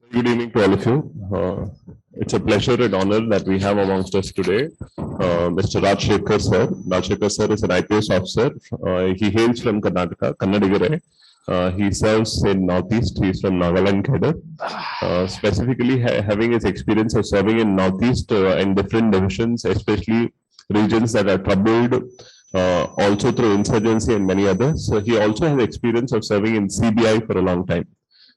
Good evening to all of you. It's a pleasure and honor that we have amongst us today Mr. Rajshekar sir. Rajshekar sir is an IPS officer. He hails from Karnataka, Kannadigare. He serves in Northeast. He is from Nagaland cadre. Specifically having his experience of serving in Northeast in different divisions, especially regions that are troubled, also through insurgency and many others. So he also has experience of serving in CBI for a long time.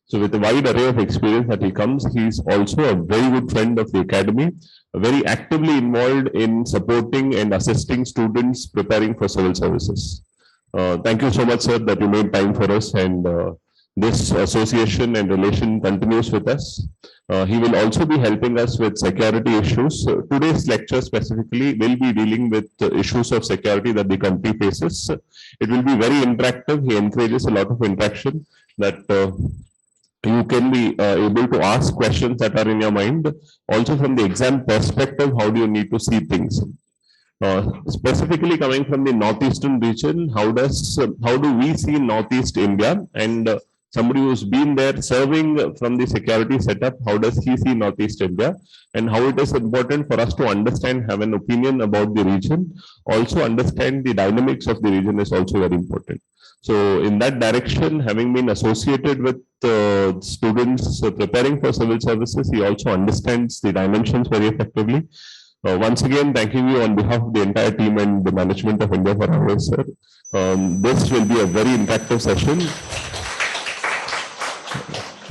So with a wide array of experience that he comes, he's also a very good friend of the academy, very actively involved in supporting and assisting students preparing for civil services. Thank you so much, sir, that you made time for us, and this association and relation continues with us. He will also be helping us with security issues. Today's lecture specifically will be dealing with issues of security that the country faces. It will be very interactive. He encourages a lot of interaction that you can be able to ask questions that are in your mind. Also from the exam perspective, how do you need to see things? Specifically coming from the northeastern region, how do we see Northeast India? And somebody who's been there serving from the security setup, how does he see Northeast India? And how it is important for us to understand, have an opinion about the region. Also understand the dynamics of the region is also very important. So in that direction, having been associated with students preparing for civil services, he also understands the dimensions very effectively. Once again, thanking you on behalf of the entire team and the management of India for having us, sir. This will be a very interactive session.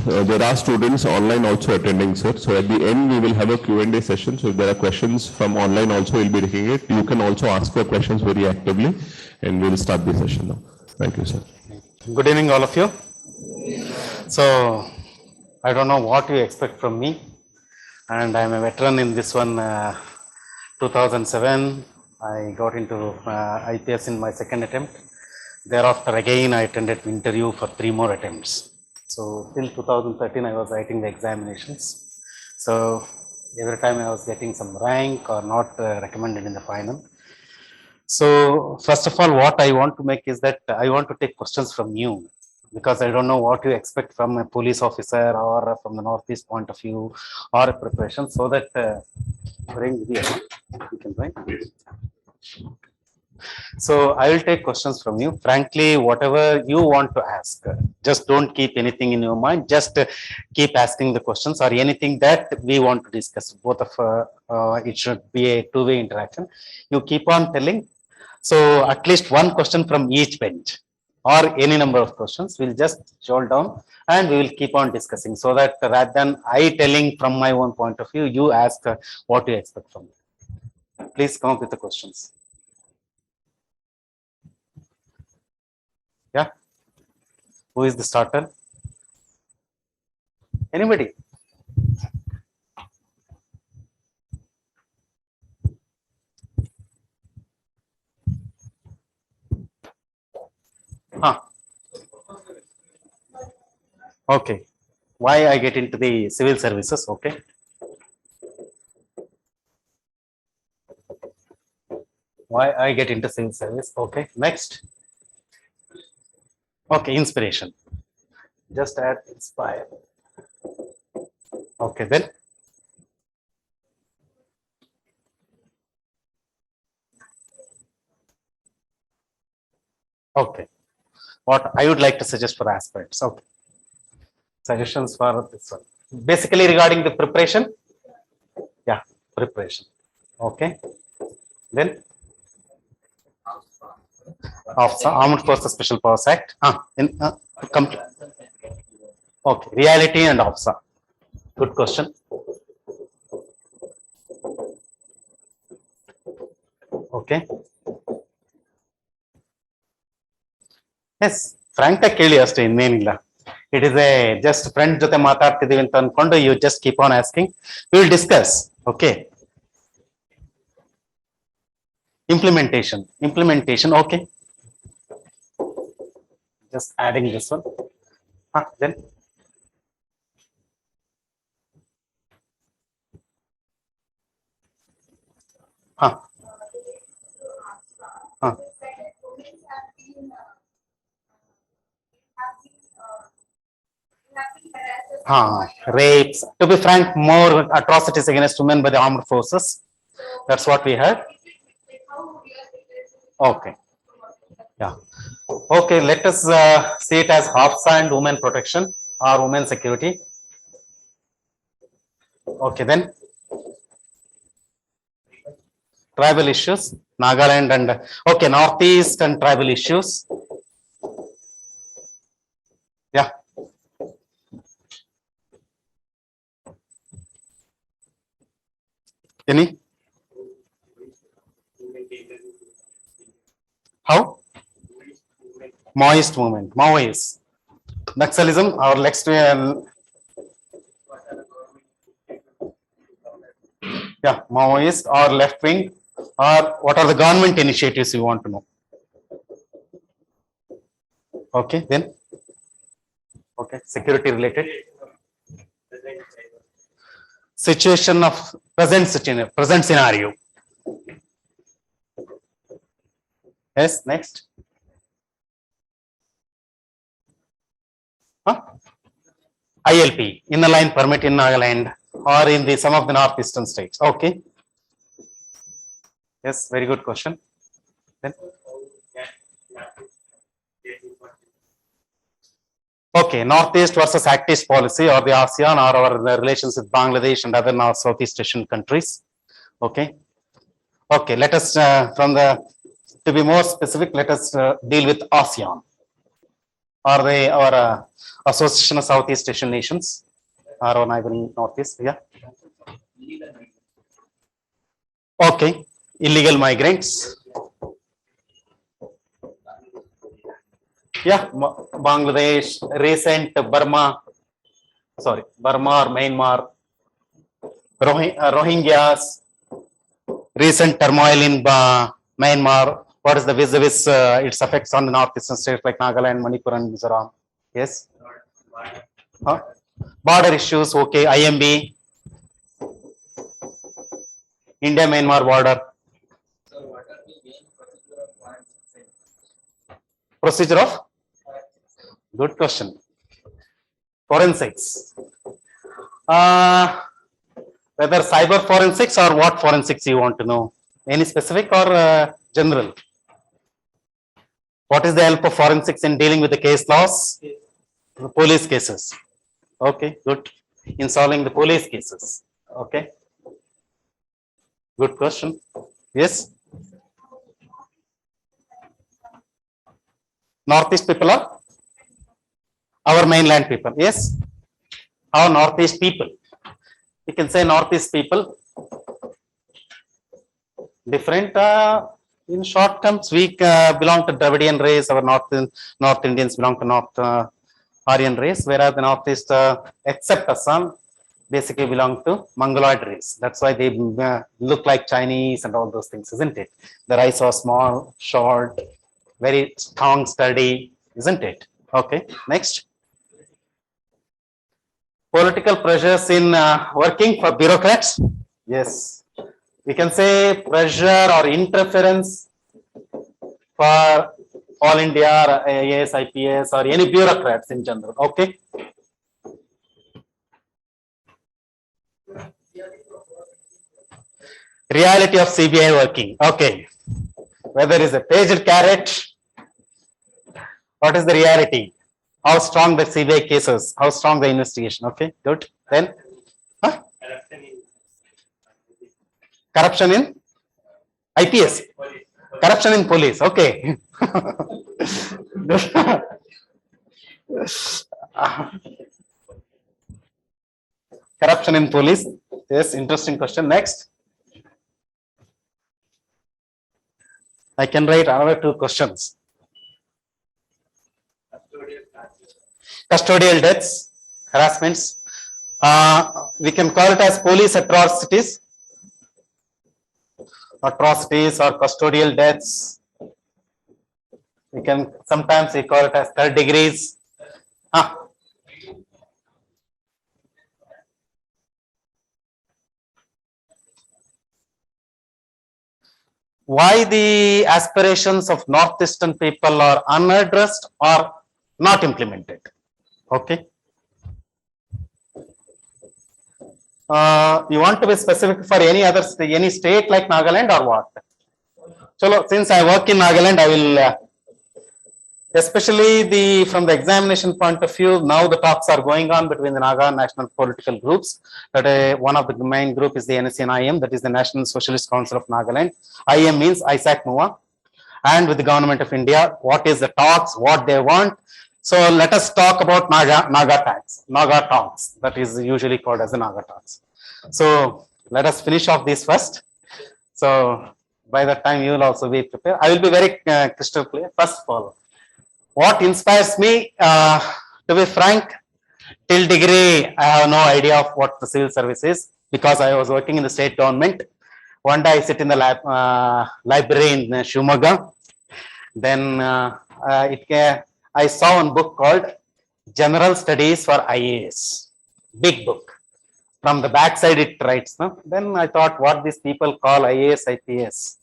There are students online also attending, sir. So at the end, we will have a Q&A session. So if there are questions from online also, we'll be taking it. You can also ask your questions very actively, and we'll start the session now. Thank you, sir. Good evening, all of you. So I don't know what you expect from me, and I'm a veteran in this one. 2007, I got into IPS in my second attempt. Thereafter, again, I attended interview for 3 more attempts. So till 2013, I was writing the examinations. So every time I was getting some rank or not recommended in the final. So first of all, what I want to make is that I want to take questions from you, because I don't know what you expect from a police officer or from the Northeast point of view or a preparation, so that bring here, you can write. So I will take questions from you. Frankly, whatever you want to ask, just don't keep anything in your mind. Just keep asking the questions or anything that we want to discuss. Both of it should be a two-way interaction. You keep on telling. So at least one question from each bench or any number of questions, we'll just scroll down and we will keep on discussing, so that rather than I telling from my own point of view, you ask what you expect from me. Please come up with the questions. Yeah. Who is the starter? Anybody? Huh. Okay. Why I get into the civil services? Okay. Why I get into civil service? Okay. Next. Okay. Inspiration. Just add inspire. Okay. Then. Okay. What I would like to suggest for aspirants. Okay. Suggestions for this one. Basically regarding the preparation. Yeah, preparation. Okay. Then of the Armed Forces Special Powers Act. Okay. Reality and OFSA. Good question. Okay. Yes, frank ಆಗಿ ಕೇಳಿ ಅಷ್ಟೇ, ಇನ್ನೇನಿಲ್ಲ. It is a just friend ಜೊತೆ ಮಾತಾಡ್ತಿದೀವಿ ಅಂತ ಅನ್ಕೊಂಡು you just keep on asking. We will discuss. Okay. Implementation. Okay. Just adding this one. Then. Rapes. To be frank, more atrocities against women by the armed forces. That's what we heard. Okay. Yeah. Okay. Let us see it as HAFSA and women protection or women security. Okay. Then tribal issues, Nagaland and okay, Northeast and tribal issues. Yeah. Any? How? Maoist movement. Maoist. Naxalism or next yeah, Maoist or left wing or what are the government initiatives you want to know? Okay, then. Okay, security related. Situation of present scenario. Yes, next. Huh? ILP, inner line permit in Nagaland or in the some of the northeastern states. Okay. Yes, very good question. Then. Okay, Northeast versus Act-East policy or the ASEAN or our relations with Bangladesh and other North Southeast Asian countries. Okay. Okay, let us to be more specific, let us deal with ASEAN. Are they our Association of Southeast Asian Nations? Or our neighboring Northeast? Yeah. Okay, illegal migrants. Yeah, Bangladesh, recent Burma or Myanmar, Rohingyas, recent turmoil in Myanmar. What is the vis-a-vis its effects on the northeastern states like Nagaland, Manipur, and Mizoram? Yes. Huh? Border issues. Okay, IMB, India-Myanmar border. Procedure of? Good question. Forensics. Whether cyber forensics or what forensics you want to know? Any specific or general? What is the help of forensics in dealing with the case laws? The police cases. Okay, good. In solving the police cases. Okay. Good question. Yes. Northeast people are our mainland people. Yes. Our Northeast people. You can say Northeast people. Different. In short terms, we belong to Dravidian race. Our North Indians belong to North Aryan race, whereas the Northeast, except Assam, basically belong to Mongoloid race. That's why they look like Chinese and all those things, isn't it? The eyes are small, short, very strong, sturdy, isn't it? Okay, next. Political pressures in working for bureaucrats. Yes, we can say pressure or interference for all India, or IAS, IPS, or any bureaucrats in general. Okay. Reality of CBI working. Okay. Whether it's a paged carrot, what is the reality? How strong the CBI cases? How strong the investigation? Okay, good. Then, huh? Corruption in IPS. Corruption in police. Okay. Corruption in police. Yes, interesting question. Next. I can write another 2 questions. Custodial deaths, harassments. We can call it as police atrocities. Atrocities or custodial deaths. We can sometimes we call it as third degrees. Why the aspirations of northeastern people are unaddressed or not implemented? Okay. You want to be specific for any other any state like Nagaland or what? So since I work in Nagaland, I will especially the from the examination point of view. Now the talks are going on between the Naga national political groups. That one of the main group is the NSNIM, that is the National Socialist Council of Nagaland. IM means Isaac Mua, and with the government of India, what is the talks, what they want. So let us talk about Naga talks. That is usually called as the Naga talks. So let us finish off this first. So by that time you will also be prepared. I will be very crystal clear. First of all, what inspires me, to be frank, till degree, I have no idea of what the civil service is because I was working in the state government. One day I sit in the library in Shumaga. Then I saw one book called General Studies for IAS. Big book. From the back side it writes. No? Then I thought what these people call IAS, IPS.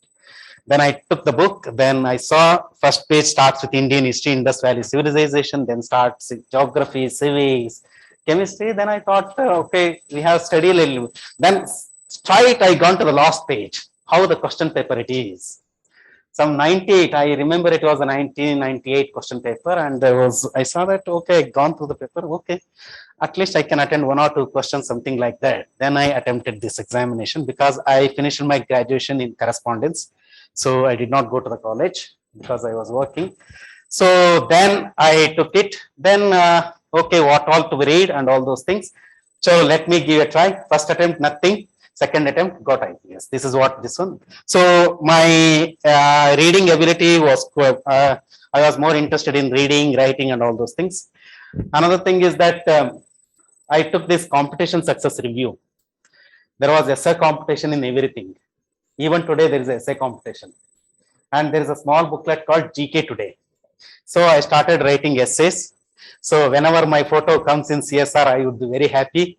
Then I took the book, then I saw first page starts with Indian history, Indus Valley civilization, then starts geography, civics, chemistry. Then I thought, okay, we have studied a little. Then straight I gone to the last page, how the question paper it is. Some 98, I remember it was a 1998 question paper, and I saw that, okay, gone through the paper, okay, at least I can attend one or two questions, something like that. Then I attempted this examination because I finished my graduation in correspondence. So I did not go to the college because I was working. So then I took it. Then, okay, what all to read and all those things. So let me give a try. First attempt, nothing. Second attempt, got IPS. This is what this one. So my reading ability was, I was more interested in reading, writing, and all those things. Another thing is that I took this competition success review. There was essay competition in everything. Even today, there is an essay competition. And there is a small booklet called GK Today. So I started writing essays. So whenever my photo comes in CSR, I would be very happy.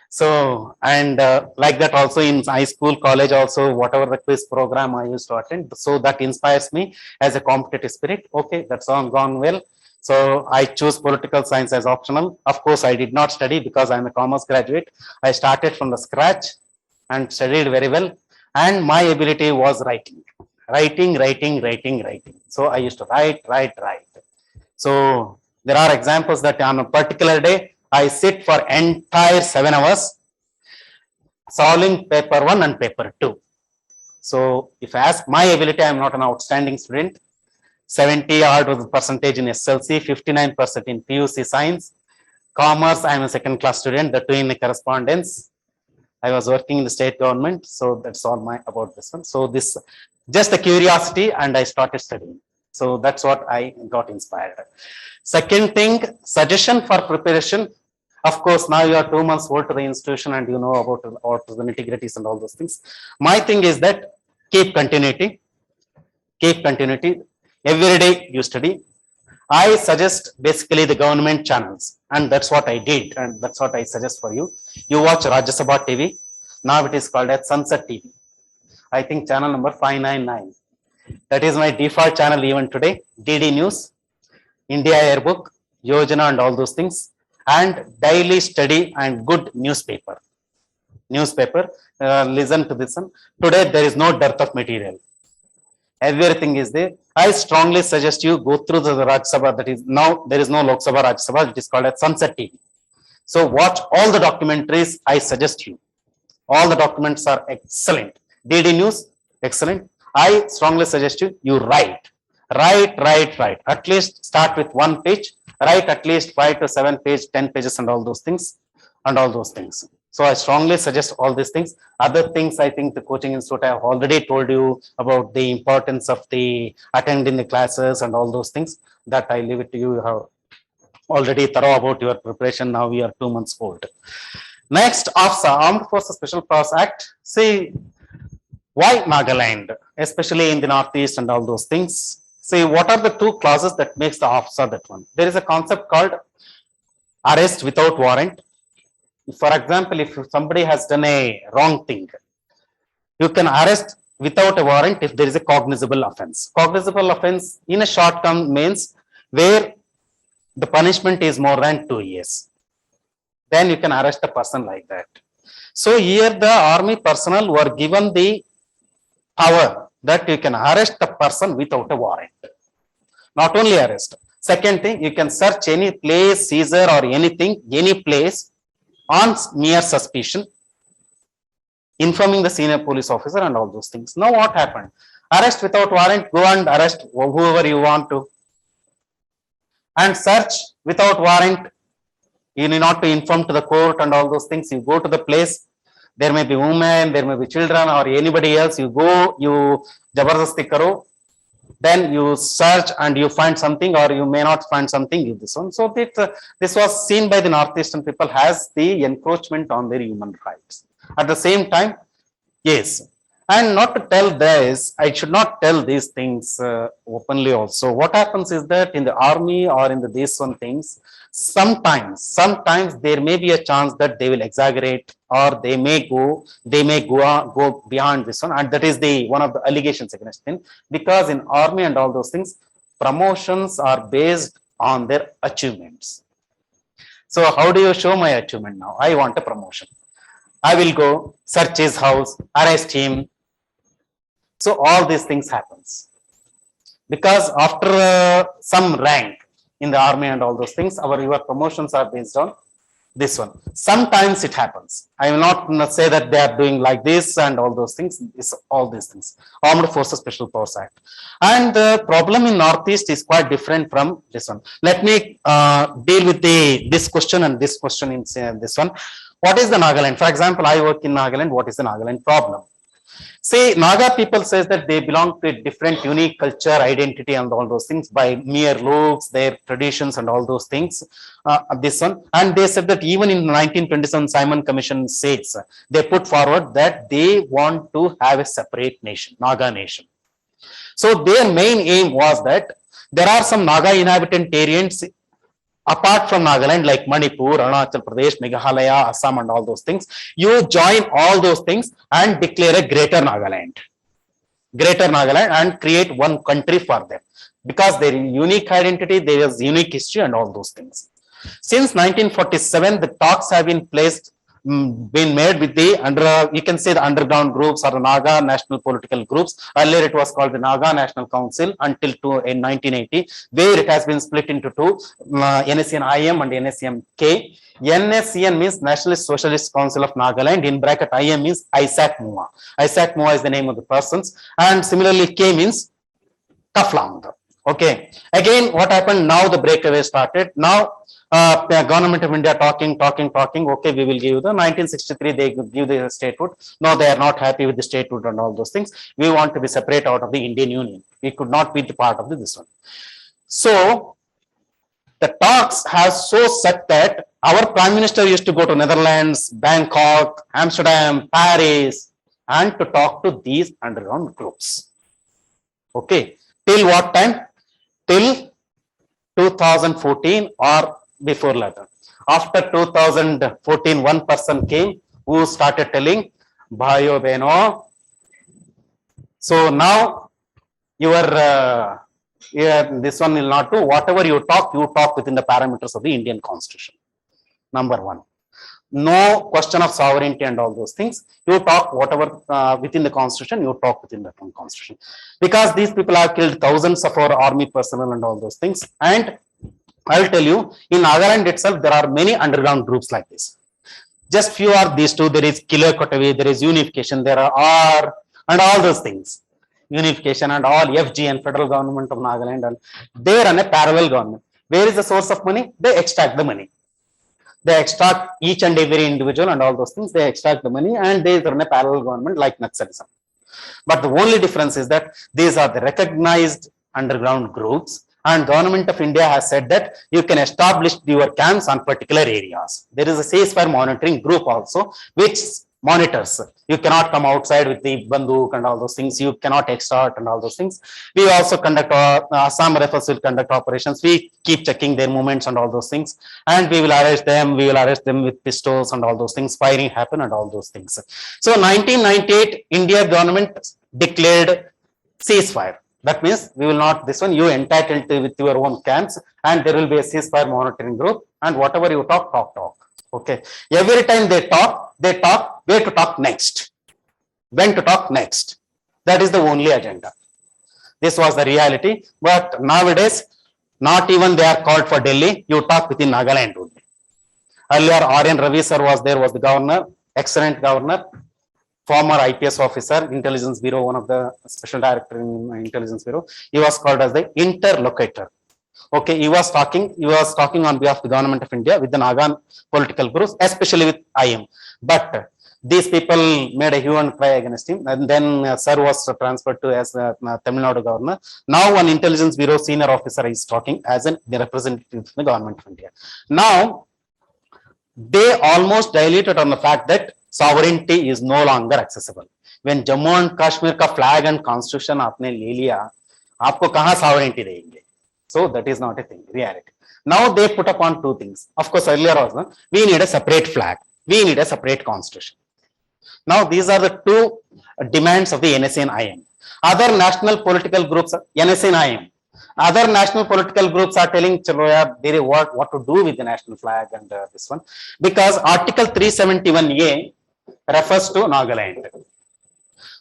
So, and like that also in high school, college also, whatever the quiz program I used to attend. So that inspires me as a competitive spirit. Okay, that's all gone well. So I choose political science as optional. Of course, I did not study because I'm a commerce graduate. I started from the scratch and studied very well. And my ability was writing. So I used to write. So there are examples that on a particular day, I sit for entire 7 hours solving paper 1 and paper 2. So if I ask my ability, I'm not an outstanding student. 70 odd percentage in SLC, 59% in PUC science. Commerce, I'm a second class student, the two in correspondence. I was working in the state government, so that's all about this one. So this just a curiosity, and I started studying. So that's what I got inspired. Second thing, suggestion for preparation. Of course, now you are 2 months old to the institution, and you know about all the nitty-gritties and all those things. My thing is that keep continuity. Every day you study. I suggest basically the government channels, and that's what I did, and that's what I suggest for you. You watch Rajshekara TV. Now it is called as Sunset TV. I think channel number 599. That is my default channel even today. DD News, India Airbook, Yojana, and all those things. And daily study and good newspaper. Listen to this one. Today there is no dearth of material. Everything is there. I strongly suggest you go through the Rajya Sabha. That is now there is no Lok Sabha, Rajya Sabha. It is called as Sunset TV. So watch all the documentaries. I suggest you. All the documents are excellent. DD News, excellent. I strongly suggest you write. At least start with 1 page. Write at least 5 to 7 pages, 10 pages, and all those things. So I strongly suggest all these things. Other things, I think the coaching institute, I have already told you about the importance of the attending the classes and all those things. That I leave it to you. You have already thorough about your preparation. Now we are 2 months old. Next, AFSA, Armed Forces Special Powers Act. See, why Nagaland, especially in the Northeast and all those things? See, what are the 2 clauses that makes the AFSA that one? There is a concept called arrest without warrant. For example, if somebody has done a wrong thing, you can arrest without a warrant if there is a cognizable offense. Cognizable offense in a short term means where the punishment is more than 2 years. Then you can arrest a person like that. So here the army personnel were given the power that you can arrest the person without a warrant. Not only arrest. Second thing, you can search any place, seizure or anything, any place on mere suspicion, informing the senior police officer and all those things. Now what happened? Arrest without warrant, go and arrest whoever you want to. And search without warrant, you need not to inform to the court and all those things. You go to the place, there may be women, there may be children or anybody else. You go, you jabardasti karo, then you search and you find something or you may not find something in this one. So this was seen by the Northeastern people as the encroachment on their human rights. At the same time, yes, and not to tell this, I should not tell these things openly also. What happens is that in the army or in the this one things, sometimes there may be a chance that they will exaggerate or they may go beyond this one, and that is the one of the allegations against them, because in army and all those things, promotions are based on their achievements. So how do you show my achievement now? I want a promotion. I will go search his house, arrest him. So all these things happens because after some rank in the army and all those things, your promotions are based on this one. Sometimes it happens. I will not say that they are doing like this and all those things. It's all these things. Armed Forces Special Powers Act. And the problem in Northeast is quite different from this one. Let me deal with this question and this question in this one. What is the Nagaland? For example, I work in Nagaland. What is the Nagaland problem? See, Naga people says that they belong to a different unique culture, identity and all those things by mere looks, their traditions and all those things. This one. And they said that even in 1927 Simon Commission says, they put forward that they want to have a separate nation, Naga nation. So their main aim was that there are some Naga inhabitant areas apart from Nagaland, like Manipur, Arunachal Pradesh, Meghalaya, Assam and all those things. You join all those things and declare a greater Nagaland and create one country for them, because their unique identity, there is unique history and all those things. Since 1947, the talks have been been made with the you can say the underground groups or the Naga national political groups. Earlier it was called the Naga National Council until in 1980, where it has been split into two, NSCN-IM and NSCN-K. NSCN means Nationalist Socialist Council of Nagaland, in bracket IM means Isaac Mua. Isaac Mua is the name of the persons, and similarly K means Kaflang. Okay, again what happened, now the breakaway started. Now the government of India talking. Okay, we will give you the 1963. They give the statehood. No, they are not happy with the statehood and all those things. We want to be separate out of the Indian Union. We could not be the part of this one. So the talks have so set that our Prime Minister used to go to Netherlands, Bangkok, Amsterdam, Paris, and to talk to these underground groups. Okay, till what time? Till 2014 or before later. After 2014, one person came who started telling, Bhayo Beno. So now this one will not do. Whatever you talk within the parameters of the Indian Constitution. Number one. No question of sovereignty and all those things. You talk whatever within the Constitution, you talk within the Constitution. Because these people have killed thousands of our army personnel and all those things. And I will tell you, in Nagaland itself, there are many underground groups like this. Just few are these two. There is Killer Kotavi, there is Unification, there are R and all those things. Unification and all, FG and Federal Government of Nagaland, and they run a parallel government. Where is the source of money? They extract the money. They extract each and every individual and all those things. They extract the money and they run a parallel government like Naxalism. But the only difference is that these are the recognized underground groups, and Government of India has said that you can establish your camps on particular areas. There is a ceasefire monitoring group also, which monitors. You cannot come outside with the banduk and all those things. You cannot extort and all those things. We also conduct Assam Rifles will conduct operations. We keep checking their movements and all those things, and we will arrest them. We will arrest them with pistols and all those things. Firing happen and all those things. So 1998, India government declared ceasefire. That means we will not, this one you entitled to with your own camps, and there will be a ceasefire monitoring group, and whatever you talk. Okay. Every time they talk where to talk next, when to talk next. That is the only agenda. This was the reality. But nowadays, not even they are called for Delhi. You talk within Nagaland only. Earlier, R.N. Ravi sir was there, was the governor, excellent governor, former IPS officer, Intelligence Bureau, one of the special director in Intelligence Bureau. He was called as the interlocutor. Okay, he was talking on behalf of the government of India with the Naga political groups, especially with IM. But these people made a hue and cry against him, and then Sir was transferred to as Tamil Nadu governor. Now, one intelligence bureau senior officer is talking as the representative of the government of India. Now, they almost diluted on the fact that sovereignty is no longer accessible. When Jammu and Kashmir ka flag and constitution आपने ले लिया, आपको कहाँ sovereignty देंगे? So that is not a thing, reality. Now they put upon two things. Of course, earlier also, we need a separate flag. We need a separate constitution. Now these are the two demands of the NSA and IM. Other national political groups, NSA and IM, other national political groups are telling what to do with the national flag and this one. Because Article 371A refers to Nagaland.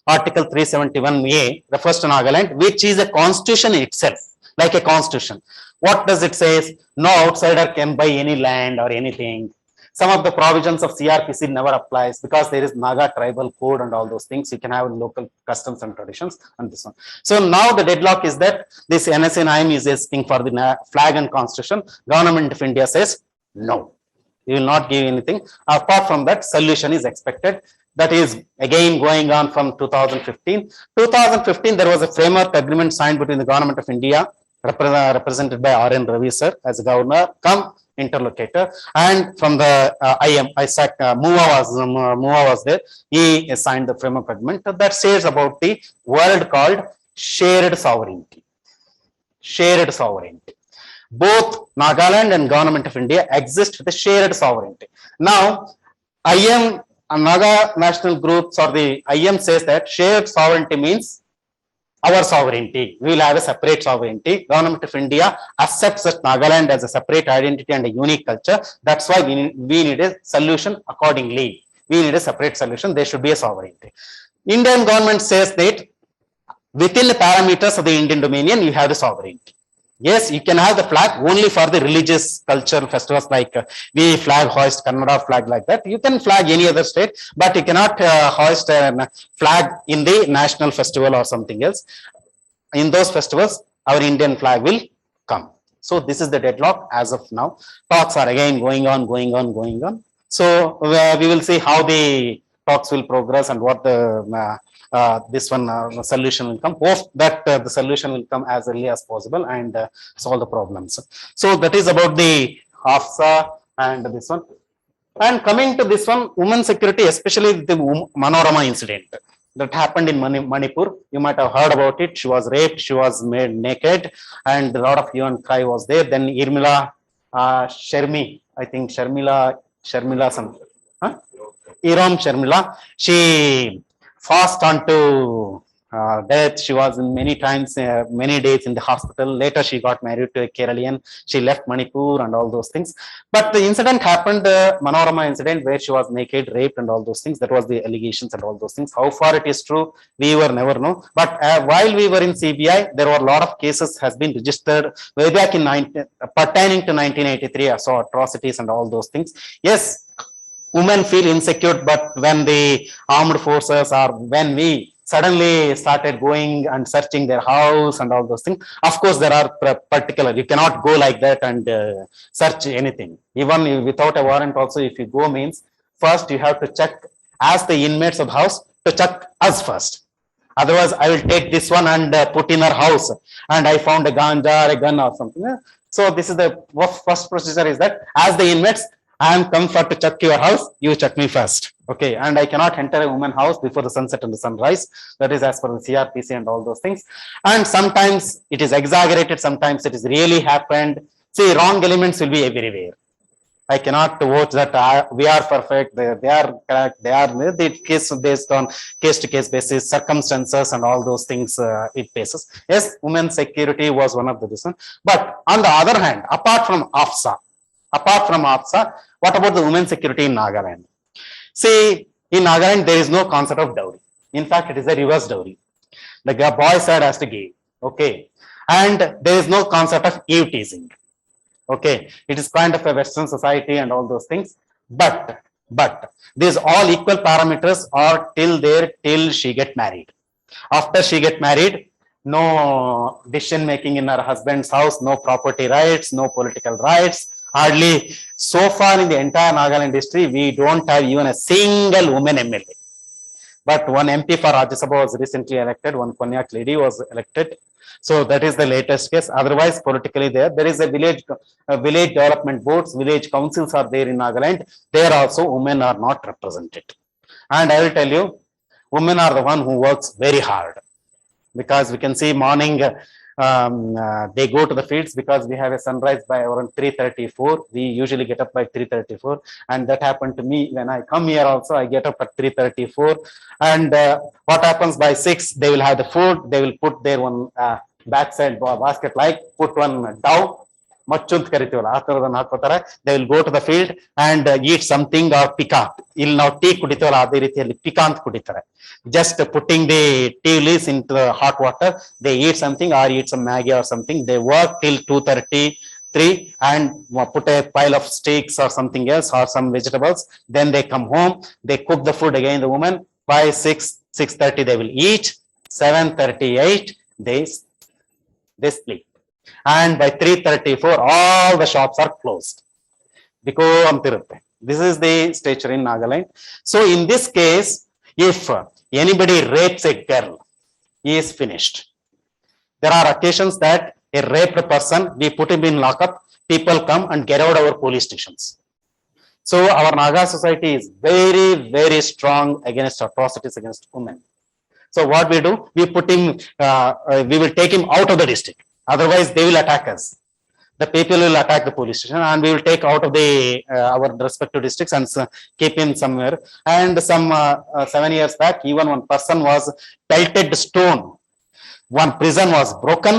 Article 371A refers to Nagaland, which is a constitution itself, like a constitution. What does it say? No outsider can buy any land or anything. Some of the provisions of CRPC never applies because there is Naga tribal code and all those things. You can have local customs and traditions and this one. So now the deadlock is that this NSNIM is asking for the flag and constitution. Government of India says no, we will not give anything. Apart from that, solution is expected. That is again going on from 2015. 2015, there was a framework agreement signed between the government of India, represented by R.N. Ravi sir as a governor, come interlocutor, and from the IM, ISAC, Mua was there. He signed the framework agreement that says about the word called shared sovereignty. Shared sovereignty. Both Nagaland and government of India exist with a shared sovereignty. Now, IM Naga national groups or the IM says that shared sovereignty means our sovereignty. We will have a separate sovereignty. Government of India accepts that Nagaland as a separate identity and a unique culture. That's why we need a solution accordingly. We need a separate solution. There should be a sovereignty. Indian government says that within the parameters of the Indian Dominion, you have the sovereignty. Yes, you can have the flag only for the religious cultural festivals like we flag hoist Kannada flag like that. You can flag any other state, but you cannot hoist a flag in the national festival or something else. In those festivals, our Indian flag will come. So this is the deadlock as of now. Talks are again going on. So we will see how the talks will progress and what the this one solution will come. Hope that the solution will come as early as possible and solve the problems. So that is about the HAFSA and this one. And coming to this one, women security, especially the Manorama incident that happened in Manipur. You might have heard about it. She was raped, she was made naked, and a lot of hue and cry was there. Then Irmila Sharmi, I think Sharmila something. Iram Sharmila, she fast onto death. She was many times, many days in the hospital. Later, she got married to a Keralian. She left Manipur and all those things. But the incident happened, the Manorama incident, where she was naked, raped, and all those things. That was the allegations and all those things. How far it is true, we will never know. But while we were in CBI, there were a lot of cases has been registered way back in pertaining to 1983. So atrocities and all those things. Yes. Women feel insecure, but when the armed forces or when we suddenly started going and searching their house and all those things, of course, there are particular, you cannot go like that and search anything. Even without a warrant also, if you go means, first you have to check, ask the inmates of the house to check us first. Otherwise, I will take this one and put in her house and I found a ganja or a gun or something. So this is the first procedure is that as the inmates, I am come for to check your house, you check me first. Okay, and I cannot enter a woman's house before the sunset and the sunrise. That is as per the CRPC and all those things. And sometimes it is exaggerated, sometimes it is really happened. See, wrong elements will be everywhere. I cannot vote that we are perfect, they are correct, they are the case based on case to case basis, circumstances and all those things it bases. Yes, women's security was one of the reasons. But on the other hand, apart from AFSA, Apart from APSA, what about the women's security in Nagaland? See, in Nagaland, there is no concept of dowry. In fact, it is a reverse dowry. The boy side has to give. Okay. And there is no concept of eve teasing. Okay. It is kind of a Western society and all those things. But these all equal parameters are till she get married. After she get married, no decision making in her husband's house, no property rights, no political rights. Hardly so far in the entire Nagaland history, we don't have even a single woman MLA. But one MP for Rajya Sabha was recently elected, one Konyak lady was elected. So that is the latest case. Otherwise, politically there is a village development boards, village councils are there in Nagaland. There also women are not represented. And I will tell you, women are the one who works very hard, because we can see morning they go to the fields, because we have a sunrise by around 3:34. We usually get up by 3:34, and that happened to me when I come here also. I get up at 3:34, and what happens by 6? They will have the food. They will put their one backside basket, like put one dough. ಮಚ್ಚು ಅಂತ ಕರಿತೀವಲ್ಲ, ಆ ತರದನ್ನ ಹಾಕೋತಾರೆ. They will go to the field and eat something or piquant. ಇಲ್ಲಿ ನಾವು tea ಕುಡಿತೀವಲ್ಲ, ಅದೇ ರೀತಿಯಲ್ಲಿ piquant ಕುಡಿತಾರೆ. Just putting the tea leaves into the hot water, they eat something or eat some Maggi or something. They work till 2:33 and put a pile of steaks or something else or some vegetables. Then they come home, they cook the food again. The woman by 6:30 they will eat. 7:38 they sleep. And by 3:34 all the shops are closed. This is the stature in Nagaland. So in this case, if anybody rapes a girl, he is finished. There are occasions that a raped person, we put him in lockup, people come and get out our police stations. So our Naga society is very, very strong against atrocities against women. So what we do, we put him, we will take him out of the district. Otherwise, they will attack us. The people will attack the police station, and we will take out of the our respective districts and keep him somewhere. And some 7 years back, even one person was pelted stone. One prison was broken,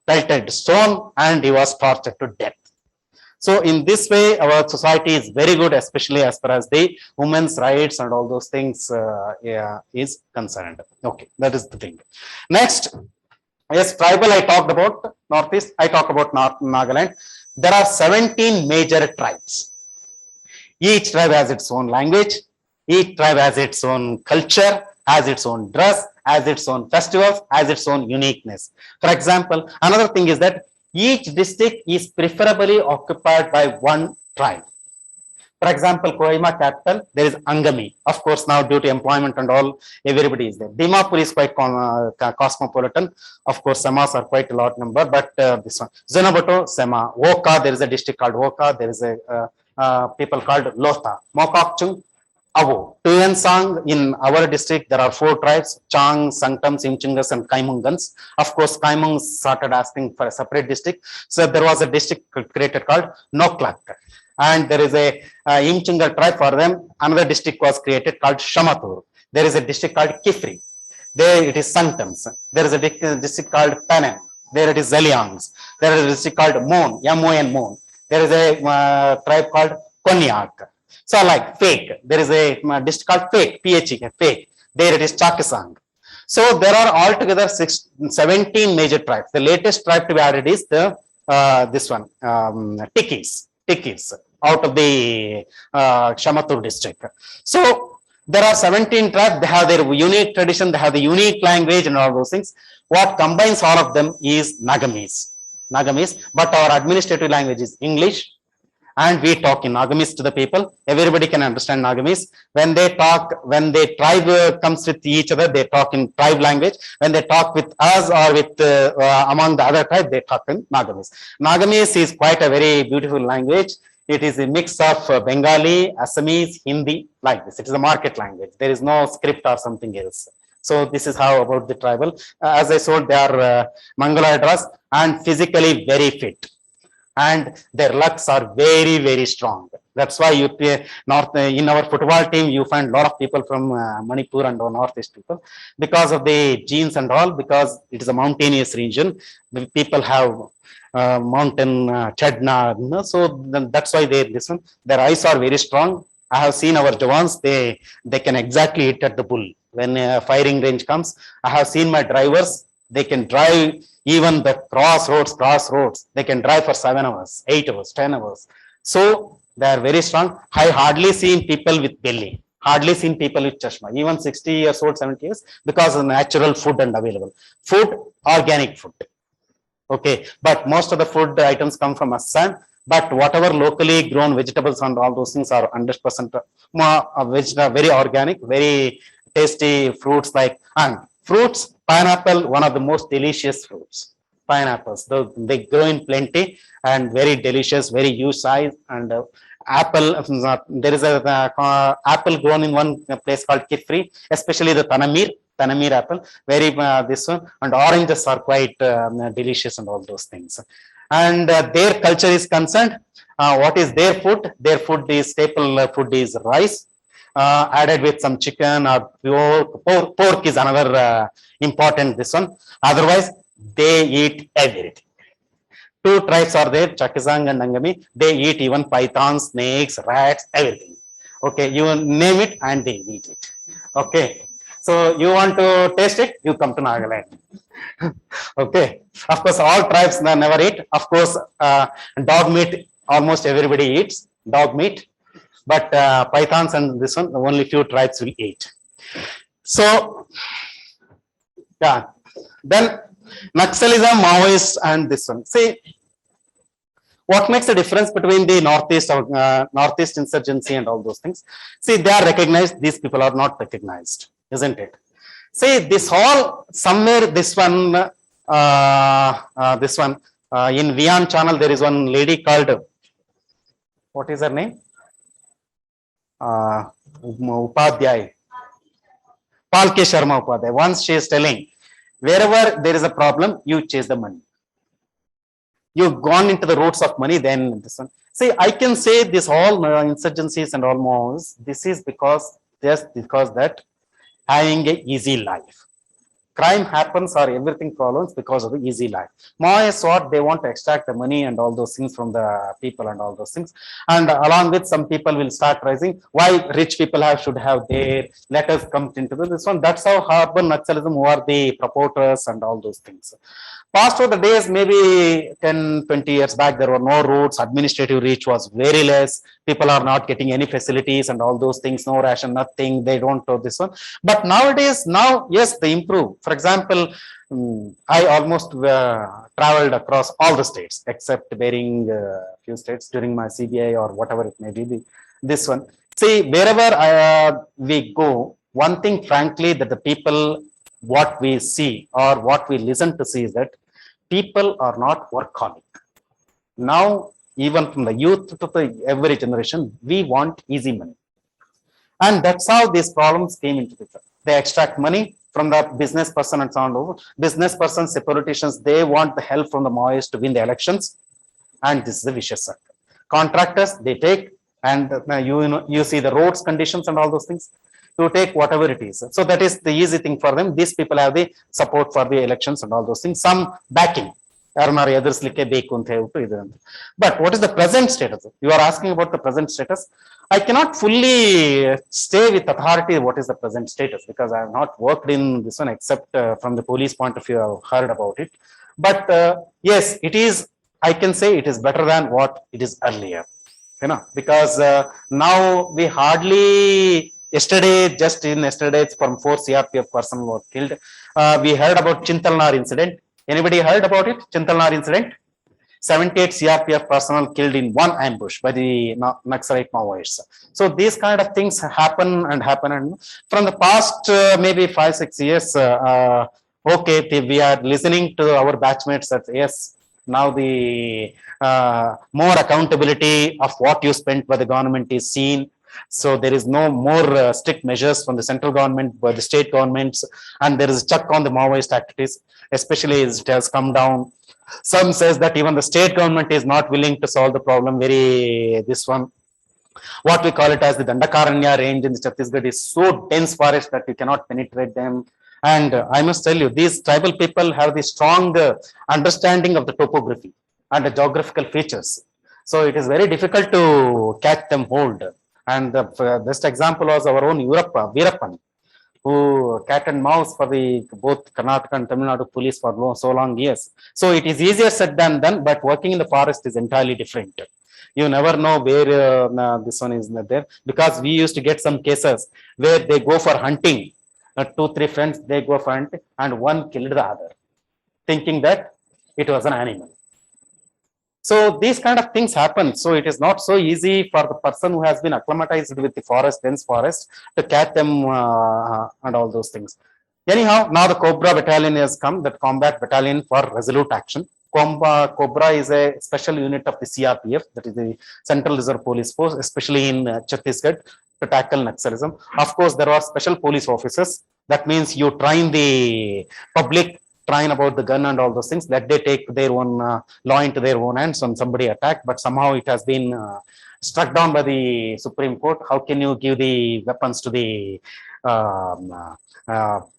pelted stone, and he was tortured to death. So in this way, our society is very good, especially as far as the women's rights and all those things is concerned. Okay, that is the thing. Next. Yes, tribal I talked about, Northeast, I talk about Nagaland. There are 17 major tribes. Each tribe has its own language, each tribe has its own culture, has its own dress, has its own festivals, has its own uniqueness. For example, another thing is that each district is preferably occupied by one tribe. For example, Kohima capital, there is Angami. Of course, now due to employment and all, everybody is there. Dimapur is quite cosmopolitan. Of course, Semas are quite a lot number, but this one. Zanabato, Sema. Woka, there is a district called Woka. There is a people called Lotha. Mokokchung, Avo. Tuyensang, in our district, there are 4 tribes: Chang, Sangtams, Imchungas, and Kaimungans. Of course, Kaimungs started asking for a separate district. So there was a district created called Noklak. And there is a Imchungal tribe for them. Another district was created called Shamatur. There is a district called Kifri. There it is Sangtams. There is a district called Panem. There it is Zeliangs. There is a district called Mon, Yamoyan Mon. There is a tribe called Konyak. So like Fake. There is a district called Fake, PHE, Fake. There it is Chakisang. So there are altogether 17 major tribes. The latest tribe to be added is the this one, Tikis. Out of the Shamatur district. So there are 17 tribes. They have their unique tradition. They have the unique language and all those things. What combines all of them is Nagamis. But our administrative language is English, and we talk in Nagamis to the people. Everybody can understand Nagamis. When they talk, when the tribe comes with each other, they talk in tribe language. When they talk with us or with among the other tribe, they talk in Nagamis. Nagamis is quite a very beautiful language. It is a mix of Bengali, Assamese, Hindi, like this. It is a market language. There is no script or something else. So this is how about the tribal. As I told, they are Mangaloid and physically very fit. and their lucks are very, very strong. That's why you north in our football team you find a lot of people from Manipur and northeast people because of the genes and all, because it is a mountainous region. The people have mountain chadna, so that's why they listen. Their eyes are very strong. I have seen our Jawans, they can exactly hit at the bull when firing range comes. I have seen my drivers, they can drive even the crossroads. They can drive for 7 hours, 8 hours, 10 hours. So they are very strong. I hardly seen people with belly, hardly seen people with chashma, even 60 years old, 70 years, because of natural food and available food, organic food. Okay, but most of the food items come from Assam. But whatever locally grown vegetables and all those things are 100% very organic, very tasty fruits like, and fruits, pineapple, one of the most delicious fruits. Pineapples, they grow in plenty and very delicious, very huge size. And apple, there is a apple grown in one place called Kifri, especially the Tanamir apple, very this one, and oranges are quite delicious and all those things. And their culture is concerned, what is their food? Their food is staple food is rice, added with some chicken or pork is another important this one. Otherwise, they eat everything. Two tribes are there, Chakizang and Nangami. They eat even pythons, snakes, rats, everything. Okay, you name it and they eat it. Okay, so you want to taste it, you come to Nagaland. Okay, of course, all tribes never eat. Of course, dog meat, almost everybody eats dog meat, but pythons and this one, only few tribes will eat. So, yeah, then Naxalism, Maoist, and this one. See, what makes the difference between the Northeast insurgency and all those things? See, they are recognized, these people are not recognized, isn't it? See, this all somewhere, this one in Vian channel, there is one lady called, what is her name? Upadhyay, Palke Sharma Upadhyay. Once she is telling, wherever there is a problem, you chase the money. You've gone into the roots of money, then this one. See, I can say this all insurgencies and almost, this is because, just because that having a easy life. Crime happens or everything problems because of the easy life. More is what they want to extract the money and all those things from the people and all those things. And along with some people will start rising. Why rich people should have their, let us come into this one. That's how urban Naxalism, who are the promoters and all those things. Past over the days, maybe 10, 20 years back, there were no roads, administrative reach was very less. People are not getting any facilities and all those things, no ration, nothing. They don't know this one. But nowadays, now, yes, they improve. For example, I almost traveled across all the states, except bearing few states during my CBI or whatever it may be, this one. See, wherever we go, one thing, frankly, that the people, what we see or what we listen to see is that people are not workaholic. Now, even from the youth to the every generation, we want easy money. And that's how these problems came into picture. They extract money from the business person and so on. Business persons, the politicians, they want the help from the Maoists to win the elections. And this is a vicious circle. Contractors, they take, and you see the roads conditions and all those things, to take whatever it is. So that is the easy thing for them. These people have the support for the elections and all those things, some backing. But what is the present status? You are asking about the present status. I cannot fully say with authority what is the present status, because I have not worked in this one except from the police point of view. I have heard about it. But yes, it is, I can say it is better than what it is earlier. Because now we hardly, just in yesterday, from 4 CRPF personnel were killed. We heard about Chintalnar incident. Anybody heard about it? Chintalnar incident? 78 CRPF personnel killed in one ambush by the Naxalite Maoists. So these kind of things happen. And from the past maybe 5-6 years, okay, we are listening to our batchmates that yes, now the more accountability of what you spent by the government is seen. So there is no more strict measures from the central government, by the state governments, and there is a check on the Maoist activities, especially as it has come down. Some says that even the state government is not willing to solve the problem. This one, what we call it as the Dandakaranya range in the Chhattisgarh is so dense forest that you cannot penetrate them. And I must tell you, these tribal people have the strong understanding of the topography and the geographical features. So it is very difficult to catch them hold. And the best example was our own Veerappan, who cat and mouse for the both Karnataka and Tamil Nadu police for so long years. So it is easier said than done, but working in the forest is entirely different. You never know where this one is there, because we used to get some cases where they go for hunting. 2-3 friends, they go for hunting and one killed the other, thinking that it was an animal. So these kind of things happen. So it is not so easy for the person who has been acclimatized with the forest, dense forest, to catch them and all those things. Anyhow, now the Cobra battalion has come, that combat battalion for resolute action. Cobra is a special unit of the CRPF, that is the Central Reserve Police Force, especially in Chhattisgarh, to tackle Naxalism. Of course, there are special police officers. That means you train the public, train about the gun and all those things, that they take their own law into their own hands when somebody attacked, but somehow it has been struck down by the Supreme Court. How can you give the weapons to the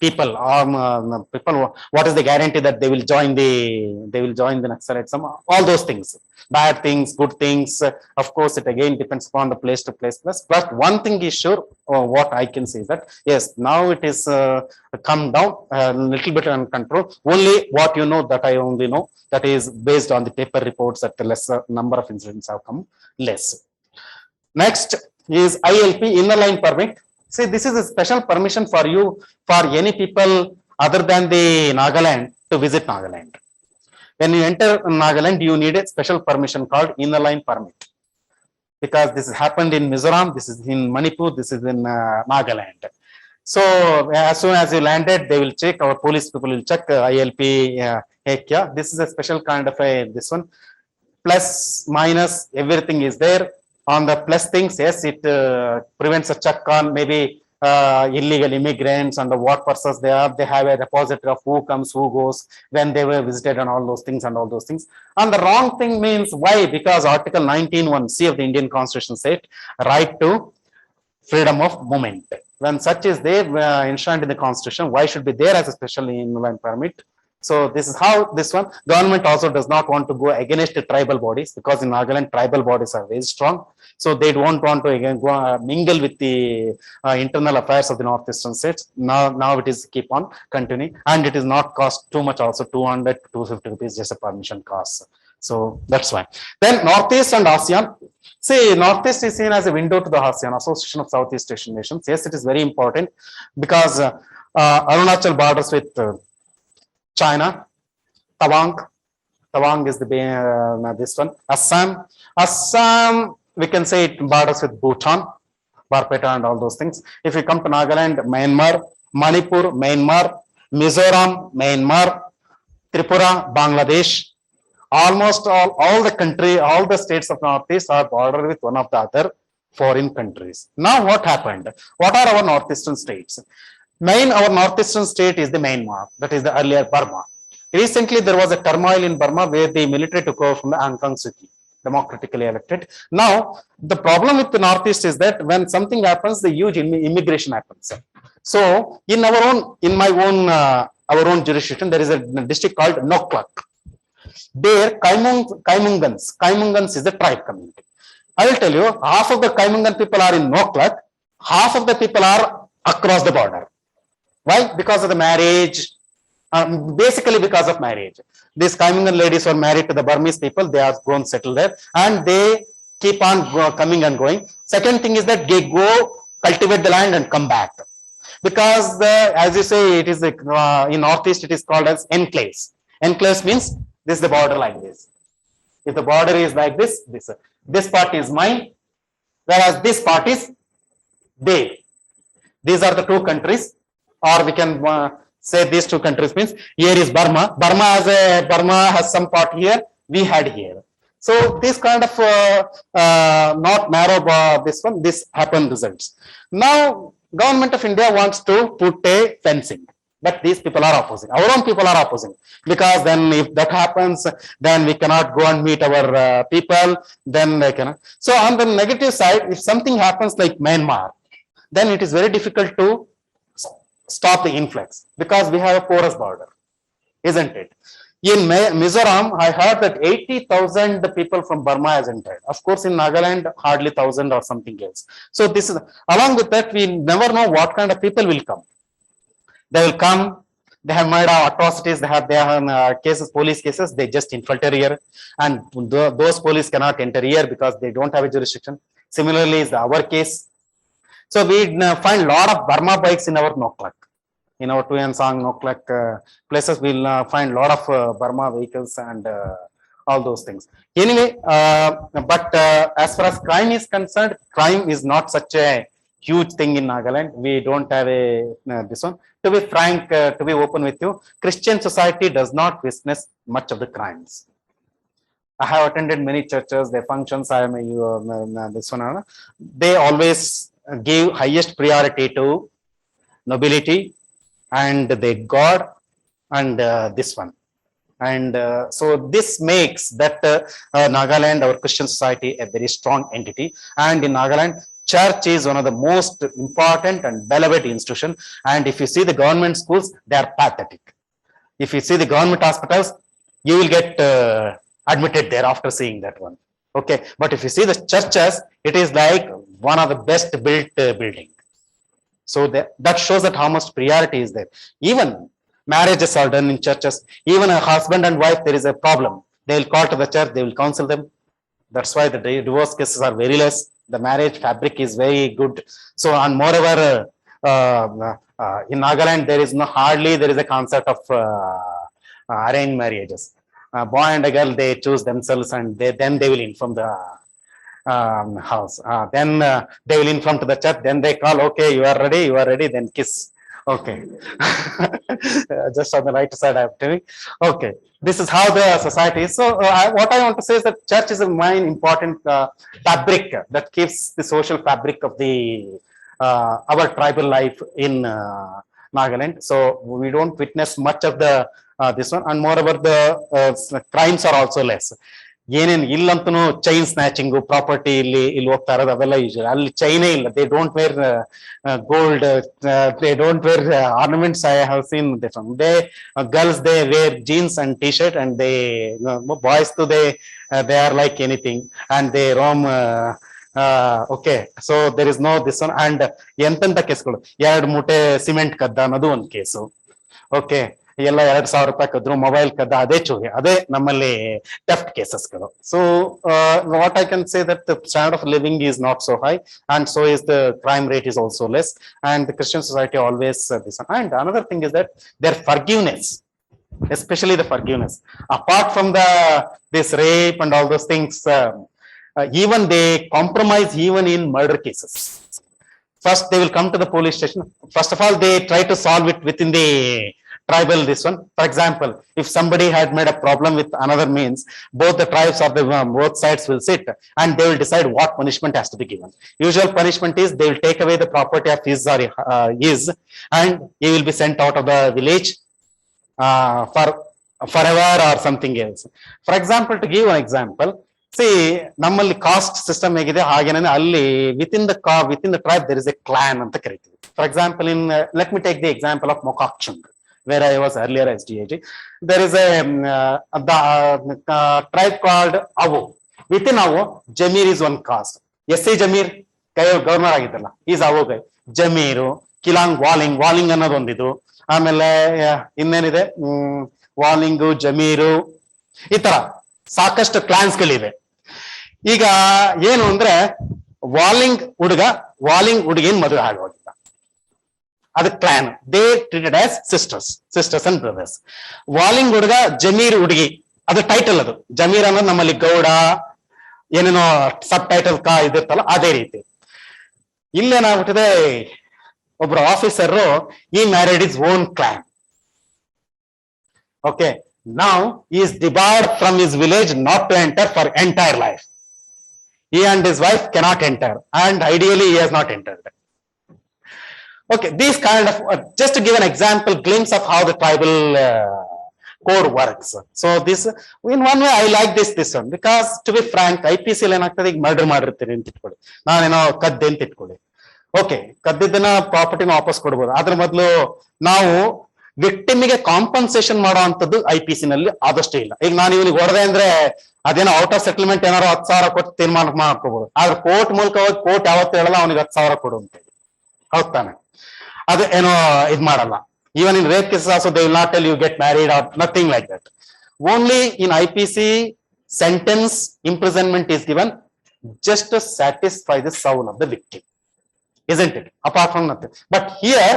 people, people? What is the guarantee that they will join the Naxalites? All those things, bad things, good things. Of course, it again depends upon the place to place. But one thing is sure, what I can say is that yes, now it is come down a little bit on control. Only what you know, that I only know, that is based on the paper reports, that the lesser number of incidents have come less. Next is ILP, inner line permit. See, this is a special permission for you, for any people other than the Nagaland to visit Nagaland. When you enter Nagaland, you need a special permission called inner line permit, because this has happened in Mizoram, this is in Manipur, this is in Nagaland. So as soon as you landed, they will check, our police people will check ILP. This is a special kind of this one. Plus, minus, everything is there. On the plus things, yes, it prevents a check on maybe illegal immigrants and what persons they are. They have a repository of who comes, who goes, when they were visited, and all those things and all those things. And the wrong thing means why? Because Article 19(1)(c) of the Indian Constitution said right to freedom of movement. When such is there enshrined in the Constitution, why should be there as a special inline permit? So this is how this one. Government also does not want to go against the tribal bodies, because in Nagaland tribal bodies are very strong. So they don't want to again go mingle with the internal affairs of the northeastern states. Now it is keep on continuing, and it is not cost too much. Also 200 to 250 rupees just a permission cost. So that's why. Then Northeast and ASEAN. See, Northeast is seen as a window to the ASEAN, Association of Southeast Asian Nations. Yes, it is very important, because Arunachal borders with China, Tawang is the this one. Assam, we can say it borders with Bhutan, Barpeta and all those things. If you come to Nagaland, Myanmar, Manipur, Myanmar, Mizoram, Myanmar, Tripura, Bangladesh, almost all the country, all the states of Northeast are bordered with one of the other foreign countries. Now what happened? What are our northeastern states? Our northeastern state is the Myanmar, that is the earlier Burma. Recently, there was a turmoil in Burma where the military took over from the Aung San Suu Kyi, democratically elected. Now, the problem with the Northeast is that when something happens, the huge immigration happens. So, in our own jurisdiction, there is a district called Noklak. There, Kaimungans is the tribe community. I will tell you, half of the Kaimungan people are in Noklak, half of the people are across the border. Why? Because of the marriage, basically because of marriage. These Kaimungan ladies were married to the Burmese people, they are going to settle there, and they keep on coming and going. Second thing is that they go cultivate the land and come back. Because as you say, it is in Northeast, it is called as enclaves. Enclaves means this is the border like this. If the border is like this part is mine, whereas this part is they. These are the two countries, or we can say these two countries means here is Burma. Burma has some part here, we had here. So this kind of not narrow this happened results. Now government of India wants to put a fencing. But these people are opposing. Our own people are opposing, because then if that happens, then we cannot go and meet our people. Then they cannot. So on the negative side, if something happens like Myanmar, then it is very difficult to stop the influx, because we have a porous border, isn't it? In Mizoram, I heard that 80,000 people from Burma has entered. Of course, in Nagaland, hardly 1,000 or something else. So this is, along with that, we never know what kind of people will come. They will come. They have made atrocities. They have cases, police cases. They just infiltrate here, and those police cannot enter here because they don't have a jurisdiction. Similarly, is our case. So we find a lot of Burma bikes in our Noklak. In our Tuyansang, Noklak places, we'll find a lot of Burma vehicles and all those things. Anyway, but as far as crime is concerned, crime is not such a huge thing in Nagaland. We don't have a this one. To be frank, to be open with you, Christian society does not witness much of the crimes. I have attended many churches, their functions. I am this one. They always give highest priority to nobility and the God and this one. And so this makes that Nagaland, our Christian society, a very strong entity. And in Nagaland, church is one of the most important and beloved institution. And if you see the government schools, they are pathetic. If you see the government hospitals, you will get admitted there after seeing that one. Okay, but if you see the churches, it is like one of the best built building. So that shows that how much priority is there. Even marriages are done in churches. Even a husband and wife, there is a problem, they will call to the church, they will counsel them. That's why the divorce cases are very less. The marriage fabric is very good. So, and moreover, in Nagaland, there is hardly there is a concept of arranged marriages. Boy and a girl, they choose themselves, and then they will inform the house. Then they will inform to the church. Then they call, okay, you are ready. Then kiss. Okay, just on the right side, I'm telling. Okay, this is how the society is. So, what I want to say is that church is a main important fabric that keeps the social fabric of the our tribal life in Nagaland. So we don't witness much of the this one, and moreover, the crimes are also less. ಏನೇನು ಇಲ್ಲಂತೂ chain snatching, property ಇಲ್ಲಿ ಹೋಗ್ತಾ ಇರೋದು ಅವೆಲ್ಲ usual. ಅಲ್ಲಿ ಚೈನೇ ಇಲ್ಲ. They don't wear gold, they don't wear ornaments. I have seen different. They girls, they wear jeans and T shirt, and they boys they are like anything, and they roam. Okay, so there is no this one. And ಎಂತೆಂತ ಕೇಸ್ಗಳು, 2 ಮೂಟೆ cement ಕದ್ದ ಅನ್ನೋದು ಒಂದು case. Okay, ಎಲ್ಲ 2,000 ರೂಪಾಯಿ Kadru, mobile ಕದ್ದ, ಅದೇ ಚೋರಿ, ಅದೇ ನಮ್ಮಲ್ಲಿ ಥೆಫ್ಟ್ ಕೇಸಸ್ಗಳು. So what I can say that the standard of living is not so high, and so is the crime rate is also less, and the Christian society always this. And another thing is that there forgiveness, especially the forgiveness, apart from this rape and all those things, even they compromise even in murder cases. First they will come to the police station. First of all, they try to solve it within the tribal this one. For example, if somebody had made a problem with another means, both the tribes or the both sides will sit and they will decide what punishment has to be given. Usual punishment is they will take away the property of his or his, and he will be sent out of the village for forever or something else. For example, to give an example, see, ನಮ್ಮಲ್ಲಿ caste system ಹೇಗಿದೆ ಹಾಗೇನೆ ಅಲ್ಲಿ within the tribe there is a clan ಅಂತ ಕರಿತೀವಿ. For example, in let me take the example of Mokakchung, where I was earlier as DAG. There is a tribe called Avo. Within Avo, Jamir is one caste. S.A. Jamir, governor ಆಗಿದ್ದಲ್ಲ, is Avo guy. Jamir, Kilang, Waling ಅನ್ನೋದು ಒಂದಿದು. ಆಮೇಲೆ ಇನ್ನೇನಿದೆ, ವಾಲಿಂಗು, ಜಮೀರು, ಈ ತರ ಸಾಕಷ್ಟು ಕ್ಲಾನ್ಸ್ಗಳಿವೆ. ಈಗ ಏನು ಅಂದ್ರೆ, ವಾಲಿಂಗ್ ಹುಡುಗಿನ ಮದುವೆ ಆಗೋದಿಲ್ಲ, ಅದು clan. They treated as sisters and brothers. Walling ಹುಡುಗ, ಜಮೀರ್ ಹುಡುಗಿ, ಅದು ಟೈಟಲ್. ಅದು ಜಮೀರ್ ಅನ್ನೋದು ನಮ್ಮಲ್ಲಿ ಗೌಡ ಏನೇನೋ ಸಬ್ ಟೈಟಲ್ ಇದಿರ್ತಲ್ಲ, ಅದೇ ರೀತಿ ಇಲ್ಲೇನಾಗ್ಬಿಟ್ಟಿದೆ, ಒಬ್ರು ಆಫೀಸರ್ ಈ married is own clan. Okay, now he is debarred from his village not to enter for entire life. He and his wife cannot enter, and ideally he has not entered. Okay, these kind of just to give an example, glimpse of how the tribal code works. So this, in one way, I like this one because to be frank, IPC ಏನಾಗ್ತದೆ ಈಗ murder ಮಾಡಿರ್ತೀರಿ ಅಂತ ಇಟ್ಕೊಳ್ಳಿ, ನಾನೇನೋ ಕದ್ದೆ ಅಂತ ಇಟ್ಕೊಳ್ಳಿ. Okay, ಕದ್ದಿದ್ದನ್ನ ಪ್ರಾಪರ್ಟಿನ ವಾಪಸ್ ಕೊಡ್ಬೋದು. ಅದ್ರ ಮೊದಲು ನಾವು ವಿಕ್ಟಿಮ್ಗೆ ಕಾಂಪನ್ಸೇಷನ್ ಮಾಡೋ ಅಂತದ್ದು IPC ನಲ್ಲಿ ಆದಷ್ಟು ಇಲ್ಲ. ಈಗ ನಾನು ಇವನಿಗೆ ಹೊಡೆದೆ ಅಂದ್ರೆ ಅದೇನೋ ಔಟ್ ಆಫ್ ಸೆಟಲ್ಮೆಂಟ್ ಏನಾರು 10,000 ಕೊಟ್ಟು ತೀರ್ಮಾನ ಮಾಡ್ಕೋಬಹುದು. ಆದ್ರೆ ಕೋರ್ಟ್ ಮೂಲಕ ಹೋಗಿ ಕೋರ್ಟ್ ಯಾವತ್ತೂ ಹೇಳಲ್ಲ ಅವನಿಗೆ 10,000 ಕೊಡು ಅಂತ ಹೇಳಿ, ಹೌದ್ ತಾನೆ? ಅದು ಏನೋ ಇದ್ ಮಾಡಲ್ಲ. Even in rape cases also, they will not tell you get married or nothing like that. Only in IPC, sentence imprisonment is given just to satisfy the soul of the victim, isn't it? Apart from nothing. But here,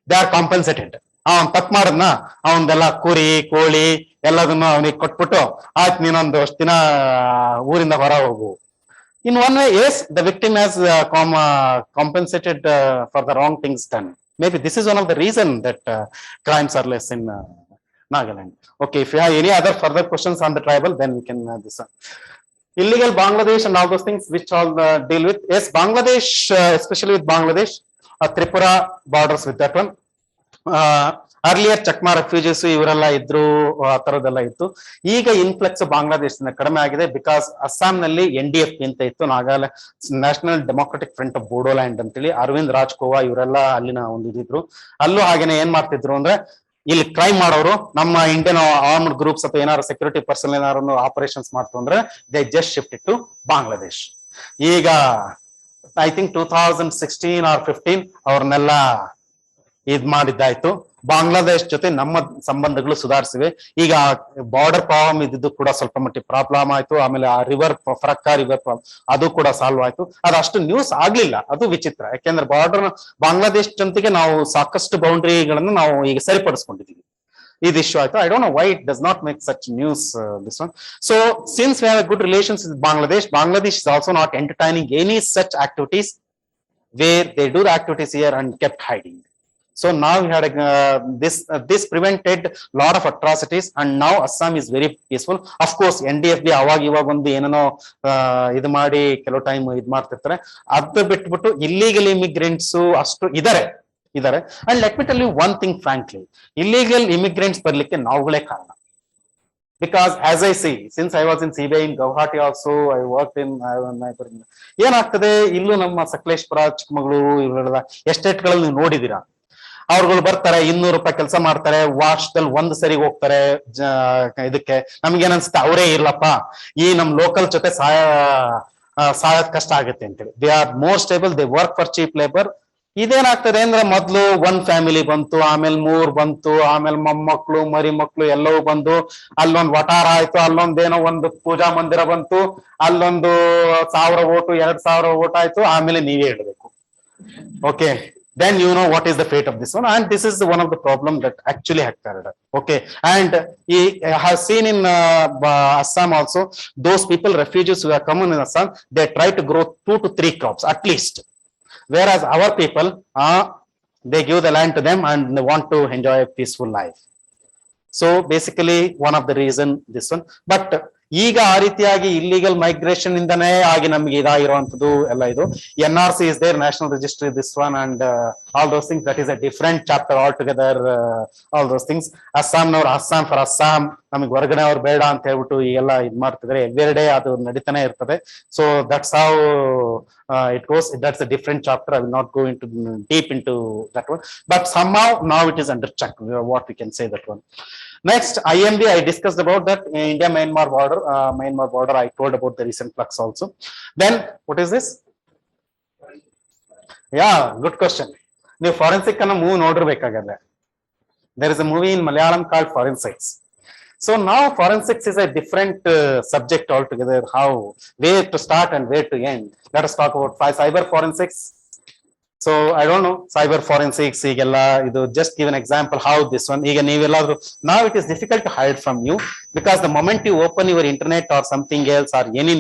they are compensated. ಅವನ್ ತಪ್ಪು ಮಾಡದ್ನ ಅವನ್ದೆಲ್ಲ ಕುರಿ ಕೋಳಿ ಎಲ್ಲದನ್ನು ಅವನಿಗೆ ಕೊಟ್ಬಿಟ್ಟು ಆಯ್ತು ನೀನೊಂದು ಅಷ್ಟು ದಿನ ಊರಿಂದ ಹೊರ ಹೋಗು. In one way, yes, the victim has compensated for the wrong things done. Maybe this is one of the reason that crimes are less in Nagaland. Okay, if you have any other further questions on the tribal, then we can this one. Illegal Bangladesh and all those things which all deal with. Yes, Bangladesh, especially with Bangladesh, Tripura borders with that one. Earlier Chakma refugees ಇವರೆಲ್ಲ ಇದ್ರು, ಆ ತರದೆಲ್ಲ ಇತ್ತು. ಈಗ influx Bangladesh ಕಡಿಮೆ ಆಗಿದೆ because Assam ನಲ್ಲಿ NDF ಅಂತ ಇತ್ತು, Nagaland national democratic front of Bodoland ಅಂತೇಳಿ ಅರವಿಂದ್ ರಾಜ್ಕೋವಾ ಇವರೆಲ್ಲ ಅಲ್ಲಿನ ಒಂದು ಇದಿದ್ರು. ಅಲ್ಲೂ ಹಾಗೇನೆ ಏನ್ ಮಾಡ್ತಿದ್ರು ಅಂದ್ರೆ ಇಲ್ಲಿ ಕ್ರೈಮ್ ಮಾಡೋರು ನಮ್ಮ ಇಂಡಿಯನ್ ಆರ್ಮ್ಡ್ ಗ್ರೂಪ್ಸ್ ಅಥವಾ ಏನಾದ್ರು ಸೆಕ್ಯೂರಿಟಿ ಪರ್ಸನ್ ಏನಾದ್ರು ಆಪರೇಷನ್ಸ್ ಮಾಡ್ತು ಅಂದ್ರೆ they just shift it to Bangladesh. ಈಗ ಐ ಥಿಂಕ್ 2016 or 15 ಅವ್ರನ್ನೆಲ್ಲ ಇದ್ ಮಾಡಿದ್ದಾಯ್ತು. ಬಾಂಗ್ಲಾದೇಶ್ ಜೊತೆ ನಮ್ಮ ಸಂಬಂಧಗಳು ಸುಧಾರಿಸಿವೆ. ಈಗ ಬಾರ್ಡರ್ ಪ್ರಾಬ್ಲಮ್ ಇದ್ದಿದ್ದು ಕೂಡ ಸ್ವಲ್ಪ ಮಟ್ಟಿಗೆ ಪ್ರಾಬ್ಲಮ್ ಆಯ್ತು. ಆಮೇಲೆ ಆ ರಿವರ್ ಫರಕ್ಕಾ ರಿವರ್ ಪ್ರಾಬ್ಲಮ್ ಅದು ಕೂಡ ಸಾಲ್ವ್ ಆಯ್ತು. ಅದು ಅಷ್ಟು ನ್ಯೂಸ್ ಆಗ್ಲಿಲ್ಲ, ಅದು ವಿಚಿತ್ರ. ಯಾಕೆಂದ್ರೆ ಬಾರ್ಡರ್ ಬಾಂಗ್ಲಾದೇಶ್ ಜೊತೆಗೆ ನಾವು ಸಾಕಷ್ಟು ಬೌಂಡ್ರಿಗಳನ್ನು ನಾವು ಈಗ ಸರಿಪಡಿಸ್ಕೊಂಡಿದ್ದೀವಿ. ಇದು ಇಶ್ಯೂ ಆಯ್ತು. I don't know why it does not make such news this one. So since we have A good relations with Bangladesh, Bangladesh is also not entertaining any such activities where they do the activities here and kept hiding. So now we had this prevented lot of atrocities, and now Assam is very peaceful. Of course, NDFB ಅವಾಗ ಇವಾಗ ಒಂದು ಏನೇನೋ ಇದು ಮಾಡಿ ಕೆಲವು time ಇದು ಮಾಡ್ತಿರ್ತಾರೆ. ಅದು ಬಿಟ್ಬಿಟ್ಟು ಇಲ್ಲಿಗಲ್ ಇಮಿಗ್ರೆಂಟ್ಸ್ ಅಷ್ಟು ಇದಾರೆ. And let me tell you one thing frankly, illegal immigrants ಬರ್ಲಿಕ್ಕೆ ನಾವುಗಳೇ ಕಾರಣ. Because as I see, since I was in CBI in Guwahati also, I worked in ಏನಾಗ್ತದೆ ಇಲ್ಲೂ ನಮ್ಮ ಸಕಲೇಶ್ಪುರ, ಚಿಕ್ಕಮಗಳೂರು ಇವರೆಲ್ಲ ಎಸ್ಟೇಟ್ಗಳಲ್ಲಿ ನೀವು ನೋಡಿದೀರಾ. ಅವ್ರುಗಳು ಬರ್ತಾರೆ, 200 ರೂಪಾಯಿ ಕೆಲಸ ಮಾಡ್ತಾರೆ, ವಾರದಲ್ಲಿ ಒಂದು ಸರಿ ಹೋಗ್ತಾರೆ ಇದಕ್ಕೆ. ನಮ್ಗೇನ್ ಅನ್ಸುತ್ತೆ, ಅವರೇ ಇರ್ಲಪ್ಪ ಈ ನಮ್ ಲೋಕಲ್ ಜೊತೆ ಸಾಯೋದ್ ಕಷ್ಟ ಆಗುತ್ತೆ ಅಂತೇಳಿ. They are more stable, they work for cheap labour. ಇದೇನಾಗ್ತದೆ ಅಂದ್ರೆ ಮೊದ್ಲು 1 ಫ್ಯಾಮಿಲಿ ಬಂತು, ಆಮೇಲೆ 3 ಬಂತು, ಆಮೇಲೆ ಮೊಮ್ಮಕ್ಳು ಮರಿ ಮಕ್ಳು ಎಲ್ಲವೂ ಬಂದು ಅಲ್ಲೊಂದು ವಟಾರ ಆಯ್ತು, ಅಲ್ಲೊಂದೇನೋ ಒಂದು ಪೂಜಾ ಮಂದಿರ ಬಂತು, ಅಲ್ಲೊಂದು 1000 ಓಟು 2000 ಓಟ್ ಆಯ್ತು, ಆಮೇಲೆ ನೀವೇ ಹೇಳ್ಬೇಕು. Okay, then you know what is the fate of this one. And this is one of the problem that actually occurred. Okay, and he has seen in Assam also, those people, refugees who are coming in Assam, they try to grow 2 to 3 crops at least, whereas our people they give the land to them and they want to enjoy a peaceful life. So basically one of the reason this one. But ಈಗ ಆ ರೀತಿಯಾಗಿ illegal migration ಇಂದನೇ ಆಗಿ ನಮ್ಗೆ ಇದಾಗಿರುವಂತದ್ದು ಎಲ್ಲ ಇದು. NRC is there, national registry, this one, and all those things. That is a different chapter altogether. All those things. ಅಸ್ಸಾಂನವ್ರು Assam for Assam, ನಮಗೆ ಹೊರಗಡೆ ಅವ್ರು ಬೇಡ ಅಂತ ಹೇಳ್ಬಿಟ್ಟು ಈಗೆಲ್ಲ ಇದ್ ಮಾಡ್ತಿದ್ರೆ ಎವ್ರಿ ಡೇ ಅದು ನಡೀತಾನೆ ಇರ್ತದೆ. So that's how it goes. That's a different chapter. I will not go into deep into that one. But somehow now it is under check. What we can say that one. Next, IMB, I discussed about that. India-Myanmar border, I told about the recent flux also. Then, what is this? Yeah, good question. The forensic kind of move order. There is a movie in Malayalam called Forensics. So now forensics is a different subject altogether. How, where to start and where to end. Let us talk about cyber forensics. So I don't know, cyber forensics, just give an example how this one. Now it is difficult to hide from you, because the moment you open your internet or something else, or any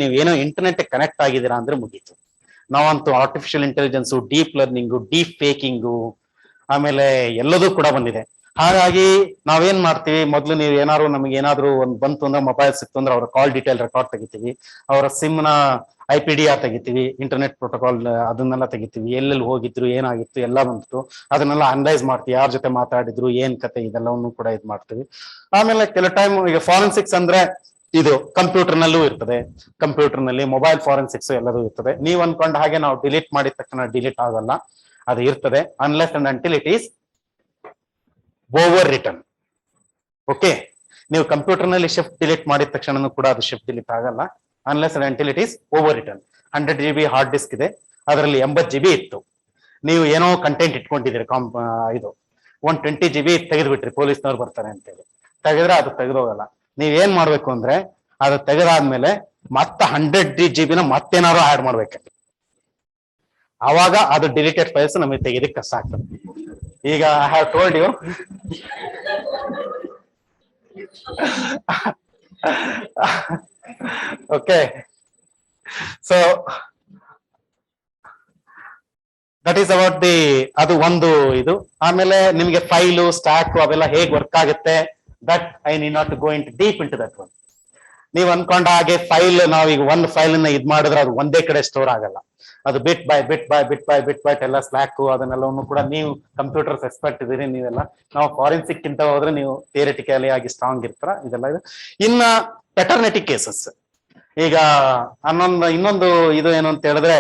internet connect agidira andre mugitu. Now onto artificial intelligence, deep learning, deep faking, ಆಮೇಲೆ ಎಲ್ಲದೂ ಕೂಡ ಬಂದಿದೆ. ಹಾಗಾಗಿ ನಾವೇನ್ ಮಾಡ್ತೀವಿ, ಮೊದ್ಲು ನೀವು ಏನಾದ್ರು ನಮಗೆ ಏನಾದ್ರು ಒಂದು ಬಂತು ಅಂದ್ರೆ, ಮೊಬೈಲ್ ಸಿಕ್ತು ಅಂದ್ರೆ, ಅವ್ರ ಕಾಲ್ ಡೀಟೇಲ್ ರೆಕಾರ್ಡ್ ತೆಗಿತೀವಿ, ಅವರ ಸಿಮ್ ನ IPDR ತೆಗಿತೀವಿ, ಇಂಟರ್ನೆಟ್ ಪ್ರೋಟೋಕಾಲ್ ಅದನ್ನೆಲ್ಲ ತೆಗಿತೀವಿ, ಎಲ್ಲೆಲ್ಲಿ ಹೋಗಿದ್ರು, ಏನಾಗಿತ್ತು ಎಲ್ಲ ಬಂತು, ಅದನ್ನೆಲ್ಲ ಅನಲೈಸ್ ಮಾಡ್ತೀವಿ, ಯಾರ ಜೊತೆ ಮಾತಾಡಿದ್ರು, ಏನ್ ಕತೆ ಇದೆಲ್ಲವನ್ನು ಕೂಡ ಇದು ಮಾಡ್ತೀವಿ. ಆಮೇಲೆ ಕೆಲವು ಟೈಮ್ ಈಗ ಫಾರೆನ್ಸಿಕ್ಸ್ ಅಂದ್ರೆ ಇದು ಕಂಪ್ಯೂಟರ್ ನಲ್ಲೂ ಇರ್ತದೆ, ಕಂಪ್ಯೂಟರ್ ನಲ್ಲಿ ಮೊಬೈಲ್ ಫಾರೆನ್ಸಿಕ್ಸ್ ಎಲ್ಲದೂ ಇರ್ತದೆ. ನೀವ್ ಅನ್ಕೊಂಡ ಹಾಗೆ ನಾವು ಡಿಲೀಟ್ ಮಾಡಿದ ತಕ್ಷಣ ಡಿಲೀಟ್ ಆಗಲ್ಲ, ಅದು ಇರ್ತದೆ unless and until it is over return. Okay, ನೀವು ಕಂಪ್ಯೂಟರ್ ನಲ್ಲಿ ಶಿಫ್ಟ್ ಡಿಲೀಟ್ ಮಾಡಿದ ತಕ್ಷಣ ಕೂಡ ಅದು ಶಿಫ್ಟ್ ಡಿಲೀಟ್ ಆಗಲ್ಲ unless and until it is over return. 100 GB hard disk ಇದೆ, ಅದರಲ್ಲಿ 80 GB ಇತ್ತು, ನೀವು ಏನೋ ಕಂಟೆಂಟ್ ಇಟ್ಕೊಂಡಿದ್ದೀರಿ, ಇದು 120 GB ತೆಗೆದ್ಬಿಟ್ರಿ, ಪೊಲೀಸ್ನವ್ರು ಬರ್ತಾರೆ ಅಂತೇಳಿ ತೆಗೆದ್ರೆ ಅದು ತೆಗೆದೋಗಲ್ಲ. ನೀವ್ ಏನ್ ಮಾಡ್ಬೇಕು ಅಂದ್ರೆ ಅದು ತೆಗೆದಾದ್ಮೇಲೆ ಮತ್ತೆ 100 GB ಮತ್ತೇನಾದ್ರು ಆಡ್ ಮಾಡ್ಬೇಕಂತ, ಅವಾಗ ಅದು ಡಿಲೀಟೆಡ್ ಫೈಲ್ಸ್ ನಮಗೆ ತೆಗೆದಕ್ಕೆ ಕಷ್ಟ ಆಗ್ತದೆ. ಈಗ I have told you okay, so that is about the, ಅದು ಒಂದು ಇದು. ಆಮೇಲೆ ನಿಮ್ಗೆ ಫೈಲು ಸ್ಟ್ಯಾಕ್ ಅವೆಲ್ಲ ಹೇಗೆ ವರ್ಕ್ ಆಗುತ್ತೆ, that I need not go in deep into that one. ನೀವು ಅನ್ಕೊಂಡ ಹಾಗೆ ಫೈಲ್, ನಾವೀಗ ಒಂದು ಫೈಲ್ ಅನ್ನ ಇದ್ ಮಾಡಿದ್ರೆ ಅದು ಒಂದೇ ಕಡೆ ಸ್ಟೋರ್ ಆಗಲ್ಲ, ಅದು ಬಿಟ್ ಬೈ ಬಿಟ್ ಎಲ್ಲ ಸ್ಲ್ಯಾಕ್ ಅದನ್ನೆಲ್ಲವನ್ನು ಕೂಡ ನೀವು ಕಂಪ್ಯೂಟರ್ಸ್ ಎಕ್ಸ್ಪರ್ಟ್ ಇದೀರಿ ನೀವೆಲ್ಲ. ನಾವು ಫಾರೆನ್ಸಿಕ್ ಇಂತ ಹೋದ್ರೆ ನೀವು ಥಿಯರಿಟಿಕಲಿ ಆಗಿ ಸ್ಟ್ರಾಂಗ್ ಇರ್ತಾರ, ಇದೆಲ್ಲ ಇದೆ. ಇನ್ನ ಪೆಟರ್ನಿಟಿ ಕೇಸಸ್, ಈಗ ಇನ್ನೊಂದು ಇದು ಏನು ಅಂತ ಹೇಳಿದ್ರೆ,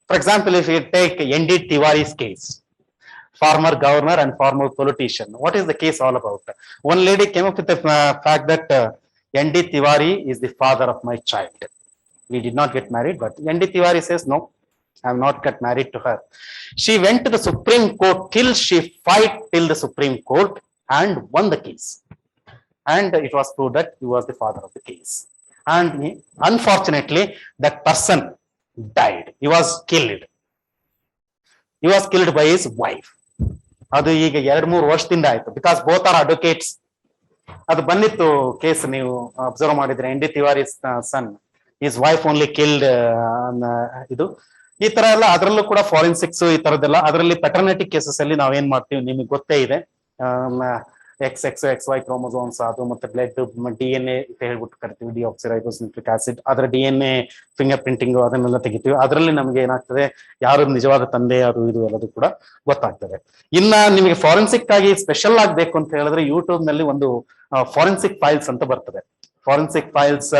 for example if you take ND Tiwari's case, former governor and former politician. What is the case all about? One lady came up with the fact that ND Tiwari is the father of my child. We did not get married, but ND Tiwari says, no, I have not got married to her. She went to the Supreme Court till she fight till the Supreme Court and won the case. And it was proved that he was the father of the case. And unfortunately, that person died. He was killed. He was killed by his wife. ಅದು ಈಗ 2-3 ವರ್ಷದಿಂದ ಆಯ್ತು, because both are advocates. ಅದು ಬಂದಿತ್ತು case, ನೀವು observe ಮಾಡಿದ್ರೆ, ND Tiwari's son, his wife only killed. ಇದು ಈ ತರ ಎಲ್ಲ ಅದರಲ್ಲೂ ಕೂಡ ಫಾರೆನ್ಸಿಕ್ಸ್ ಈ ತರದೆಲ್ಲ. ಅದರಲ್ಲಿ ಪೆಟರ್ನಿಟಿ ಕೇಸಸ್ ಅಲ್ಲಿ ನಾವೇನ್ ಮಾಡ್ತೀವಿ ನಿಮಗೆ ಗೊತ್ತೇ ಇದೆ, XY ಕ್ರೋಮೋಸೋಮ್ಸ್, ಅದು ಮತ್ತೆ ಬ್ಲಡ್ DNA ಅಂತ ಹೇಳ್ಬಿಟ್ಟು ಕರಿತೀವಿ, ಡಿಆಕ್ಸಿರೈಬೋನ್ಯೂಕ್ಲಿಕ್ ಆಸಿಡ್, ಅದರ DNA ಫಿಂಗರ್ ಪ್ರಿಂಟಿಂಗ್ ಅದನ್ನೆಲ್ಲ ತೆಗಿತೀವಿ. ಅದರಲ್ಲಿ ನಮ್ಗೆ ಏನಾಗ್ತದೆ, ಯಾರು ನಿಜವಾದ ತಂದೆ ಅದು ಇದು ಎಲ್ಲದು ಕೂಡ ಗೊತ್ತಾಗ್ತದೆ. ಇನ್ನ ನಿಮಗೆ ಫಾರೆನ್ಸಿಕ್ ಆಗಿ ಸ್ಪೆಷಲ್ ಆಗ್ಬೇಕು ಅಂತ ಹೇಳಿದ್ರೆ, ಯೂಟ್ಯೂಬ್ ನಲ್ಲಿ ಒಂದು ಫಾರೆನ್ಸಿಕ್ ಫೈಲ್ಸ್ ಅಂತ ಬರ್ತದೆ. ಫಾರೆನ್ಸಿಕ್ ಫೈಲ್ಸ್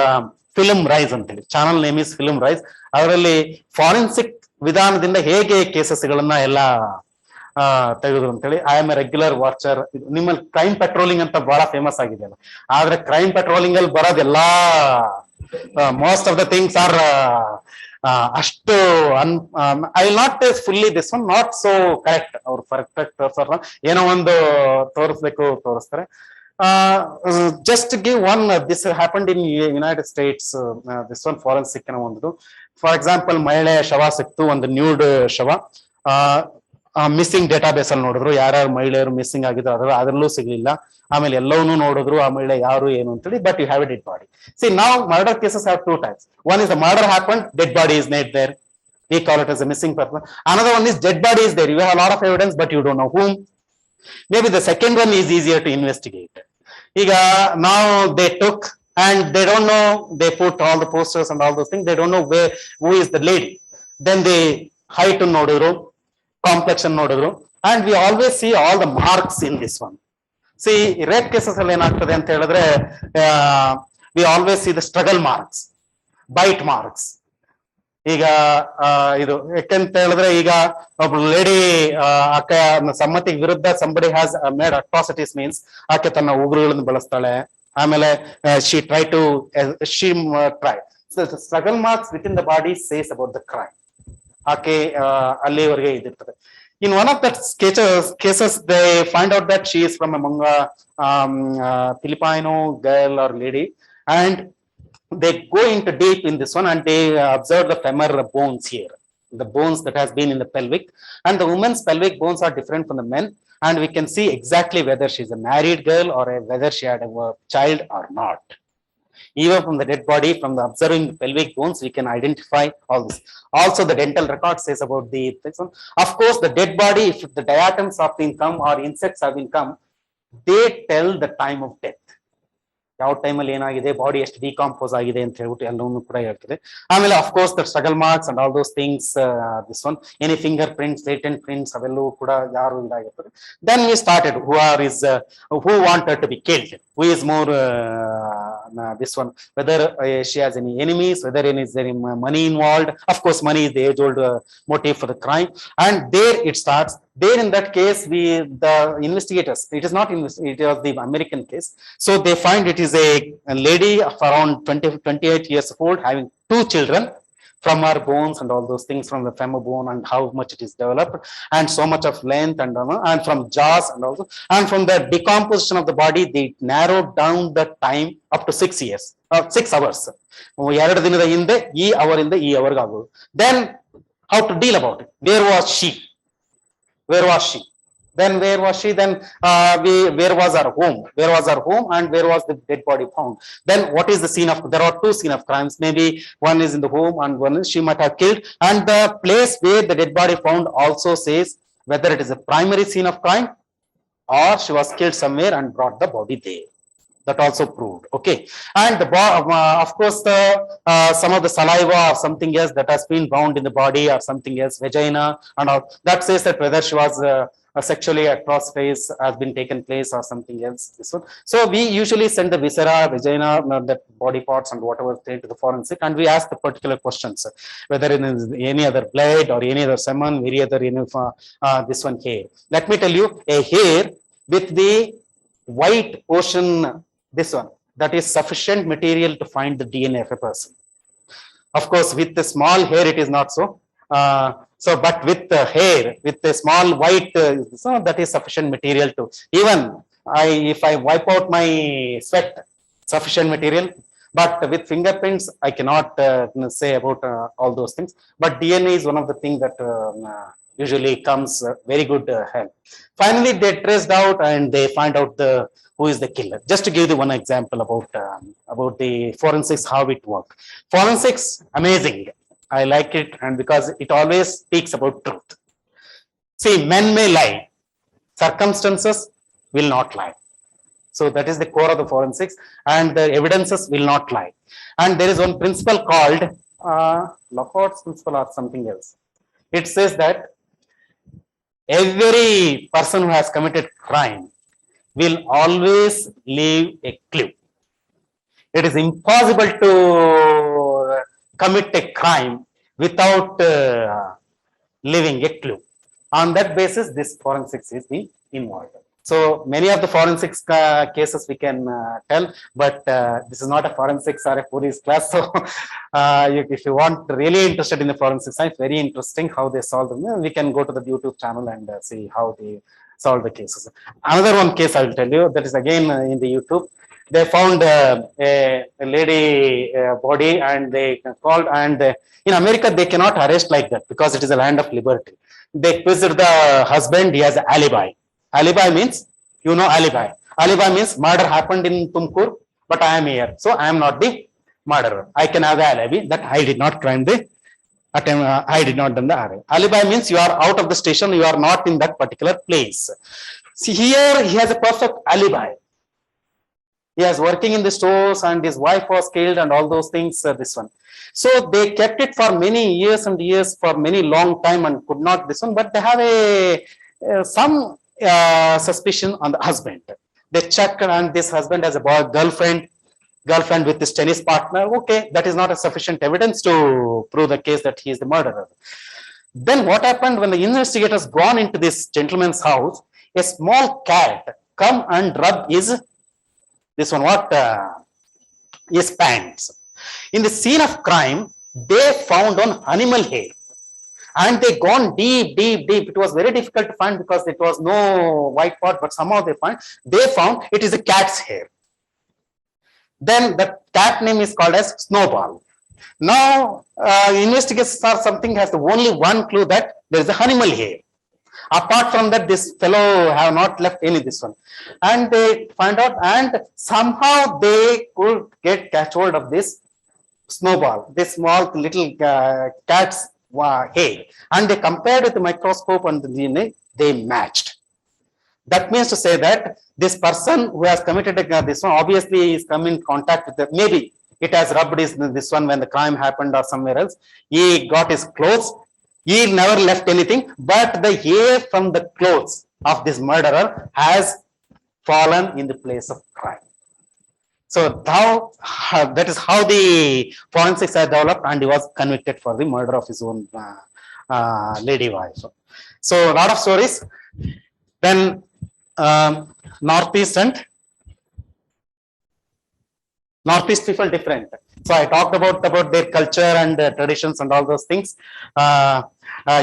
ಫಿಲ್ಮ್ ರೈಸ್ ಅಂತೇಳಿ, channel name is film rise. ಅದರಲ್ಲಿ ಫಾರೆನ್ಸಿಕ್ ವಿಧಾನದಿಂದ ಹೇಗೆ ಕೇಸಸ್ ಗಳನ್ನ ಎಲ್ಲ ತೆಗೆದ್ರು ಅಂತೇಳಿ. I am a regular watcher. ನಿಮ್ಮಲ್ಲಿ ಕ್ರೈಮ್ ಪೆಟ್ರೋಲಿಂಗ್ ಅಂತ ಬಹಳ ಫೇಮಸ್ ಆಗಿದೆ ಅಲ್ಲ, ಆದ್ರೆ ಕ್ರೈಮ್ ಪೆಟ್ರೋಲಿಂಗ್ ಅಲ್ಲಿ ಬರೋದೆಲ್ಲಾ most of the things are ಅಷ್ಟು I will not fully this one not so correct. ಅವ್ರು ಪರ್ಫೆಕ್ಟ್ ತೋರ್ಸೋರ, ಏನೋ ಒಂದು ತೋರಿಸ್ಬೇಕು ತೋರಿಸ್ತಾರೆ. Just give one, this happened in United States, this one forensic ಅನ್ನೋ ಒಂದು. ಫಾರ್ ಎಕ್ಸಾಂಪಲ್, ಮಹಿಳೆಯ ಶವ ಸಿಕ್ತು, ಒಂದು ನ್ಯೂಡ್ ಶವ. ಮಿಸ್ಸಿಂಗ್ ಡೇಟಾ ಬೇಸ್ ಅಲ್ಲಿ ನೋಡಿದ್ರು, ಯಾರ್ಯಾರು ಮಹಿಳೆಯರು ಮಿಸ್ಸಿಂಗ್ ಆಗಿದ್ರು ಅದರಲ್ಲೂ ಸಿಗ್ಲಿಲ್ಲ. ಆಮೇಲೆ ಎಲ್ಲವನ್ನೂ ನೋಡಿದ್ರು, ಆ ಮಹಿಳೆ ಯಾರು ಏನು ಅಂತೇಳಿ, but you have a dead body. See, ನಾವು murder cases have 2 types. One is the murder happened, dead body is not there, we call it as a missing person. Another one is dead body is there, you have a lot of evidence but you don't know whom. Maybe the second one is easier to investigate. ಈಗ now they took and they don't know, they put all the posters and all those things, they don't know who is the lady. Then they height ನೋಡಿದ್ರು, complexion ನೋಡಿದ್ರು, and we always see all the marks in this one. See, rape cases ಅಲ್ಲಿ ಏನಾಗ್ತದೆ ಅಂತ ಹೇಳಿದ್ರೆ, we always see the struggle marks, bite marks. ಈಗ ಇದು ಯಾಕೆಂತ ಹೇಳಿದ್ರೆ, ಈಗ ಒಬ್ಬ ಲೇಡಿ ಆಕೆ ಸಮ್ಮತಿಗೆ ವಿರುದ್ಧ somebody has made atrocities means ಆಕೆ ತನ್ನ ಉಗುರುಗಳನ್ನು ಬಳಸ್ತಾಳೆ. ಆಮೇಲೆ she try struggle marks within the body says about the crime. ಆಕೆ ಅಲ್ಲಿವರೆಗೆ ಇದಿರ್ತದೆ. In one of the cases, they find out that she is from among Filipino girl or lady, and they go into deep in this one, and they observe the femur bones here, the bones that has been in the pelvic, and the woman's pelvic bones are different from the men, and we can see exactly whether she's a married girl or whether she had a child or not. Even from the dead body, from the observing the pelvic bones, we can identify all this. Also, the dental record says about the one. Of course, the dead body, if the diatoms have been come or insects have been come, they tell the time of death. ಯಾವ ಟೈಮಲ್ಲಿ ಏನಾಗಿದೆ, body ಎಷ್ಟು decompose ಆಗಿದೆ ಅಂತ ಹೇಳ್ಬಿಟ್ಟು ಎಲ್ಲವನ್ನೂ ಕೂಡ ಹೇಳ್ತದೆ. ಆಮೇಲೆ of course the struggle marks and all those things, this one any fingerprints, latent prints ಅವೆಲ್ಲವೂ ಕೂಡ ಯಾರು ಇದಾಗಿರ್ತದೆ. Then we started who wanted to be killed, who is more this one, whether she has any enemies, whether is there any money involved. Of course money is the age old motive for the crime, and there it starts. There in that case, the investigators, it is not it was the American case, so they find it is a lady of around 28 years old having 2 children from her bones and all those things, from the femur bone and how much it is developed, and so much of length and from jaws, and also, and from the decomposition of the body, they narrowed down the time up to 6 years, 6 hours. 2 ದಿನದ ಹಿಂದೆ ಈ hour ಇಂದ ಈ ಅವರ್ಗೆ ಆಗೋದು. Then how to deal about it? Where was she? Then where was she? Then where was her home? And where was the dead body found? Then what is the scene of? There are 2 scenes of crimes. Maybe one is in the home and one is she might have killed. And the place where the dead body found also says whether it is a primary scene of crime or she was killed somewhere and brought the body there. That also proved. Okay. And the of course some of the saliva or something else that has been found in the body or something else, vagina and all, that says that whether she was sexually atrocities has been taken place or something else. This one. So we usually send the viscera, vagina, the body parts and whatever to the forensic, and we ask the particular questions, whether it is any other blood or any other semen, any other this one hair. Let me tell you, a hair with the white ocean, this one, that is sufficient material to find the DNA of a person. Of course, with the small hair, it is not so. But with the hair, with the small white, so that is sufficient material to even if I wipe out my sweat, sufficient material. But with fingerprints, I cannot say about all those things. But DNA is one of the things that usually comes very good help. Finally, they traced out and they find out who is the killer. Just to give you one example about the forensics, how it works. Forensics, amazing. I like it, and because it always speaks about truth. See, men may lie, circumstances will not lie. So that is the core of the forensics, and the evidences will not lie. And there is one principle called Lockhort's principle or something else. It says that every person who has committed crime will always leave a clue. It is impossible to commit a crime without leaving a clue. On that basis, this forensics is being involved. So many of the forensics cases we can tell, but this is not a forensics or a police class. So if you want really interested in the forensic science, very interesting how they solve them. We can go to the YouTube channel and see how they solve the cases. Another one case I will tell you, that is again in the YouTube. They found a lady body, and they called, and in America they cannot arrest like that because it is a land of liberty. They quizzed the husband, he has an alibi. Alibi means, you know, alibi means murder happened in Tumkur, but I am here, so I am not the murderer. I can have the alibi that I did not crime the attempt, I did not done the alibi. Alibi means you are out of the station, you are not in that particular place. See, here he has a perfect alibi. He was working in the stores and his wife was killed and all those things, this one. So they kept it for many years and years, for many long time, and could not this one, but they have some suspicion on the husband. They checked, and this husband has a girlfriend with this tennis partner. Okay, that is not a sufficient evidence to prove the case that he is the murderer. Then what happened when the investigators gone into this gentleman's house, a small cat come and rub this one his pants. In the scene of crime, they found on animal hair, and they gone deep. It was very difficult to find because it was no white part, but somehow they found it is a cat's hair. Then the cat name is called as Snowball. Now investigators are something has the only one clue that there is a animal hair. Apart from that, this fellow have not left any this one, and they find out, and somehow they could catch hold of this Snowball, this small little cat's hair, and they compared with the microscope and the DNA, they matched. That means to say that this person who has committed this one obviously is come in contact with the, maybe it has rubbed this one when the crime happened or somewhere else. He got his clothes. He never left anything, but the hair from the clothes of this murderer has fallen in the place of crime. So that is how the forensics are developed, and he was convicted for the murder of his own lady wife. So a lot of stories. Then Northeast and Northeast people different. So I talked about their culture and traditions and all those things.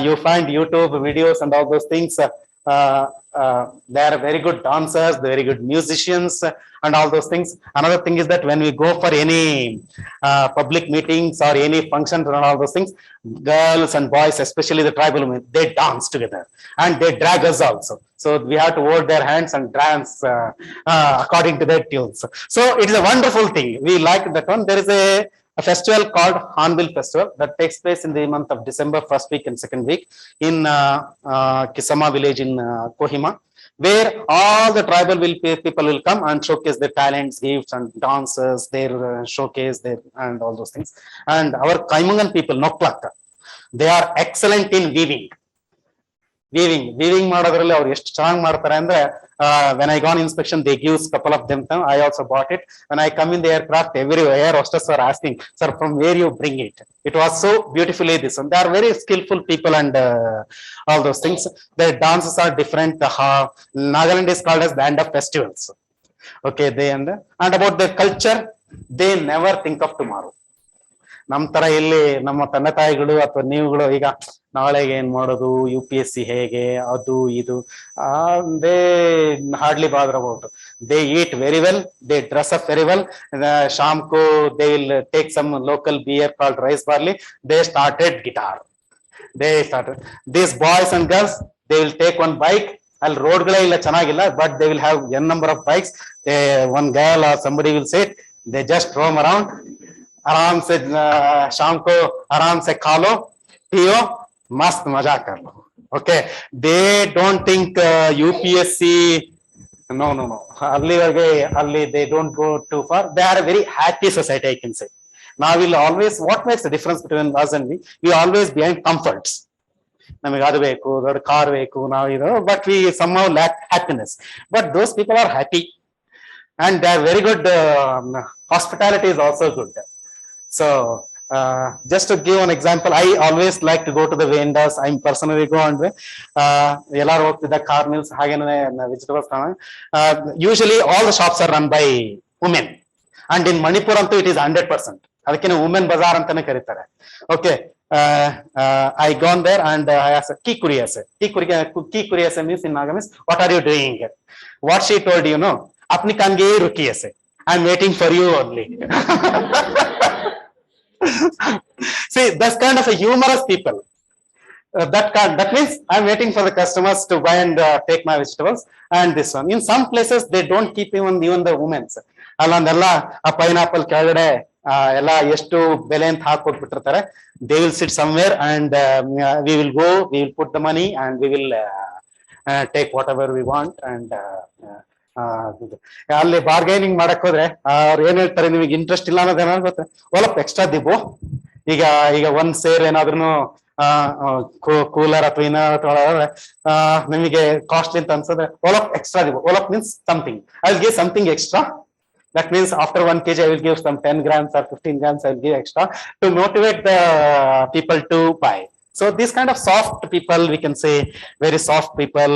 You find YouTube videos and all those things. They are very good dancers, very good musicians, and all those things. Another thing is that when we go for any public meetings or any functions and all those things, girls and boys, especially the tribal women, they dance together and they drag us also. So we have to hold their hands and dance according to their tunes. So it is a wonderful thing. We like that one. There is a festival called Hornbill Festival that takes place in the month of December, first week and second week in Kisama village in Kohima, where all the tribal people will come and showcase their talents, gifts, and dances, their showcase, their and all those things. And our Kaimungan people, Noklaka, they are excellent in weaving. Weaving ಮಾಡೋದ್ರಲ್ಲಿ ಅವ್ರು ಎಷ್ಟು ಚೆನ್ನಾಗಿ ಮಾಡ್ತಾರೆ ಅಂದ್ರೆ when I gone inspection, they give couple of them. I also bought it. When I come in the aircraft, every air hostess are asking, sir, from where you bring it? It was so beautifully this one. They are very skillful people and all those things. Their dances are different. Nagaland is called as the land of festivals. Okay, they and about their culture, they never think of tomorrow. ನಮ್ಮ ತರ ಇಲ್ಲಿ ನಮ್ಮ ತಂದೆ ತಾಯಿಗಳು ಅಥವಾ ನೀವುಗಳು ಈಗ ನಾಳೆಗೆ ಏನ್ ಮಾಡೋದು, UPSC ಹೇಗೆ, ಅದು ಇದು, they hardly bother about. They eat very well, they dress up very well. Sham ko they will take some local beer called rice barley. They started guitar. These boys and girls, they will take one bike. ಅಲ್ಲಿ ರೋಡ್ಗಳೇ ಇಲ್ಲ, ಚೆನ್ನಾಗಿಲ್ಲ, but they will have n number of bikes. One girl or somebody will say, they just roam around. आराम से शाम को आराम से खा लो, पियो, मस्त मजा कर लो. Okay, they don't think UPSC. No. Ali, they don't go too far. They are a very happy society, I can say. Now we'll always, what makes the difference between us and we always behind comforts. ನಮಗೆ ಅದು ಬೇಕು, ದೊಡ್ಡ car ಬೇಕು, ನಾವು ಇದು, but we somehow lack happiness. But those people are happy, and they are very good. Hospitality is also good. So just to give an example, I always like to go to the vendors. I'm personally go and ಎಲ್ಲಾರು ಹೋಗ್ತಿದ್ದ car mills ಹಾಗೇನೆ vegetables. Usually all the shops are run by women, and in Manipur ಅಂತೂ it is 100%. ಅದಕ್ಕೆ women Bazaar ಅಂತಾನೆ ಕರೀತಾರೆ. Okay, I gone there and I asked key curious means in Naga means what are you doing? What she told, you know, apni kange ruki aise, I'm waiting for you only. See, that's kind of a humorous people. That means I'm waiting for the customers to buy and take my vegetables. And this one, in some places they don't keep even the women's. ಅಲ್ಲೊಂದೆಲ್ಲ ಆ pineapple ಕೆಳಗಡೆ ಎಲ್ಲ ಎಷ್ಟು ಬೆಲೆ ಅಂತ ಹಾಕೊಟ್ಬಿಟ್ಟಿರ್ತಾರೆ. They will sit somewhere and we will put the money and we will take whatever we want. And ಅಲ್ಲಿ bargaining ಮಾಡಕ್ ಹೋದ್ರೆ ಅವ್ರು ಏನ್ ಹೇಳ್ತಾರೆ, ನಿಮಗೆ ಇಂಟ್ರೆಸ್ಟ್ ಇಲ್ಲ ಅನ್ನೋದು ಏನಾದ್ರು ಗೊತ್ತೆ, ಒಲಪ್ ಎಕ್ಸ್ಟ್ರಾ ದಿಬ್ಬು, ಈಗ ಒಂದ್ ಸೇರ್ ಏನಾದ್ರು ಕೂಲರ್ ಅಥವಾ ಏನಾದ್ರು ನಿಮಗೆ ಕಾಸ್ಟ್ಲಿ ಅಂತ ಅನ್ಸಿದ್ರೆ ಒಲಪ್ ಎಕ್ಸ್ಟ್ರಾ ದಿಬ್ಬು. ಒಲಪ್ means something, I will give something extra. That means after 1 kg, I will give some 10 grams or 15 grams, I will give extra to motivate the people to buy. So these kind of soft people, we can say very soft people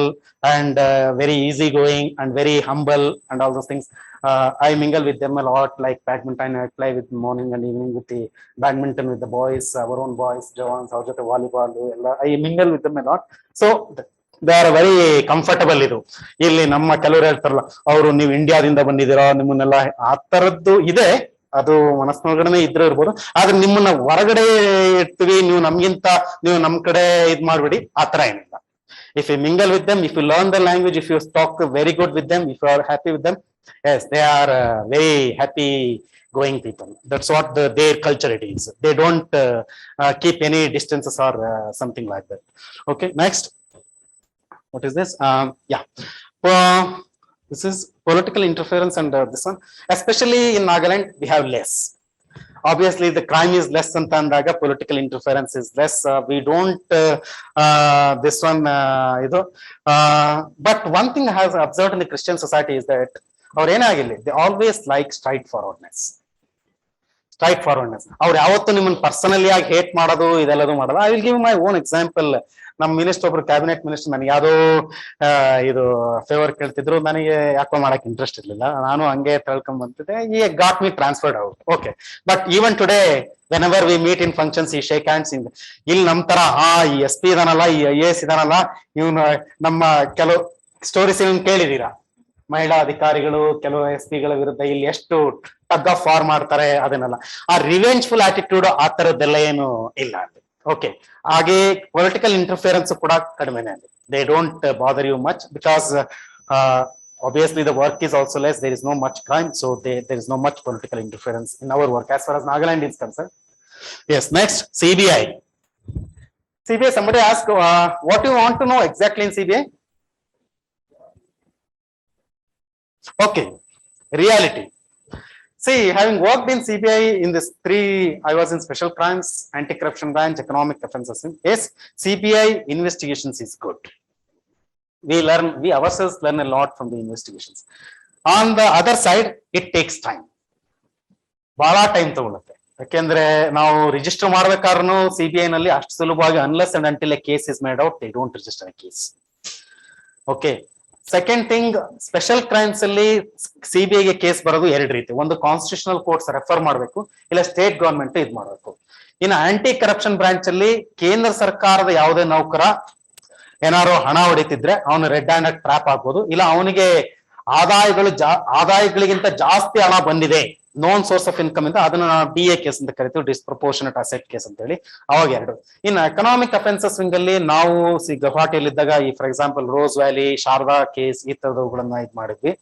and very easygoing and very humble and all those things. I mingle with them a lot, like badminton. I play with morning and evening with the badminton with the boys, our own boys, Jawans, our volleyball. I mingle with them a lot. So they are very comfortable. ಇದು ಇಲ್ಲಿ ನಮ್ಮ ಕೆಲವರು ಹೇಳ್ತಾರಲ್ಲ, ಅವರು ನೀವು ಇಂಡಿಯಾದಿಂದ ಬಂದಿದ್ದೀರಾ, ನಿಮ್ಮನ್ನೆಲ್ಲ ಆ ತರದ್ದು ಇದೆ, ಅದು ಮನಸ್ಸಿನೊಳಗಡೆ ಇದ್ರೂ ಇರ್ಬೋದು. ಆದ್ರೆ ನಿಮ್ಮನ್ನ ಹೊರಗಡೆ ಇರ್ತೀವಿ, ನೀವು ನಮ್ಗಿಂತ ನೀವು ನಮ್ ಕಡೆ ಇದ್ ಮಾಡ್ಬಿಡಿ, ಆತರ ಏನಿಲ್ಲ. If you mingle with them, if you learn the language, if you talk very good with them, if you are happy with them, yes, they are very happy going people. That's what their culture it is. They don't keep any distances or something like that. Okay, next. What is this? Yeah, This is political interference and this one, especially in Nagaland, we have less. Obviously, the crime is less than Tandaga, political interference is less. We don't this one, but one thing I have observed in the Christian society is that they always like straightforwardness. ಅವ್ರು ಯಾವತ್ತು ನಿಮ್ಮನ್ನ personally ಆಗಿ hate ಮಾಡೋದು ಇದೆಲ್ಲದು ಮಾಡಲ್ಲ. I will give my own example. ನಮ್ಮ minister ಒಬ್ರು cabinet minister ನನಗೆ ಯಾವ್ದೋ ಇದು ಫೇವರ್ ಕೇಳ್ತಿದ್ರು, ನನಗೆ ಯಾಕೋ ಮಾಡಕ್ ಇಂಟ್ರೆಸ್ಟ್ ಇರ್ಲಿಲ್ಲ, ನಾನು ಹಂಗೆ ತಿಳ್ಕೊಂಡ್ ಬಂತಿದ್ದೆ. ಈ got me transferred out. Okay, but even today whenever we meet in functions ಈ ಶೇಕ್ ಹ್ಯಾಂಡ್ಸ್. ಇಲ್ಲಿ ನಮ್ ತರ ಈ SP ಇದಾನಲ್ಲ, ಈ IAS ಇದಾನಲ್ಲ, ಇವನು ನಮ್ಮ ಕೆಲವು ಸ್ಟೋರೀಸ್ ಇವನ್ ಕೇಳಿದೀರಾ, ಮಹಿಳಾ ಅಧಿಕಾರಿಗಳು ಕೆಲವು SP ಗಳ ವಿರುದ್ಧ ಇಲ್ಲಿ ಎಷ್ಟು ಟಗ್ ಆಫ್ ವಾರ್ ಮಾಡ್ತಾರೆ, ಅದನ್ನೆಲ್ಲ ಆ ರಿವೆಂಜ್ಫುಲ್ ಆಟಿಟ್ಯೂಡ್ ಆ ತರದ್ದೆಲ್ಲ ಏನು ಇಲ್ಲ ಅಲ್ಲಿ. ಓಕೆ, ಹಾಗೆ ಪೊಲಿಟಿಕಲ್ ಇಂಟರ್ಫಿಯರೆನ್ಸ್ ಕೂಡ ಕಡಿಮೆನೆ ಅಲ್ಲಿ. They don't bother you much because obviously the work is also less, there is no much crime, so there is no much political interference in our work as far as Nagaland is concerned. Yes, next, CBI. Somebody asked what do you want to know exactly in CBI? Okay, reality. See, having worked in CBI in this I was in special crimes, anti-corruption branch, economic offences. Yes, CBI investigations is good. We ourselves learn a lot from the investigations. On the other side, it takes time. Bala time ತಗೊಳುತ್ತೆ. ಯಾಕೆಂದ್ರೆ ನಾವು register ಮಾಡ್ಬೇಕಾದ್ರೂ CBI ನಲ್ಲಿ ಅಷ್ಟು ಸುಲಭವಾಗಿ unless and until a case is made out, they don't register a case. Okay. Second thing, special crimes ಅಲ್ಲಿ CBI ಗೆ case ಬರೋದು ಎರಡು ರೀತಿ. ಒಂದು ಕಾನ್ಸ್ಟಿಟ್ಯೂಷನಲ್ ಕೋರ್ಟ್ಸ್ ರೆಫರ್ ಮಾಡಬೇಕು, ಇಲ್ಲ ಸ್ಟೇಟ್ ಗವರ್ಮೆಂಟ್ ಇದು ಮಾಡಬೇಕು. ಇನ್ನು ಆಂಟಿ ಕರಪ್ಷನ್ ಬ್ರಾಂಚ್ ಅಲ್ಲಿ ಕೇಂದ್ರ ಸರ್ಕಾರದ ಯಾವುದೇ ನೌಕರ ಏನಾದ್ರು ಹಣ ಹೊಡಿತಿದ್ರೆ ಅವನು ರೆಡ್ ಹ್ಯಾಂಡ್ ಟ್ರ್ಯಾಪ್ ಆಗ್ಬೋದು, ಇಲ್ಲ ಅವನಿಗೆ ಆದಾಯಗಳಿಗಿಂತ ಜಾಸ್ತಿ ಹಣ ಬಂದಿದೆ, ನೋನ್ ಸೋರ್ಸ್ ಆಫ್ ಇನ್ಕಮ್ ಇಂದ, ಅದನ್ನ ನಾವು DA ಕೇಸ್ ಅಂತ ಕರಿತೀವಿ, ಡಿಸ್ಪ್ರಪೋರ್ಷನೇಟ್ ಅಸೆಟ್ ಕೇಸ್ ಅಂತ ಹೇಳಿ. ಅವಾಗ ಎರಡು. ಇನ್ನು ಎಕನಾಮಿಕ್ ಅಫೆನ್ಸಸ್ ವಿಂಗ್ ಅಲ್ಲಿ ನಾವು ಗೌಹಾಟಿಯಲ್ಲಿ ಇದ್ದಾಗ ಈ for example rose valley, Sharada case, ಈ ತರದವುಗಳನ್ನ ಇದು ಮಾಡಿದ್ವಿ.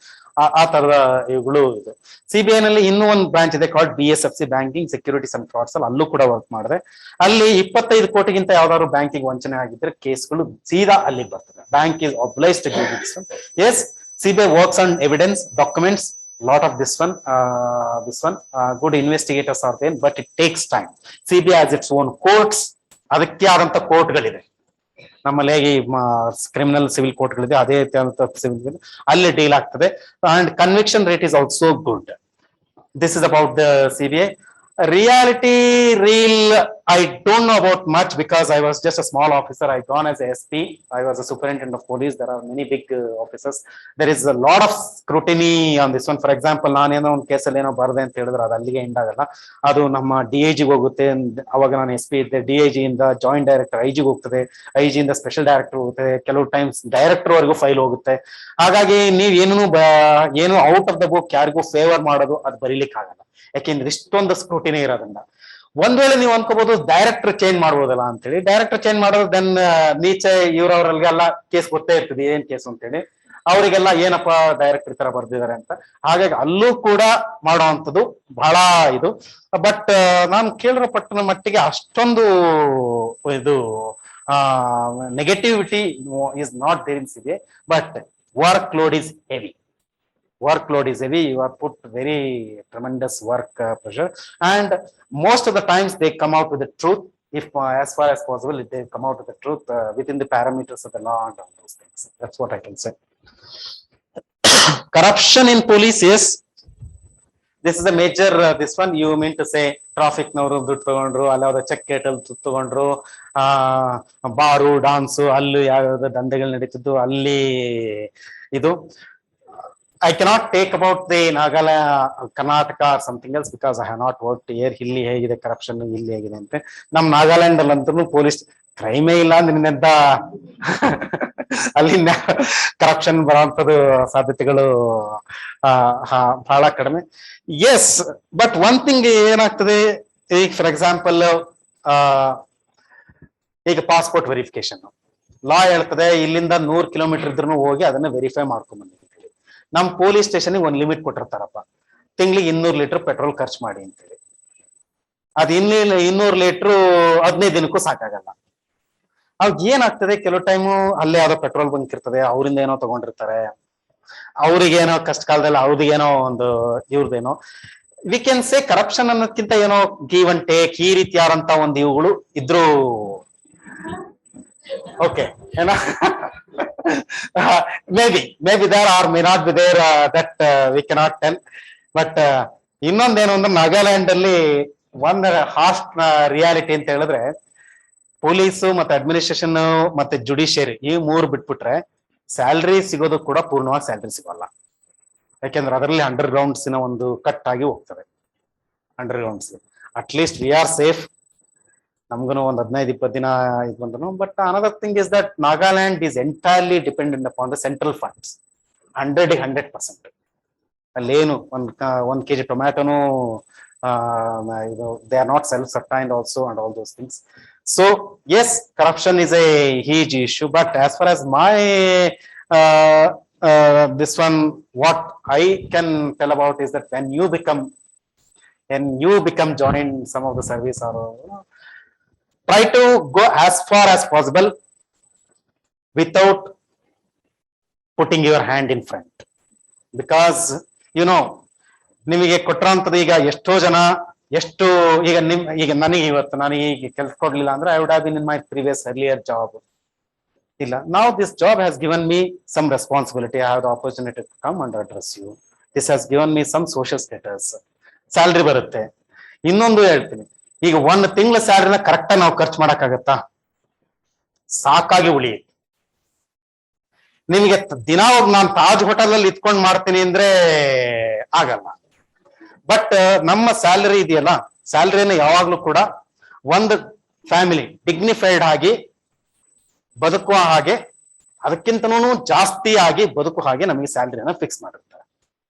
ಆ ತರದ ಇವುಗಳು ಇದು. CBI ನಲ್ಲಿ ಇನ್ನೂ ಒಂದು ಬ್ರಾಂಚ್ ಇದೆ called BSFC, banking securities and frauds, ಅಲ್ಲೂ ಕೂಡ ವರ್ಕ್ ಮಾಡಿದೆ. ಅಲ್ಲಿ 25 ಕೋಟಿಗಿಂತ ಯಾವ್ದಾದ್ರು ಬ್ಯಾಂಕಿಂಗ್ ವಂಚನೆ ಆಗಿದ್ರೆ ಕೇಸ್ಗಳು ಸೀದಾ ಅಲ್ಲಿಗೆ ಬರ್ತದೆ. Bank is obliged to give this one. Yes, CBI works on evidence, documents, lot of this one, good investigators are there, but it takes time. CBI has its own courts, ಅದಕ್ಕೆ ಆದಂತ ಕೋರ್ಟ್ಗಳಿದೆ. ನಮ್ಮಲ್ಲಿ criminal civil ಕೋರ್ಟ್ಗಳಿದೆ, ಅದೇ civil ಅಲ್ಲಿ deal ಆಗ್ತದೆ. And conviction rate is also good. This is about the CBI. Reality, I don't know about much because I was just a small officer. I gone as a SP. I was a superintendent of police. There are many big officers. There is a lot of scrutiny on this one. For example, ನಾನೇನೋ ಒಂದು ಕೇಸಲ್ಲಿ ಏನೋ ಬರದೆ ಅಂತ ಹೇಳಿದ್ರೆ ಅದು ಅಲ್ಲಿಗೆ end ಆಗಲ್ಲ. ಅದು ನಮ್ಮ DIG ಹೋಗುತ್ತೆ. ಅವಾಗ ನಾನು SP ಇದ್ದೆ. DIG ಇಂದ ಜಾಯಿಂಟ್ ಡೈರೆಕ್ಟರ್ IG ಹೋಗ್ತದೆ, IG ಇಂದ ಸ್ಪೆಷಲ್ ಡೈರೆಕ್ಟರ್ ಹೋಗುತ್ತೆ, ಕೆಲವು ಟೈಮ್ಸ್ ಡೈರೆಕ್ಟರ್ ವರೆಗೂ ಫೈಲ್ ಹೋಗುತ್ತೆ. ಹಾಗಾಗಿ ನೀವು ಏನು ಔಟ್ ಆಫ್ ದ ಬುಕ್ ಯಾರಿಗೂ ಫೇವರ್ ಮಾಡೋದು ಅದು ಬರೀಲಿಕ್ಕೆ ಆಗಲ್ಲ, ಯಾಕೆಂದ್ರೆ ಇಷ್ಟೊಂದು ಸ್ಕ್ರೂಟಿನಿ ಇರೋದ್ರಿಂದ. ಒಂದ್ ವೇಳೆ ನೀವು ಅನ್ಕೋಬಹುದು ಡೈರೆಕ್ಟರ್ ಚೇಂಜ್ ಮಾಡ್ಬೋದಲ್ಲ ಅಂತೇಳಿ. ಡೈರೆಕ್ಟರ್ ಚೇಂಜ್ ಮಾಡೋದು ದೆನ್ ನೀಚೆ ಇವ್ರವ್ರಿಗೆಲ್ಲ ಕೇಸ್ ಗೊತ್ತೇ ಇರ್ತದೆ, ಏನ್ ಕೇಸ್ ಅಂತೇಳಿ. ಅವರಿಗೆಲ್ಲ ಏನಪ್ಪಾ ಡೈರೆಕ್ಟರ್ ತರ ಬರ್ದಿದ್ದಾರೆ ಅಂತ. ಹಾಗಾಗಿ ಅಲ್ಲೂ ಕೂಡ ಮಾಡುವಂಥದ್ದು ಬಹಳ ಇದು. ಬಟ್ ನಾನು ಕೇಳಿರೋ ಪಟ್ಟಣ ಮಟ್ಟಿಗೆ ಅಷ್ಟೊಂದು ಇದು negativity is not there in CBI, but work load is heavy. You are put very tremendous work pressure, and most of the times they come out with the truth. If as far as possible, they come out with the truth within the parameters of the law and all those things. That's what I can say. Corruption in police, yes. This is a major this one. You mean to say traffic ನವರು ದುಡ್ಡು ತಗೊಂಡ್ರು, ಅಲ್ಲಾವ್ದ check ಗೇಟಲ್ಲಿ ದುಡ್ಡು ತಗೊಂಡ್ರು, ಬಾರು dance, ಅಲ್ಲಿ ಯಾವ್ಯಾವ್ದು ದಂಧೆಗಳು ನಡೀತಿದ್ದು ಅಲ್ಲಿ ಇದು. I cannot take about the Karnataka or something else because I have not worked here. Hilli hegide corruption, illi hegide ante. Nam Nagaland allantೂ police crime ಇಲ್ಲ ನಿನ್ನೆಂತ ಅಲ್ಲಿ ಕರಪ್ಷನ್ ಬರುವಂತದ್ದು ಸಾಧ್ಯತೆಗಳು ಬಹಳ ಕಡಿಮೆ. ಎಸ್, ಬಟ್ ಒನ್ ಥಿಂಗ್ ಏನಾಗ್ತದೆ, ಈಗ ಫಾರ್ ಎಕ್ಸಾಂಪಲ್ ಈಗ passport verification ಲಾ ಹೇಳ್ತದೆ, ಇಲ್ಲಿಂದ 100 ಕಿಲೋಮೀಟರ್ ಇದ್ರೂ ಹೋಗಿ ಅದನ್ನ ವೆರಿಫೈ ಮಾಡ್ಕೊಂಡ್ ಬನ್ನಿ. ನಮ್ ಪೊಲೀಸ್ ಸ್ಟೇಷನ್ಗೆ ಒಂದ್ ಲಿಮಿಟ್ ಕೊಟ್ಟಿರ್ತಾರಪ್ಪ, ತಿಂಗಳಿಗೆ 200 ಲೀಟರ್ ಪೆಟ್ರೋಲ್ ಖರ್ಚು ಮಾಡಿ ಅಂತೇಳಿ. ಅದ್ 200 ಲೀಟರ್ 15 ದಿನಕ್ಕೂ ಸಾಕಾಗಲ್ಲ. ಅವಾಗ ಏನಾಗ್ತದೆ, ಕೆಲವು ಟೈಮು ಅಲ್ಲೇ ಯಾವ್ದೋ ಪೆಟ್ರೋಲ್ ಬಂಕ್ ಇರ್ತದೆ, ಅವರಿಂದ ಏನೋ ತಗೊಂಡಿರ್ತಾರೆ, ಅವ್ರಿಗೇನೋ ಕಷ್ಟ ಕಾಲದಲ್ಲಿ ಅವ್ರಿಗೇನೋ ಒಂದು ಇವ್ರದೇನೋ ವಿ ಕ್ಯಾನ್ ಸೇ ಕರಪ್ಷನ್ ಅನ್ನೋದಕ್ಕಿಂತ ಏನೋ ಗಿವ್ ಅಂಡ್ ಟೇಕ್ ಈ ರೀತಿಯಾದಂತ ಒಂದು ಇವುಗಳು ಇದ್ರು ಓಕೆ ಏನೋ may be there or may not be there that we cannot tell but ಇನ್ನೊಂದೇನು ಅಂದ್ರೆ ನಾಗಾಲ್ಯಾಂಡ್ ಅಲ್ಲಿ ಒಂದ್ ಹಾರ್ಶ್ ರಿಯಾಲಿಟಿ ಅಂತ ಹೇಳಿದ್ರೆ ಪೊಲೀಸು ಮತ್ತೆ ಅಡ್ಮಿನಿಸ್ಟ್ರೇಷನ್ ಮತ್ತೆ ಜುಡಿಷಿಯರಿ ಈ ಮೂರು ಬಿಟ್ಬಿಟ್ರೆ ಸ್ಯಾಲ್ರಿ ಸಿಗೋದು ಕೂಡ ಪೂರ್ಣವಾಗಿ ಸ್ಯಾಲ್ರಿ ಸಿಗೋಲ್ಲ. ಯಾಕೆಂದ್ರೆ ಅದರಲ್ಲಿ ಅಂಡರ್ ಗ್ರೌಂಡ್ಸ್ ಒಂದು ಕಟ್ ಆಗಿ ಹೋಗ್ತದೆ. Under grounds at least we are safe. ನಮ್ಗೂ ಒಂದು 15-20 ದಿನ ಇದು ಬಂದ್ರು. But another thing is that Nagaland is entirely dependent upon the central funds 100%. ಅಲ್ಲೇನು ಒಂದ್ ಕೆಜಿ ಟೊಮ್ಯಾಟೋನು ಇದು they are not self sustained also and all those things. So yes, corruption is a huge issue, but as far as my this one, what I can tell about is that when you become join some of the service or try to go as far as possible without putting your hand in front, because ನಿಮಗೆ ಕೊಟ್ಟರಂತದ್ದು ಈಗ ಎಷ್ಟೋ ಜನ ಎಷ್ಟು ಈಗ ನನಗೆ ಇವತ್ತು ನನಗೆ ಈಗ ಕೆಲಸ ಕೊಡ್ಲಿಲ್ಲ ಅಂದ್ರೆ I would have been in my previous earlier job. ಇಲ್ಲ, now this job has given me some responsibility. I have the opportunity to come and address you. This has given me some social status. Salary ಬರುತ್ತೆ. ಇನ್ನೊಂದು ಹೇಳ್ತೀನಿ, ಈಗ ಒಂದು ತಿಂಗಳ ಸ್ಯಾಲ್ರಿನ correct ಆಗಿ ನಾವು ಖರ್ಚು ಮಾಡಕ್ಕಾಗತ್ತಾ? ಸಾಕಾಗಿ ಉಳಿಯುತ್ತೆ. ನಿಮಗೆ ದಿನ ನಾನು ತಾಜ್ ಹೋಟೆಲ್ ಅಲ್ಲಿ ಇತ್ಕೊಂಡ್ ಮಾಡ್ತೀನಿ ಅಂದ್ರೆ ಆಗಲ್ಲ. ಬಟ್ ನಮ್ಮ ಸ್ಯಾಲರಿ ಇದೆಯಲ್ಲ, ಸ್ಯಾಲರಿನ ಯಾವಾಗ್ಲೂ ಕೂಡ ಒಂದು ಫ್ಯಾಮಿಲಿ ಡಿಗ್ನಿಫೈಡ್ ಆಗಿ ಬದುಕುವ ಹಾಗೆ, ಅದಕ್ಕಿಂತನೂ ಜಾಸ್ತಿ ಆಗಿ ಬದುಕುವ ಹಾಗೆ ನಮಗೆ ಸ್ಯಾಲರಿನ ಫಿಕ್ಸ್ ಮಾಡಿರ್ತಾರೆ.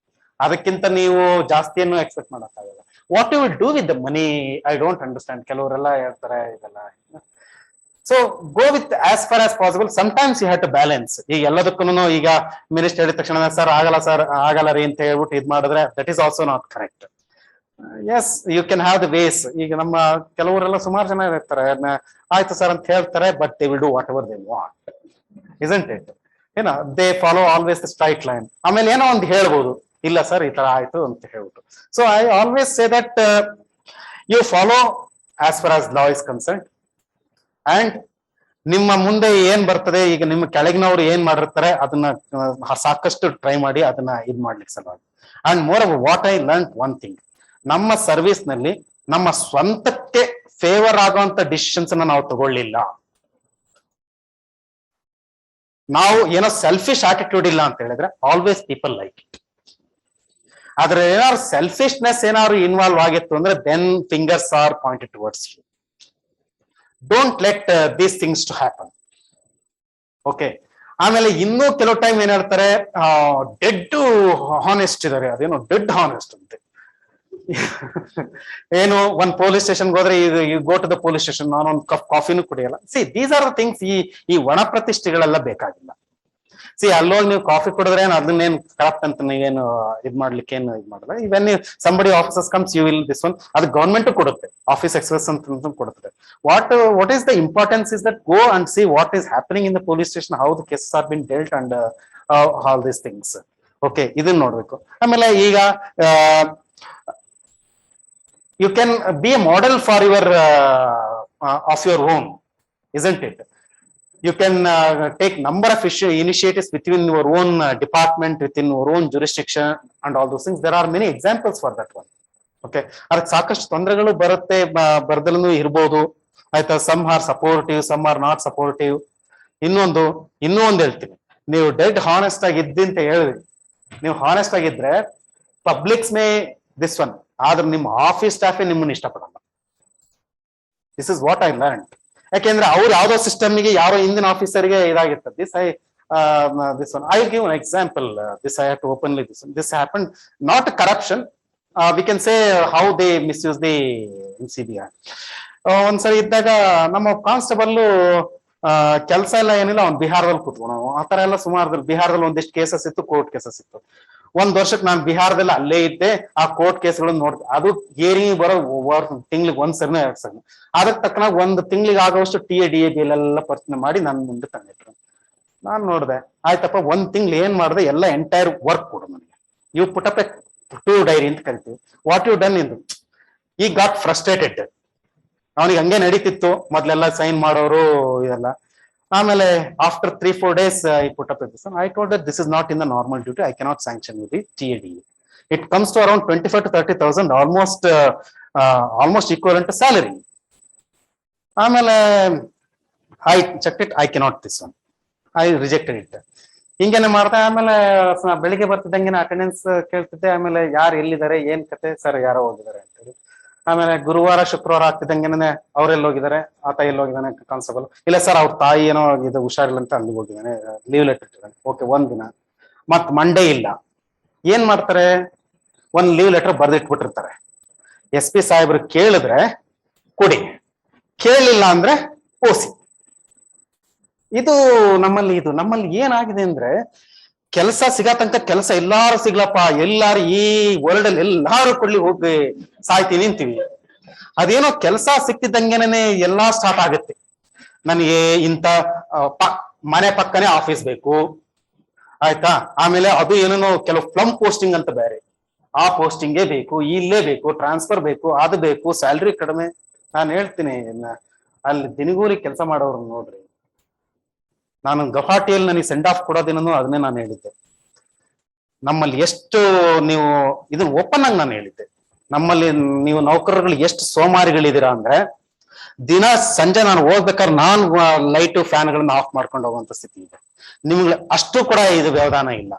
ಅದಕ್ಕಿಂತ ನೀವು ಜಾಸ್ತಿಯನ್ನು ಎಕ್ಸ್ಪೆಕ್ಟ್ ಮಾಡಕ್ಕಾಗಲ್ಲ. What you will do with the money I don't understand. ಕೆಲವರೆಲ್ಲ ಹೇಳ್ತಾರೆ ಇದೆಲ್ಲ. So go with as far as possible. Sometimes you have to balance. ಈಗ ಎಲ್ಲದಕ್ಕೂ ಈಗ ಮಿನಿಸ್ಟರ್ ಹೇಳಿದ ತಕ್ಷಣ ಸರ್ ಆಗಲ್ಲ ರೀ ಅಂತ ಹೇಳ್ಬಿಟ್ಟು ಇದ್ ಮಾಡಿದ್ರೆ that is also not correct. Yes, you can have the ways. ಈಗ ನಮ್ಮ ಕೆಲವರೆಲ್ಲ ಸುಮಾರು ಜನ ಇರ್ತಾರೆ, ಆಯ್ತು ಸರ್ ಅಂತ ಹೇಳ್ತಾರೆ, but they will do what ever they want, isn't it? They follow always the straight line. ಆಮೇಲೆ ಏನೋ ಒಂದು ಹೇಳ್ಬೋದು, ಇಲ್ಲ ಸರ್ ಈ ತರ ಆಯ್ತು ಅಂತ ಹೇಳ್ಬಿಟ್ಟು. So I always say that you follow as far as law is concern. And ನಿಮ್ಮ ಮುಂದೆ ಏನ್ ಬರ್ತದೆ, ಈಗ ನಿಮ್ಮ ಕೆಳಗಿನವ್ರು ಏನ್ ಮಾಡಿರ್ತಾರೆ ಅದನ್ನ ಸಾಕಷ್ಟು ಟ್ರೈ ಮಾಡಿ ಅದನ್ನ ಇದ್ ಮಾಡ್ಲಿಕ್ಕೆ ಸಲುವಾಗಿ. And more over what I learn one thing, ನಮ್ಮ ಸರ್ವಿಸ್ ನಲ್ಲಿ ನಮ್ಮ ಸ್ವಂತಕ್ಕೆ ಫೇವರ್ ಆಗುವಂತ ಡಿಸಿಷನ್ಸ್ ನಾವು ತಗೊಳ್ಳಿಲ್ಲ. ನಾವು ಏನೋ ಸೆಲ್ಫಿಶ್ ಆಟಿಟ್ಯೂಡ್ ಇಲ್ಲ ಅಂತ ಹೇಳಿದ್ರೆ ಆಲ್ವೇಸ್ ಪೀಪಲ್ ಲೈಕ್ ಇಟ್. ಆದ್ರೆ ಏನಾದ್ರು ಸೆಲ್ಫಿಶ್ನೆಸ್ ಏನಾದ್ರು ಇನ್ವಾಲ್ವ್ ಆಗಿತ್ತು ಅಂದ್ರೆ then fingers are pointed towards you. Don't let these things to happen. Okay. ಆಮೇಲೆ ಇನ್ನೂ ಕೆಲವು ಟೈಮ್ ಏನ್ ಹೇಳ್ತಾರೆ, ಡೆಡ್ ಹಾನೆಸ್ಟ್ ಇದಾರೆ, ಅದೇನೋ ಡೆಡ್ ಹಾನೆಸ್ಟ್ ಅಂತೆ. ಏನು ಒಂದ್ ಪೊಲೀಸ್ ಸ್ಟೇಷನ್ಗೆ ಹೋದ್ರೆ you go to the police station, ನಾನೊಂದು ಕಪ್ ಕಾಫಿನೂ ಕುಡಿಯಲ್ಲ. See these are the things. ಈ ಒಣ ಪ್ರತಿಷ್ಠೆಗಳೆಲ್ಲ ಬೇಕಾಗಿಲ್ಲ. ಸಿ ಅಲ್ಲೋಗಿ ನೀವು ಕಾಫಿ ಕುಡಿದ್ರೆ ಅದನ್ನೇನು ಕರಪ್ಟ್ ಅಂತ ನೀವೇನು ಇದ್ ಮಾಡ್ಲಿಕ್ಕೆ ಏನು ಇದ್ ಮಾಡಲ್ಲ. Even somebody officers comes you will this one, ಅದು ಗವರ್ಮೆಂಟ್ ಕೊಡುತ್ತೆ, ಆಫೀಸ್ ಎಕ್ಸ್ಪ್ರೆಸ್ ಅಂತ ಕೊಡುತ್ತೆ. What is the importance is that go and see what is happening in the police station, how the cases are been dealt and all these things. Okay, ಇದನ್ನ ನೋಡ್ಬೇಕು. ಆಮೇಲೆ ಈಗ you can be a model for your of your own, isn't it? You can take number of initiatives within your own department, within your own jurisdiction and all those things. There are many examples for that one. Okay, ಅದಕ್ಕೆ ಸಾಕಷ್ಟು ತೊಂದರೆಗಳು ಬರುತ್ತೆ, ಬರ್ದಲೂ ಇರ್ಬೋದು. ಆಯ್ತಾ, some are supportive, some are not supportive. ಇನ್ನೂ ಒಂದು ಹೇಳ್ತೀನಿ, ನೀವು ಡೆಡ್ ಹಾನೆಸ್ಟ್ ಆಗಿ ಇದ್ದಿ ಅಂತ ಹೇಳಿದ್ರಿ. ನೀವು ಹಾನೆಸ್ಟ್ ಆಗಿದ್ರೆ ಪಬ್ಲಿಕ್ಸ್ ಮೇ ದಿಸ್ ಒನ್, ಆದ್ರೆ ನಿಮ್ಮ ಆಫೀಸ್ ಸ್ಟಾಫೇ ನಿಮ್ಮನ್ನ ಇಷ್ಟಪಡಲ್ಲ. This is what I learn. ಯಾಕೆಂದ್ರೆ ಅವ್ರು ಯಾವ್ದೋ ಸಿಸ್ಟಮ್ಗೆ ಯಾರೋ ಹಿಂದಿನ ಆಫೀಸರ್ಗೆ ಇದಾಗಿರ್ತದೆ. This one I give an example. This I have to openly this happen, not corruption, we can say how they misuse the CBI. ಒಂದ್ಸರಿ ಇದ್ದಾಗ ನಮ್ಮ ಕಾನ್ಸ್ಟೇಬಲ್ ಕೆಲಸ ಎಲ್ಲ ಏನಿಲ್ಲ, ಅವ್ನು ಬಿಹಾರದಲ್ಲಿ ಕೂತ್ಕೊಂಡು ಆ ತರ ಎಲ್ಲ ಸುಮಾರು ಬಿಹಾರದಲ್ಲಿ ಒಂದಿಷ್ಟು ಕೇಸಸ್ ಇತ್ತು, ಕೋರ್ಟ್ ಕೇಸಸ್ ಇತ್ತು. ಒಂದ್ ವರ್ಷಕ್ಕೆ ನಾನು ಬಿಹಾರದಲ್ಲಿ ಅಲ್ಲೇ ಇದ್ದೆ, ಆ ಕೋರ್ಟ್ ಕೇಸ್ಗಳನ್ನ ನೋಡ್ದೆ. ಅದು ಏರಿಂಗ್ ಬರೋ ತಿಂಗ್ಳಿಗೆ ಒಂದ್ಸರಿನ 2 ಸರಿ. ಅದಕ್ಕೆ ತಕ್ಕನಾಗ ಒಂದು ತಿಂಗಳಿಗೆ ಆಗೋಷ್ಟು TA DA ಬಿಲ್ ಎಲ್ಲ ಪರ್ಚನೆ ಮಾಡಿ ನನ್ನ ಮುಂದೆ ತಂದಿಟ್ರು. ನಾನ್ ನೋಡ್ದೆ, ಆಯ್ತಪ್ಪ ಒಂದ್ ತಿಂಗ್ಳು ಏನ್ ಮಾಡ್ದೆ, ಎಲ್ಲ ಎಂಟೈರ್ ವರ್ಕ್ ಕೊಡು ನನಗೆ, you put up a tour diary ಅಂತ ಕರಿತೀವಿ, ವಾಟ್ ಯು ಡನ್ ಎಂದು. ಈ ಗಾಟ್ ಫ್ರಸ್ಟ್ರೇಟೆಡ್, ಅವನಿಗೆ ಹಂಗೆ ನಡೀತಿತ್ತು ಮೊದ್ಲೆಲ್ಲ ಸೈನ್ ಮಾಡೋರು ಇದೆಲ್ಲ. ಆಮೇಲೆ after 3-4 days I put up I told that this is not in the normal duty, I cannot sanction you the TAD. It comes to around 25,000 to 30,000, almost equal to salary. ಆಮೇಲೆ I check it, I cannot this one, I rejected it. ಹಿಂಗೇನೆ ಮಾಡ್ದೆ. ಆಮೇಲೆ ಬೆಳಿಗ್ಗೆ ಬರ್ತಿದ್ದಂಗೆ attendance ಕೇಳ್ತಿದ್ದೆ. ಆಮೇಲೆ ಯಾರು ಎಲ್ಲಿದ್ದಾರೆ, ಏನ್ ಕತೆ ಸರ್, ಯಾರೋ ಹೋಗಿದ್ದಾರೆ ಅಂತೇಳಿ. ಆಮೇಲೆ ಗುರುವಾರ ಶುಕ್ರವಾರ ಆಗ್ತಿದ್ದಂಗೆನೆ ಅವ್ರೆಲ್ಲಿ ಹೋಗಿದ್ದಾರೆ, ಆತ ಎಲ್ಲಿ ಹೋಗಿದ್ದಾನೆ ಕಾನ್ಸ್ಟೇಬಲ್, ಇಲ್ಲ ಸರ್ ಅವ್ರ ತಾಯಿ ಏನೋ ಇದು ಹುಷಾರಿಲ್ಲ ಅಂತ ಅಲ್ಲಿಗೆ ಹೋಗಿದ್ದಾನೆ, ಲೀವ್ ಲೆಟರ್ ಇಟ್ಟಿದ್ದಾನೆ. ಓಕೆ, ಒಂದಿನ. ಮತ್ ಮಂಡೇ ಇಲ್ಲ, ಏನ್ ಮಾಡ್ತಾರೆ, ಒಂದ್ ಲೀವ್ ಲೆಟರ್ ಬರ್ದಿಟ್ಬಿಟ್ಟಿರ್ತಾರೆ. SP ಸಾಹೇಬ್ರು ಕೇಳಿದ್ರೆ ಕೊಡಿ, ಕೇಳಲಿಲ್ಲ ಅಂದ್ರೆ ಓಸಿ. ಇದು ನಮ್ಮಲ್ಲಿ ಏನಾಗಿದೆ ಅಂದ್ರೆ, ಕೆಲಸ ಸಿಗೋ ತನಕ ಕೆಲಸ ಎಲ್ಲಾರು ಸಿಗ್ಲಪ್ಪ, ಎಲ್ಲಾರು ಈ ವರ್ಲ್ಡ್ ಅಲ್ಲಿ ಎಲ್ಲಾರು ಕೊಡ್ಲಿ, ಹೋಗಿ ಸಾಯ್ತೀವಿ ಅಂತೀವಿ. ಅದೇನೋ ಕೆಲಸ ಸಿಕ್ತಿದ್ದಂಗೆನೆ ಎಲ್ಲಾ ಸ್ಟಾರ್ಟ್ ಆಗುತ್ತೆ. ನನಗೆ ಇಂತ ಮನೆ ಪಕ್ಕನೆ ಆಫೀಸ್ ಬೇಕು, ಆಯ್ತಾ. ಆಮೇಲೆ ಅದು ಏನೇನೋ ಕೆಲವು ಪ್ಲಮ್ ಪೋಸ್ಟಿಂಗ್ ಅಂತ ಬೇರೆ, ಆ ಪೋಸ್ಟಿಂಗೇ ಬೇಕು, ಇಲ್ಲೇ ಬೇಕು, ಟ್ರಾನ್ಸ್ಫರ್ ಬೇಕು, ಅದು ಬೇಕು, ಸ್ಯಾಲ್ರಿ ಕಡಿಮೆ. ನಾನು ಹೇಳ್ತೀನಿ, ಅಲ್ಲಿ ದಿನಗೂಲಿ ಕೆಲಸ ಮಾಡೋರು ನೋಡ್ರಿ. ನಾನು ಗೌಹಾಟಿಯಲ್ಲಿ ನನಗೆ ಸೆಂಡ್ ಆಫ್ ಕೊಡೋದಿನೂ ಅದನ್ನೇ ನಾನು ಹೇಳಿದ್ದೆ. ನಮ್ಮಲ್ಲಿ ಎಷ್ಟು ನೀವು ಇದನ್ನ ಓಪನ್ ಆಗಿ ನಾನು ಹೇಳಿದ್ದೆ, ನಮ್ಮಲ್ಲಿ ನೀವು ನೌಕರರುಗಳು ಎಷ್ಟು ಸೋಮಾರಿಗಳಿದ್ದೀರಾ ಅಂದ್ರೆ, ದಿನ ಸಂಜೆ ನಾನು ಹೋಗ್ಬೇಕಾದ್ರೆ ನಾನು ಲೈಟು ಫ್ಯಾನ್ಗಳನ್ನ ಆಫ್ ಮಾಡ್ಕೊಂಡು ಹೋಗುವಂತ ಸ್ಥಿತಿ ಇದೆ. ನಿಮ್ಗೆ ಅಷ್ಟು ಕೂಡ ಇದು ವ್ಯವಧಾನ ಇಲ್ಲ.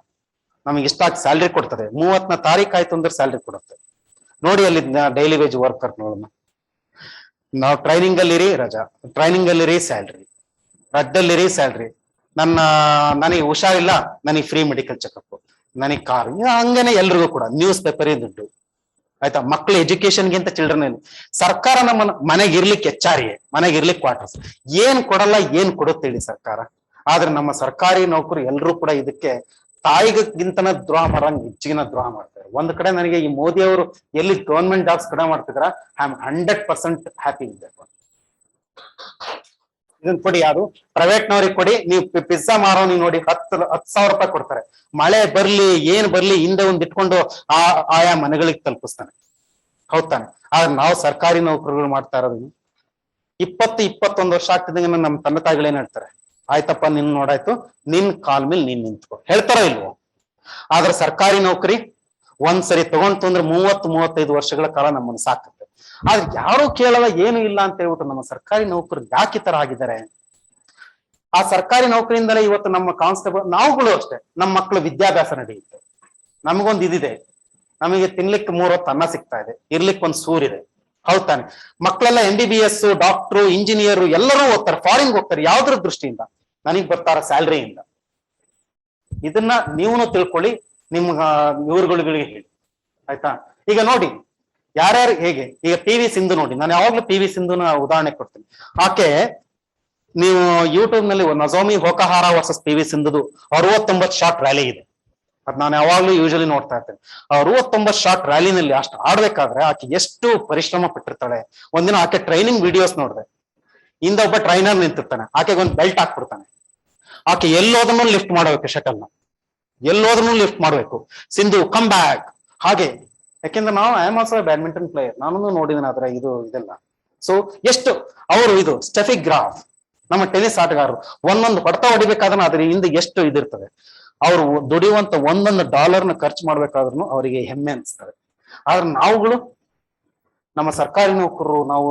ನಮಗೆ ಇಷ್ಟಾಗಿ ಸ್ಯಾಲ್ರಿ ಕೊಡ್ತದೆ, 30ನೇ ತಾರೀಕು ಆಯ್ತು ಅಂದ್ರೆ ಸ್ಯಾಲ್ರಿ ಕೊಡುತ್ತೆ. ನೋಡಿ ಅಲ್ಲಿ ಡೈಲಿ ವೇಜ್ ವರ್ಕರ್ ನೋಡೋಣ. ನಾವು ಟ್ರೈನಿಂಗ್ ಅಲ್ಲಿ ಇರಿ ರಜಾ, ಟ್ರೈನಿಂಗ್ ಅಲ್ಲಿ ಇರಿ ಸ್ಯಾಲ್ರಿ, ರಜದಲ್ಲಿರಿ ಸ್ಯಾಲ್ರಿ. ನನಗೆ ಹುಷಾರಿಲ್ಲ, ನನಗೆ ಫ್ರೀ ಮೆಡಿಕಲ್ ಚೆಕಪ್, ನನಗೆ ಕಾರ್, ಹಂಗೇನೆ ಎಲ್ರಿಗೂ ಕೂಡ ನ್ಯೂಸ್ ಪೇಪರ್ ದುಡ್ಡು, ಆಯ್ತಾ. ಮಕ್ಕಳ ಎಜುಕೇಶನ್ಗೆ ಅಂತ ಚಿಲ್ಡ್ರನ್, ಸರ್ಕಾರ ನಮ್ಮ ಮನೆಗೆ ಇರ್ಲಿಕ್ಕೆ HR, ಮನೆಗೆ ಇರ್ಲಿಕ್ಕೆ ಕ್ವಾರ್ಟರ್ಸ್, ಏನ್ ಕೊಡಲ್ಲ, ಏನ್ ಕೊಡುತ್ತೆ ಹೇಳಿ ಸರ್ಕಾರ. ಆದ್ರೆ ನಮ್ಮ ಸರ್ಕಾರಿ ನೌಕರು ಎಲ್ಲರೂ ಕೂಡ ಇದಕ್ಕೆ ತಾಯಿಗಿಂತನ ದ್ರೋಹ ಮಾಡಂಗ್ ಹೆಚ್ಚಿನ ದ್ರೋಹ ಮಾಡ್ತಾರೆ. ಒಂದ್ ಕಡೆ ನನಗೆ ಈ ಮೋದಿ ಅವರು ಎಲ್ಲಿ ಗವರ್ಮೆಂಟ್ ಜಾಬ್ಸ್ ಕಡಿಮೆ ಮಾಡ್ತಿದ್ರ, ಐ ಆಮ್ 100% ಹ್ಯಾಪಿ ಇದೆ. ಇದನ್ನ ಕೊಡಿ, ಯಾರು ಪ್ರೈವೇಟ್ನವ್ರಿಗೆ ಕೊಡಿ. ನೀವು ಪಿಜ್ಜಾ ಮಾರೋನಿಗೆ ನೋಡಿ 10,000 ರೂಪಾಯಿ ಕೊಡ್ತಾರೆ. ಮಳೆ ಬರ್ಲಿ ಏನ್ ಬರ್ಲಿ ಹಿಂದೆ ಒಂದ್ ಇಟ್ಕೊಂಡು ಆಯಾ ಮನೆಗಳಿಗೆ ತಲುಪಿಸ್ತಾನೆ, ಹೌದಾನೆ. ಆದ್ರೆ ನಾವು ಸರ್ಕಾರಿ ನೌಕರುಗಳು ಮಾಡ್ತಾ ಇರೋದು 20-21 ವರ್ಷ ಆಗ್ತಿದ್ದಂಗೆ ನಮ್ಮ ತಂದೆ ತಾಯಿಗಳು ಏನ್ ಹೇಳ್ತಾರೆ, ಆಯ್ತಪ್ಪ ನಿನ್ ನೋಡಾಯ್ತು, ನಿನ್ ಕಾಲ್ ಮೇಲೆ ನೀನ್ ನಿಂತ್ಕೊ, ಹೇಳ್ತಾರೋ ಇಲ್ವೋ. ಆದ್ರೆ ಸರ್ಕಾರಿ ನೌಕರಿ ಒಂದ್ಸರಿ ತಗೊಂತು ಅಂದ್ರೆ 30-35 ವರ್ಷಗಳ ಕಾಲ ನಮ್ಮನ್ನು ಸಾಕುತ್ತೆ. ಆದ್ರೆ ಯಾರು ಕೇಳಲ್ಲ, ಏನು ಇಲ್ಲ ಅಂತ ಹೇಳ್ಬಿಟ್ಟು ನಮ್ಮ ಸರ್ಕಾರಿ ನೌಕರು ಯಾಕೆ ಈ ತರ ಆಗಿದ್ದಾರೆ. ಆ ಸರ್ಕಾರಿ ನೌಕರಿಯಿಂದಲೇ ಇವತ್ತು ನಮ್ಮ ಕಾನ್ಸ್ಟೇಬಲ್, ನಾವುಗಳು ಅಷ್ಟೇ, ನಮ್ಮ ಮಕ್ಕಳು ವಿದ್ಯಾಭ್ಯಾಸ ನಡೆಯುತ್ತೆ. ನಮಗೊಂದು ಇದಿದೆ, ನಮಗೆ ತಿನ್ಲಿಕ್ಕೆ 3 ಹೊತ್ತು ಅನ್ನ ಸಿಗ್ತಾ ಇದೆ, ಇರ್ಲಿಕ್ಕೆ ಒಂದು ಸೂರಿದೆ, ಹೌದ್ ತಾನೆ. ಮಕ್ಕಳೆಲ್ಲ MBBS, ಡಾಕ್ಟ್ರು, ಇಂಜಿನಿಯರ್ ಎಲ್ಲರೂ ಓದ್ತಾರೆ, ಫಾರಿನ್ ಹೋಗ್ತಾರೆ. ಯಾವ್ದ್ರ ದೃಷ್ಟಿಯಿಂದ? ನನಗ್ ಬರ್ತಾರ ಸ್ಯಾಲ್ರಿಯಿಂದ. ಇದನ್ನ ನೀವು ತಿಳ್ಕೊಳ್ಳಿ, ನಿಮ್ಮ ಇವ್ರುಗಳಿಗೆ ಹೇಳಿ, ಆಯ್ತಾ. ಈಗ ನೋಡಿ ಯಾರ್ಯಾರು ಹೇಗೆ, ಈಗ PV ಸಿಂಧು ನೋಡಿ, ನಾನು ಯಾವಾಗ್ಲೂ PV ಸಿಂಧುನ ಉದಾಹರಣೆ ಕೊಡ್ತೀನಿ. ಆಕೆ ನೀವು ಯೂಟ್ಯೂಬ್ ನಲ್ಲಿ Nozomi ಹೋಕಹಾರ versus PV ಸಿಂಧುದು 69 short rally ಇದೆ. ಅದ್ ನಾನು ಯಾವಾಗ್ಲೂ ಯೂಶಲಿ ನೋಡ್ತಾ ಇರ್ತೇನೆ. 69 ಶಾರ್ಟ್ ರ್ಯಾಲಿನಲ್ಲಿ ಅಷ್ಟು ಆಡ್ಬೇಕಾದ್ರೆ ಆಕೆ ಎಷ್ಟು ಪರಿಶ್ರಮ ಪಟ್ಟಿರ್ತಾಳೆ. ಒಂದಿನ ಆಕೆ ಟ್ರೈನಿಂಗ್ ವಿಡಿಯೋಸ್ ನೋಡಿದೆ, ಹಿಂದೆ ಒಬ್ಬ ಟ್ರೈನರ್ ನಿಂತಿರ್ತಾನೆ, ಆಕೆಗೆ ಒಂದು ಬೆಲ್ಟ್ ಹಾಕ್ಬಿಡ್ತಾನೆ. ಆಕೆ ಎಲ್ಲೋದನ್ನು ಲಿಫ್ಟ್ ಮಾಡಬೇಕು, ಶಟಲ್ನ ಎಲ್ಲೋದನ್ನು ಲಿಫ್ಟ್ ಮಾಡಬೇಕು. ಸಿಂಧು ಕಮ್ ಬ್ಯಾಕ್, ಹಾಗೆ. ಯಾಕೆಂದ್ರೆ ನಾವು I am also badminton player, ನಾನು ನೋಡಿದ್ದೀನಿ ಆದ್ರೆ ಇದೆಲ್ಲ. ಸೊ ಎಷ್ಟು ಅವರು ಇದು ಸ್ಟೆಫಿಕ್ ಗ್ರಾಫ್, ನಮ್ಮ ಟೆನಿಸ್ ಆಟಗಾರರು ಒಂದೊಂದು ಹೊಡೆತ ಹೊಡಿಬೇಕಾದ್ರೆ ಅದ್ರ ಹಿಂದೆ ಎಷ್ಟು ಇದಿರ್ತದೆ. ಅವರು ದುಡಿಯುವಂತ ಒಂದೊಂದು $ನ ಖರ್ಚು ಮಾಡ್ಬೇಕಾದ್ರೂ ಅವರಿಗೆ ಹೆಮ್ಮೆ ಅನಿಸ್ತದೆ. ಆದ್ರೆ ನಾವುಗಳು, ನಮ್ಮ ಸರ್ಕಾರಿ ನೌಕರರು, ನಾವು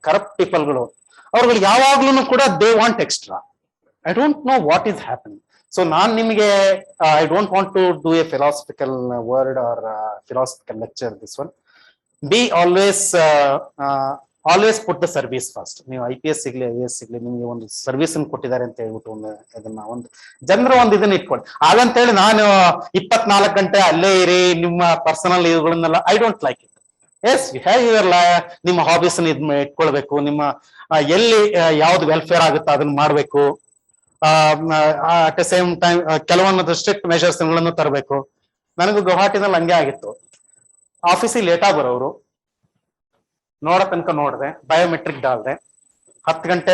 ಕರಪ್ಟ್ ಪೀಪಲ್ಗಳು, ಅವ್ರುಗಳು ಯಾವಾಗ್ಲೂ ಕೂಡ they want extra. I don't know what is happening. So ನಾನ್ ನಿಮಗೆ I don't want to do a philosophical word or philosophical lecture. This one be always put the service first. ನೀವು IPS ಸಿಗ್ಲಿ IAS ಸಿಗ್ಲಿ, ನಿಮ್ಗೆ ಒಂದು service ಅನ್ನು ಕೊಟ್ಟಿದ್ದಾರೆ ಅಂತ ಹೇಳ್ಬಿಟ್ಟು ಅದನ್ನ ಒಂದು ಜನರ ಒಂದು ಇದನ್ನ ಇಟ್ಕೊಳ್ಳಿ. ಹಾಗಂತೇಳಿ ನಾನು 24 ಗಂಟೆ ಅಲ್ಲೇ ಇರಿ, ನಿಮ್ಮ ಪರ್ಸನಲ್ ಇವುಗಳನ್ನೆಲ್ಲ I don't like it. Yes you have your ನಿಮ್ಮ ಹಾಬೀಸ್ ಇಟ್ಕೊಳ್ಬೇಕು. ನಿಮ್ಮ ಎಲ್ಲಿ ಯಾವ್ದು ವೆಲ್ಫೇರ್ ಆಗುತ್ತೋ ಅದನ್ನ ಮಾಡ್ಬೇಕು. ಅಟ್ ದ ಸೇಮ್ ಟೈಮ್ ಕೆಲವೊಂದು ಸ್ಟ್ರಿಕ್ಟ್ ಮೆಷರ್ಸ್ ಗಳನ್ನು ತರಬೇಕು. ನನಗೂ ಗೌಹಾಟಿನಲ್ಲಿ ಹಂಗೆ ಆಗಿತ್ತು. ಆಫೀಸಿಗೆ ಲೇಟಾಗಿ ಬರೋರು, ನೋಡೋ ತನಕ ನೋಡಿದೆ, ಬಯೋಮೆಟ್ರಿಕ್ ಡಾಲ್ದೆ, 10 ಗಂಟೆ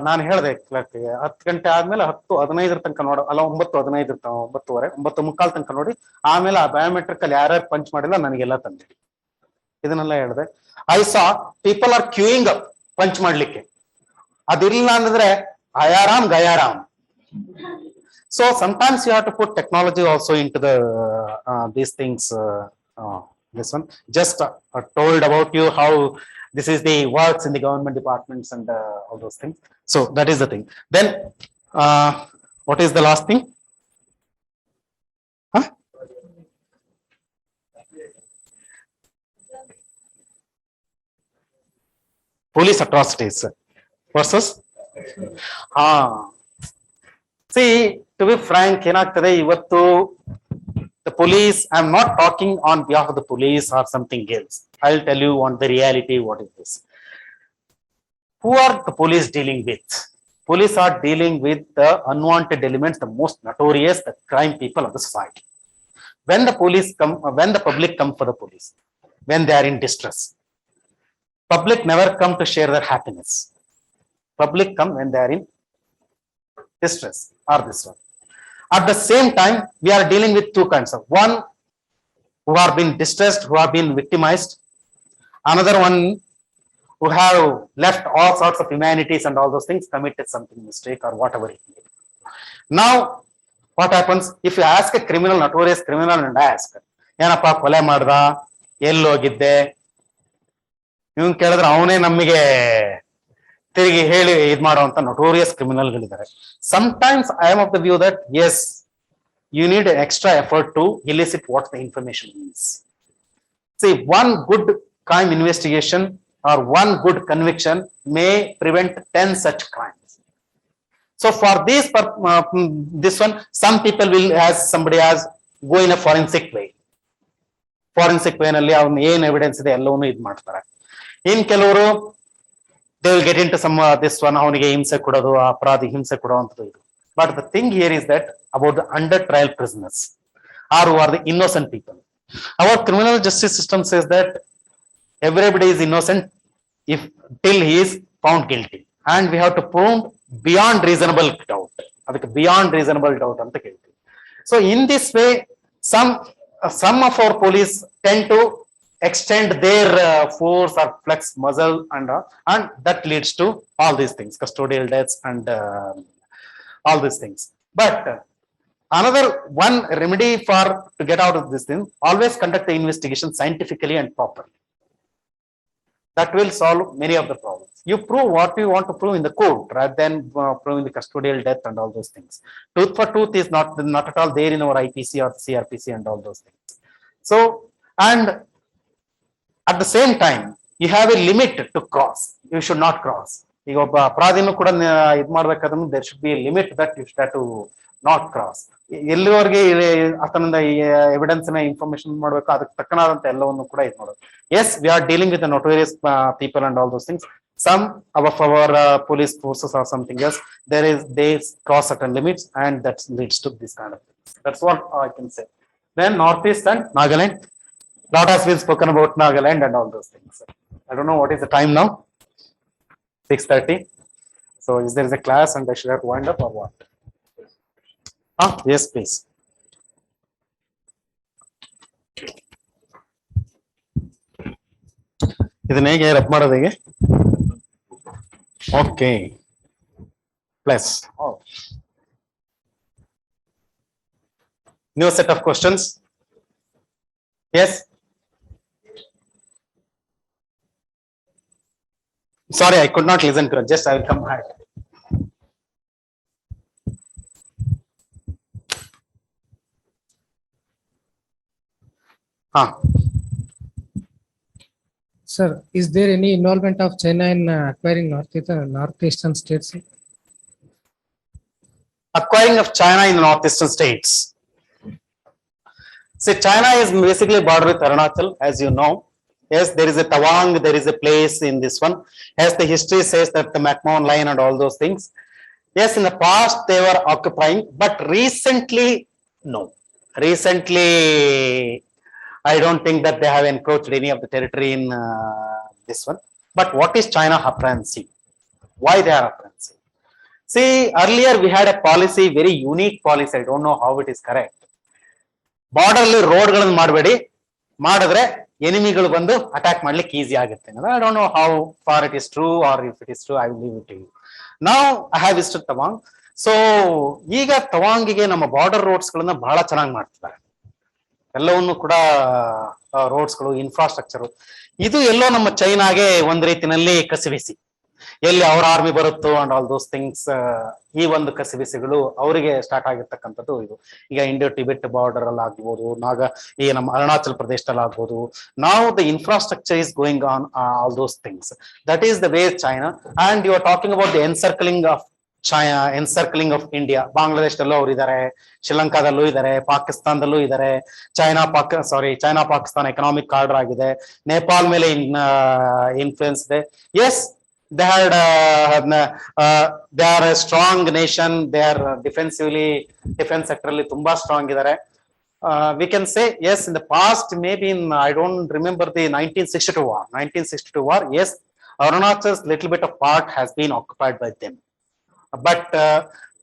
ನಾನು ಹೇಳಿದೆ ಕ್ಲರ್ಕ್ಗೆ 10 ಗಂಟೆ ಆದ್ಮೇಲೆ 10:15 ತನಕ ನೋಡ ಅಲ್ಲ 9:15 ಇರ್ತಾವ 9:30 9:45 ತನಕ ನೋಡಿ ಆಮೇಲೆ ಆ ಬಯೋಮೆಟ್ರಿಕ್ ಅಲ್ಲಿ ಯಾರ್ಯಾರು ಪಂಚ್ ಮಾಡಿಲ್ಲ ನನಗೆಲ್ಲ ತಂದಿಡಿ ಇದನ್ನೆಲ್ಲ ಹೇಳಿದೆ. I saw people are queuing up punch ಮಾಡ್ಲಿಕ್ಕೆ ಅದಿಲ್ಲ ಅಂದ್ರೆ ಅಯಾರಾಮ್ Gaya Ram. So sometimes you have to put technology also into the these things. This one just told about you how this is the works in the government departments and all those things. So that is the thing. Then what is the last thing? Huh? Police atrocities versus see, to be frank, ಏನಾಗ್ತದೆ ಇವತ್ತು the police, I'm not talking on behalf of the police or something else. I'll tell you on the reality what is this. Who are the police dealing with? Police are dealing with the unwanted elements, the most notorious, the crime people of the society. When the police come, when the public come for the police, when they are in distress, public never come to share their happiness. Public come when they are in distress or this one. At the same time, we are dealing with two kinds of one who are been distressed, who have been victimized, another one who have left all sorts of humanities and all those things, committed something mistake or whatever it may be. Now, what happens if you ask a criminal, notorious criminal, and ask, ಏನಪ್ಪ ಕೊಲೆ ಮಾಡ್ದ ಎಲ್ಲೋಗಿದ್ದೆ ಇವನ್ ಕೇಳಿದ್ರೆ ಅವನೇ ನಮಗೆ ತಿರುಗಿ ಹೇಳಿ ಇದ್ ಮಾಡುವಂತ notorious criminal ಗಳಿದ್ದಾರೆ. Sometimes I am of the view that yes, you need an extra effort to elicit what the information is. See, one good crime investigation or one good conviction may prevent 10 such crimes. So for this one, some people will, as somebody has, go in a forensic way. Forensic way ನಲ್ಲಿ ಅವ್ನ ಏನ್ evidence ಇದೆ ಎಲ್ಲವನ್ನೂ ಇದ್ ಮಾಡ್ತಾರೆ. ಇನ್ ಕೆಲವರು they will get into some this one ಅವನಿಗೆ ಹಿಂಸೆ ಕೊಡೋದು ಅಪರಾಧಿ ಹಿಂಸೆ ಕೊಡುವಂಥದ್ದು ಇದು. But the thing here is that about the under trial prisoners or who are the innocent people. Our criminal justice system says that everybody is innocent if till he is found guilty, and we have to prove beyond reasonable doubt. ಅದಕ್ಕೆ beyond reasonable doubt ಅಂತ ಹೇಳ್ತೀವಿ. So in this way, some of our police tend to extend their force or flex muscle and that leads to all these things, custodial deaths and all these things. But another one remedy for to get out of this thing, always conduct the investigation scientifically and properly. That will solve many of the problems. You prove what you want to prove in the court rather than proving the custodial death and all those things. Tooth for tooth is not at all there in our IPC or CRPC and all those things. So, and at the same time, you have a limit to cross. You should not cross. ಈಗ ಒಬ್ಬ ಅಪರಾಧಿನೂ ಕೂಡ ಇದ್ ಮಾಡ್ಬೇಕಾದ್ರೆ there should be a limit that you should have to not cross. ಎಲ್ಲಿವರೆಗೆ ಆತನಿಂದ evidence ನ information ಮಾಡ್ಬೇಕು ಅದಕ್ಕೆ ತಕ್ಕನಾದಂತ ಎಲ್ಲವನ್ನು ಕೂಡ ಇದ್ ಮಾಡೋದು. Yes, we are dealing with the notorious people and all those things. Some of our police forces or something else, they cross certain limits and that leads to this kind of things. That's what I can say. Then Northeast and Nagaland. Lot has been spoken about Nagaland and all those things. I don't know what is the time now. 6:30. So is there a class and I should have to wind up or what? Yes, please. ಇದನ್ನ ಹೇಗೆ rub ಮಾಡೋದು ಹೇಗೆ? Okay. Plus. New set of questions. Yes. Sorry, I could not listen to it. Just I will come back. Sir, is there any involvement of China in acquiring northeastern states? Acquiring of China in the northeastern states. See, China is basically border with Arunachal, as you know. Yes, there is a Tawang, there is a place in this one. As the history says that the McMahon line and all those things. Yes, in the past they were occupying, but recently, no. Recently, I don't think that they have encroached any of the territory in this one. But what is China Hapran Sea? Why they are apprehensive? See, earlier we had a policy, very unique policy. I don't know how it is correct. Border ಅಲ್ಲಿ road ಗಳನ್ನ ಮಾಡಬೇಡಿ, ಮಾಡಿದ್ರೆ ಎನಿಮಿಗಳು ಬಂದು attack ಮಾಡ್ಲಿಕ್ಕೆ easy ಆಗುತ್ತೆ. I don't know how far it is true or if it is true, I will leave it to you. Now I have visited Tawang. ಸೊ ಈಗ ತವಾಂಗಿಗೆ ನಮ್ಮ ಬಾರ್ಡರ್ ರೋಡ್ಸ್ ಗಳನ್ನ ಬಹಳ ಚೆನ್ನಾಗಿ ಮಾಡ್ತಿದ್ದಾರೆ. ಎಲ್ಲವನ್ನು ಕೂಡ ರೋಡ್ಸ್ ಗಳು, ಇನ್ಫ್ರಾಸ್ಟ್ರಕ್ಚರ್, ಇದು ಎಲ್ಲೋ ನಮ್ಮ ಚೈನಾಗೆ ಒಂದ್ ರೀತಿನಲ್ಲಿ ಕಸಿವಿಸಿ, ಎಲ್ಲಿ ಅವ್ರ ಆರ್ಮಿ ಬರುತ್ತೋ ಅಂಡ್ ಆಲ್ ದೋಸ್ ಥಿಂಗ್ಸ್, ಈ ಒಂದು ಕಸಿಬಿಸಿಗಳು ಅವರಿಗೆ ಸ್ಟಾರ್ಟ್ ಆಗಿರ್ತಕ್ಕಂಥದ್ದು ಇದು. ಈಗ ಇಂಡೋ ಟಿಬೆಟ್ ಬಾರ್ಡರ್ ಅಲ್ಲಿ ಆಗ್ಬೋದು, ಈ ನಮ್ಮ ಅರುಣಾಚಲ್ ಪ್ರದೇಶದಲ್ಲಿ ಆಗ್ಬೋದು. ನಾವು the infrastructure is going on all those things. That is the way China. And you are talking about the encircling of India. ಬಾಂಗ್ಲಾದೇಶದಲ್ಲೂ ಅವ್ರು ಇದ್ದಾರೆ, ಶ್ರೀಲಂಕಾದಲ್ಲೂ ಇದ್ದಾರೆ, ಪಾಕಿಸ್ತಾನದಲ್ಲೂ ಇದ್ದಾರೆ. ಚೈನಾ ಪಾಕಿಸ್ತಾನ ಎಕನಾಮಿಕ್ ಕಾರ್ಡರ್ ಆಗಿದೆ. ನೇಪಾಲ್ ಮೇಲೆ ಇನ್ಫ್ಲೂಯೆನ್ಸ್ ಇದೆ. Yes, they are a strong nation. They are defense sector ಅಲ್ಲಿ ತುಂಬಾ ಸ್ಟ್ರಾಂಗ್ ಇದ್ದಾರೆ. We can say yes, in the past, maybe in, I don't remember the 1962 war, yes, Arunachal's little bit of part has been occupied by them, but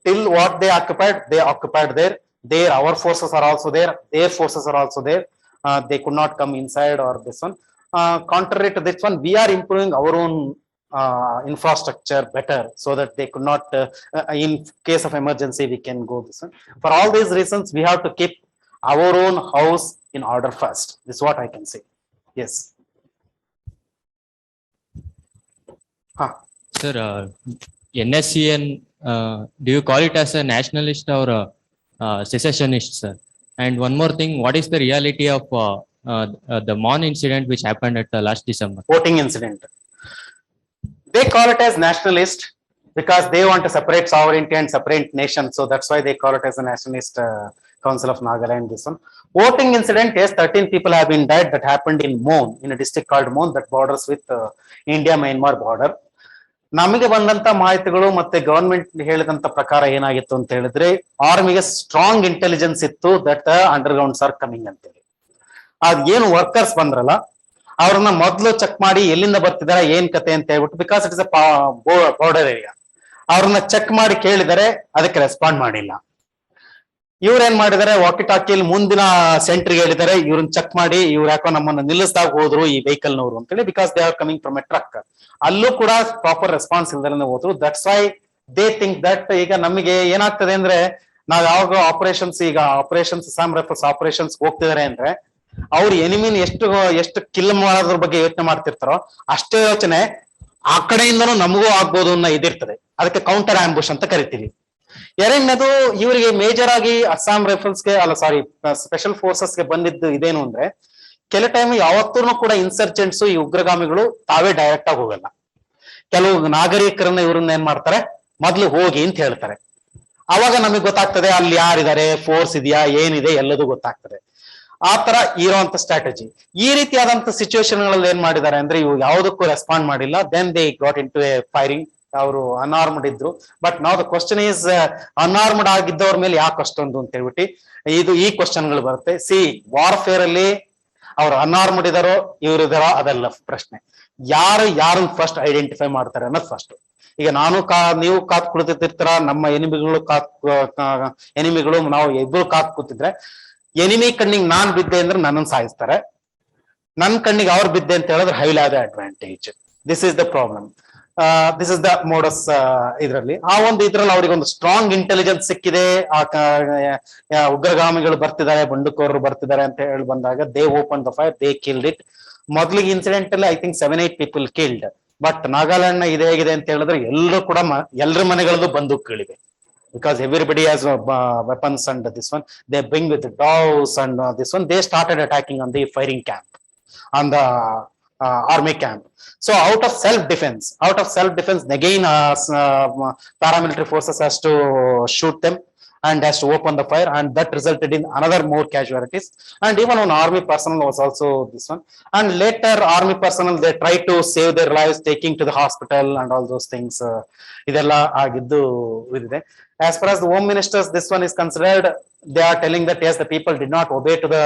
till what they occupied there, our forces are also there, their forces are also there. They could not come inside or this one. Contrary to this one, we are improving our own infrastructure better, so that they could not, in case of emergency, we can go this one. For all these reasons, we have to keep our own house in order first. This is what I can say. Yes. Sir, NSCN, do you call it as a nationalist or a secessionist, sir? And one more thing, what is the reality of the Mon incident which happened at last December? Voting incident. They call it as nationalist because they want to separate sovereignty and separate nation. So that's why they call it as a nationalist council of Nagaland. This one voting incident, yes, 13 people have been died. That happened in Mon, in a district called Mon that borders with India-Myanmar border. ನಮಗೆ ಬಂದಂತ ಮಾಹಿತಿಗಳು ಮತ್ತೆ government ಹೇಳಿದಂತ ಪ್ರಕಾರ ಏನಾಗಿತ್ತು ಅಂತ ಹೇಳಿದ್ರೆ, ಆರ್ಮಿಗೆ strong intelligence ಇತ್ತು ದಟ್ ಅಂಡರ್ಗ್ರೌಂಡ್ಸ್ ಆರ್ ಕಮಿಂಗ್ ಅಂತೇಳಿ. ಅದೇನು ವರ್ಕರ್ಸ್ ಬಂದ್ರಲ್ಲ, ಅವ್ರನ್ನ ಮೊದಲು ಚೆಕ್ ಮಾಡಿ ಎಲ್ಲಿಂದ ಬರ್ತಿದಾರೆ, ಏನ್ ಕತೆ ಅಂತ ಹೇಳ್ಬಿಟ್ಟು, because it is a border area. ಅವ್ರನ್ನ ಚೆಕ್ ಮಾಡಿ ಕೇಳಿದರೆ ಅದಕ್ಕೆ ರೆಸ್ಪಾಂಡ್ ಮಾಡಿಲ್ಲ. ಇವ್ರೇನ್ ಮಾಡಿದಾರೆ, ವಾಕಿ ಟಾಕಿಯಲ್ಲಿ ಮುಂದಿನ ಸೆಂಟ್ರಿಗೆ ಹೇಳಿದ್ದಾರೆ, ಇವ್ರನ್ನ ಚೆಕ್ ಮಾಡಿ, ಇವ್ರು ಯಾಕೋ ನಮ್ಮನ್ನ ನಿಲ್ಲಿಸ್ದಾಗ ಹೋದ್ರು ಈ ವೆಹಿಕಲ್ ನವರು ಅಂತೇಳಿ, because they are coming from A truck. ಅಲ್ಲೂ ಕೂಡ ಪ್ರಾಪರ್ ರೆಸ್ಪಾನ್ಸ್ ಇಲ್ದಲೇ ಹೋದ್ರು. That's why they think that ಈಗ ನಮಗೆ ಏನಾಗ್ತದೆ ಅಂದ್ರೆ, ನಾವ್ ಯಾವಾಗ ಆಪರೇಷನ್ಸ್ ಸಾಮ್ ರೈಫಲ್ಸ್ ಆಪರೇಷನ್ಸ್ ಹೋಗ್ತಿದಾರೆ ಅಂದ್ರೆ, ಅವ್ರ ಎನಿಮಿನ್ ಎಷ್ಟು ಕಿಲ್ ಮಾಡೋದ್ರ ಬಗ್ಗೆ ಯೋಚನೆ ಮಾಡ್ತಿರ್ತಾರೋ ಅಷ್ಟೇ ಯೋಚನೆ ಆ ಕಡೆಯಿಂದನೂ ನಮಗೂ ಆಗ್ಬೋದು ಅನ್ನೋ ಇದಿರ್ತದೆ. ಅದಕ್ಕೆ ಕೌಂಟರ್ ಆಂಬುಷ್ ಅಂತ ಕರಿತೀವಿ. ಎರಡನೇದು, ಇವರಿಗೆ ಮೇಜರ್ ಆಗಿ ಅಸ್ಸಾಂ ರೈಫಲ್ಸ್ಗೆ ಸ್ಪೆಷಲ್ ಫೋರ್ಸಸ್ಗೆ ಬಂದಿದ್ದು ಇದೇನು ಅಂದ್ರೆ, ಕೆಲ ಟೈಮ್ ಯಾವತ್ತೂ ಕೂಡ ಇನ್ಸರ್ಜೆಂಟ್ಸ್, ಈ ಉಗ್ರಗಾಮಿಗಳು ತಾವೇ ಡೈರೆಕ್ಟ್ ಆಗಿ ಹೋಗಲ್ಲ. ಕೆಲವು ನಾಗರಿಕರನ್ನ ಇವ್ರನ್ನ ಏನ್ ಮಾಡ್ತಾರೆ, ಮೊದ್ಲು ಹೋಗಿ ಅಂತ ಹೇಳ್ತಾರೆ. ಅವಾಗ ನಮಗೆ ಗೊತ್ತಾಗ್ತದೆ ಅಲ್ಲಿ ಯಾರಿದ್ದಾರೆ, ಫೋರ್ಸ್ ಇದೆಯಾ, ಏನಿದೆ, ಎಲ್ಲದೂ ಗೊತ್ತಾಗ್ತದೆ. ಆ ತರ ಇರುವಂತ ಸ್ಟ್ರಾಟಜಿ. ಈ ರೀತಿಯಾದಂತ ಸಿಚುವೇಶನ್ ಗಳಲ್ಲಿ ಏನ್ ಮಾಡಿದ್ದಾರೆ ಅಂದ್ರೆ, ಇವು ಯಾವುದಕ್ಕೂ ರೆಸ್ಪಾಂಡ್ ಮಾಡಿಲ್ಲ. Then they got into a firing. ಅವರು ಅನ್ಆರ್ಮ್ಡ್ ಇದ್ರು. ಬಟ್ ನಾವ್ ದ ಕ್ವಶನ್ ಈಸ್, ಅನ್ಆರ್ಮ್ಡ್ ಆಗಿದ್ದವ್ರ ಮೇಲೆ ಯಾಕೆ ಅಷ್ಟೊಂದು ಅಂತ ಹೇಳ್ಬಿಟ್ಟು ಈ ಕ್ವಶನ್ ಗಳು ಬರುತ್ತೆ. ವಾರ್ಫೇರ್ ಅಲ್ಲಿ ಅವ್ರು ಅನ್ಆರ್ಮ್ಡ್ ಇದಾರೋ ಇವ್ರು ಇದಾರೋ ಅದೆಲ್ಲ ಪ್ರಶ್ನೆ. ಯಾರನ್ನ ಫಸ್ಟ್ ಐಡೆಂಟಿಫೈ ಮಾಡ್ತಾರೆ ಅನ್ನೋದು ಫಸ್ಟ್. ಈಗ ನೀವು ಕಾತ್ ಕುಳಿತಿರ್ತೀರ, ನಮ್ಮ ಎನಿಮಿಗಳು ನಾವು ಇಬ್ರು ಕಾತ್ ಕೂತಿದ್ರೆ, ಎನಿಮಿ ಕಣ್ಣಿಗೆ ನಾನ್ ಬಿದ್ದೆ ಅಂದ್ರೆ ನನ್ನನ್ನು ಸಾಯಿಸ್ತಾರೆ, ನನ್ ಕಣ್ಣಿಗೆ ಅವ್ರು ಬಿದ್ದೆ ಅಂತ ಹೇಳಿದ್ರೆ I will have the advantage. This is the problem. This is the modus. ಇದ್ರಲ್ಲಿ ಅವ್ರಿಗೆ ಒಂದು ಸ್ಟ್ರಾಂಗ್ ಇಂಟೆಲಿಜೆನ್ಸ್ ಸಿಕ್ಕಿದೆ. ಉಗ್ರಗಾಮಿಗಳು ಬರ್ತಿದ್ದಾರೆ, ಬಂಡುಕೋರರು ಬರ್ತಿದ್ದಾರೆ ಅಂತ ಹೇಳಿ ಬಂದಾಗ they open the fire, they killed it. ಮೊದಲಿಗೆ ಇನ್ಸಿಡೆಂಟ್ ಅಲ್ಲಿ I think 7-8 people killed. But Nagaland ನ ಇದು ಹೇಗಿದೆ ಅಂತ ಹೇಳಿದ್ರೆ, ಎಲ್ಲರೂ ಕೂಡ ಎಲ್ಲರ ಮನೆಗಳದ್ದು ಬಂದೂಕುಗಳಿವೆ. Because everybody has weapons and this one, they bring with the dogs and this one, they started attacking on the firing camp, on the army camp. So out of self defense, again paramilitary forces has to shoot them, and has to open the fire, and that resulted in another more casualties. And even one army personnel was also this one. And later army personnel, they tried to save their lives, taking to the hospital and all those things. ಇದೆಲ್ಲ ಆಗಿದ್ದು ಇದೆ. As far as the home ministers, this one is considered, they are telling that yes, the people did not obey to the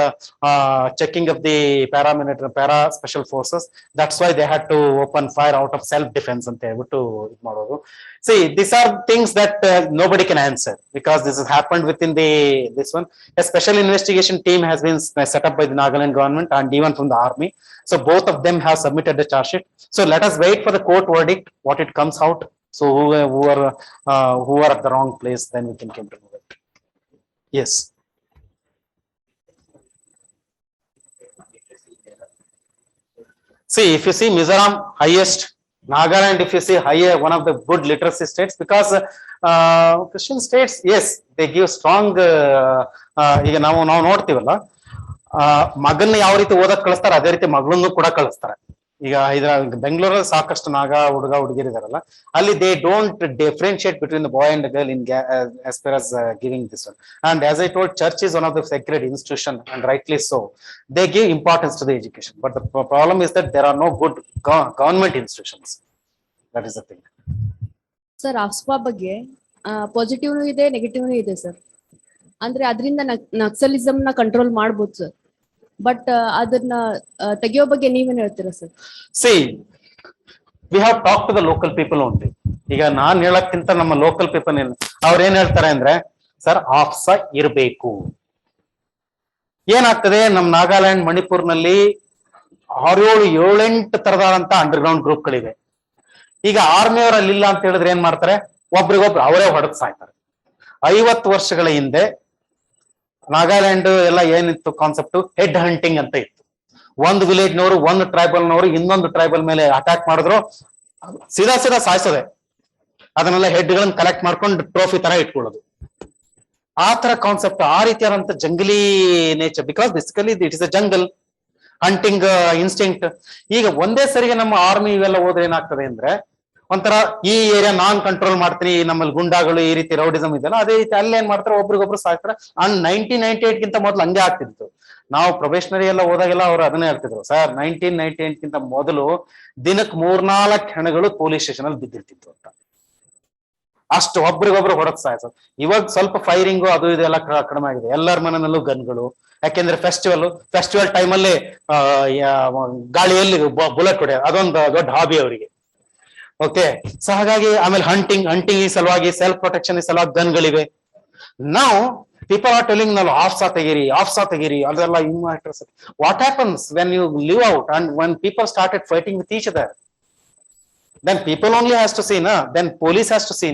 checking of the para special forces. That's why they had to open fire out of self defense ಅಂತ ಹೇಳ್ಬಿಟ್ಟು ಇದು ಮಾಡೋದು. See, these are things that nobody can answer, because this has happened within this one. A special investigation team has been set up by the Nagaland government and even from the army. So both of them have submitted the charge sheet. So let us wait for the court verdict, what it comes out. So who are at the wrong place, then we can come to know it. Yes. See, if you see Mizoram highest, Nagaland, if you see higher, one of the good literacy states, because Christian states, yes, they give strong. ಈಗ ನಾವು ನೋಡ್ತೀವಲ್ಲ, ಮಗನ್ನ ಯಾವ ರೀತಿ ಓದಕ್ ಕಳಿಸ್ತಾರೆ ಅದೇ ರೀತಿ ಮಗಳನ್ನು ಕೂಡ ಕಳಿಸ್ತಾರೆ. ಈಗ ಬೆಂಗಳೂರಲ್ಲಿ ಸಾಕಷ್ಟು ಹುಡುಗ ಹುಡುಗಿರಿದಾರಲ್ಲ, ಅಲ್ಲಿ they don't differentiate between the boy and girl in as far as giving this one. And as I told, church is one of the sacred institution, and rightly so. They give importance to the education, but the problem is that there are no good government institutions. That is the thing. Sir, AFSPA ಬಗ್ಗೆ positive ಇದೆ, negative ಇದೆ sir. ಅಂದ್ರೆ ಅದರಿಂದ ನಕ್ಸಲಿಸಮ್ ನ control ಮಾಡಬಹುದು sir, but ಅದನ್ನ ತೆಗೆಯೋ ಬಗ್ಗೆ ನೀವೇನ್ ಹೇಳ್ತೀರಾ sir? See, we have talked to the local people only. ಈಗ ನಾನ್ ಹೇಳಕ್ಕಿಂತ ನಮ್ಮ ಲೋಕಲ್ ಪೀಪಲ್ ಅವ್ರು ಏನ್ ಹೇಳ್ತಾರೆ ಅಂದ್ರೆ, ಸರ್ ಆಫ್ಸಾ ಇರಬೇಕು. ಏನಾಗ್ತದೆ, ನಮ್ ನಾಗಾಲ್ಯಾಂಡ್, ಮಣಿಪುರ್ನಲ್ಲಿ 6-7-8 ತರದಂತ ಅಂಡರ್ ಗ್ರೌಂಡ್ ಗ್ರೂಪ್ಗಳಿವೆ. ಈಗ ಆರ್ಮಿಯವರಲ್ಲಿ ಇಲ್ಲ ಅಂತ ಹೇಳಿದ್ರೆ ಏನ್ ಮಾಡ್ತಾರೆ, ಒಬ್ರಿಗೊಬ್ರು ಅವರೇ ಹೊಡೆದ್ ಸಾಯ್ತಾರೆ. 50 ವರ್ಷಗಳ ಹಿಂದೆ ನಾಗಾಲ್ಯಾಂಡ್ ಎಲ್ಲ ಏನಿತ್ತು ಕಾನ್ಸೆಪ್ಟ್, ಹೆಡ್ ಹಂಟಿಂಗ್ ಅಂತ ಇತ್ತು. ಒಂದು ವಿಲೇಜ್ ನವರು, ಒಂದು ಟ್ರೈಬಲ್ ನವರು ಇನ್ನೊಂದು ಟ್ರೈಬಲ್ ಮೇಲೆ ಅಟ್ಯಾಕ್ ಮಾಡಿದ್ರು, ಸೀದಾ ಸಾಯಿಸೋದೆ. ಅದನ್ನೆಲ್ಲ ಹೆಡ್ ಗಳನ್ನ ಕಲೆಕ್ಟ್ ಮಾಡ್ಕೊಂಡು ಟ್ರೋಫಿ ತರ ಇಟ್ಕೊಳ್ಳೋದು. ಆ ತರ ಕಾನ್ಸೆಪ್ಟ್, ಆ ರೀತಿಯಾದಂತ ಜಂಗಲಿ nature, because basically it is a jungle hunting instinct. ಈಗ ಒಂದೇ ಸರಿಗೆ ನಮ್ಮ ಆರ್ಮಿ ಇವೆಲ್ಲ ಹೋದ್ರೆ ಏನಾಗ್ತದೆ ಅಂದ್ರೆ, ಒಂಥರ ಈ ಏರಿಯಾ ನಾನ್ ಕಂಟ್ರೋಲ್ ಮಾಡ್ತೀನಿ, ನಮ್ಮಲ್ಲಿ ಗುಂಡಾಗಳು ಈ ರೀತಿ ರೌಡಿಸಮ್ ಇದೆಯಲ್ಲ, ಅದೇ ರೀತಿ ಅಲ್ಲಿ ಏನ್ ಮಾಡ್ತಾರೆ, ಒಬ್ರಿಗೊಬ್ರು ಸಾಯ್ತಾರೆ. ಅಂಡ್ 1998 ಮೊದಲು ಹಂಗೆ ಆಗ್ತಿತ್ತು. ನಾವು ಪ್ರೊಬೇಷನರಿ ಎಲ್ಲ ಹೋದಾಗೆಲ್ಲ ಅವ್ರು ಅದನ್ನೇ ಹೇಳ್ತಿದ್ರು, ಸರ್ 1998 ಮೊದಲು ದಿನಕ್ಕೆ 3-4 ಹೆಣಗಳು ಪೊಲೀಸ್ ಸ್ಟೇಷನ್ ಅಲ್ಲಿ ಬಿದ್ದಿರ್ತಿತ್ತು ಅಂತ. ಅಷ್ಟು ಒಬ್ರಿಗೊಬ್ರು ಹೊಡೆದ್ ಸಾಯ್ತು. ಇವಾಗ ಸ್ವಲ್ಪ ಫೈರಿಂಗು ಅದು ಇದೆಲ್ಲ ಕಡಿಮೆ ಆಗಿದೆ. ಎಲ್ಲರ ಮನೆಯಲ್ಲೂ ಗನ್ಗಳು, ಯಾಕೆಂದ್ರೆ ಫೆಸ್ಟಿವಲ್ ಟೈಮಲ್ಲಿ ಗಾಳಿಯಲ್ಲಿ ಬುಲೆಟ್ ಹೊಡೆಯೋದು ಅದೊಂದು ದೊಡ್ಡ ಹಾಬಿ ಅವರಿಗೆ. ಓಕೆ, ಸೊ ಹಾಗಾಗಿ ಆಮೇಲೆ ಹಂಟಿಂಗ್ ಈ ಸಲುವಾಗಿ, ಸೆಲ್ಫ್ ಪ್ರೊಟೆಕ್ಷನ್ ಈ ಸಲುವಾಗಿ ಗನ್ಗಳಿವೆ. ನಾವು people are telling now ಆಫ್ಸಾ ತೆಗೀರಿ ಅದೆಲ್ಲ ಹಿಂಗ್ ಮಾಡ್ತಾರೆ. What happens when you live out and when people started fighting with each other, then people only has to see, then police has to see,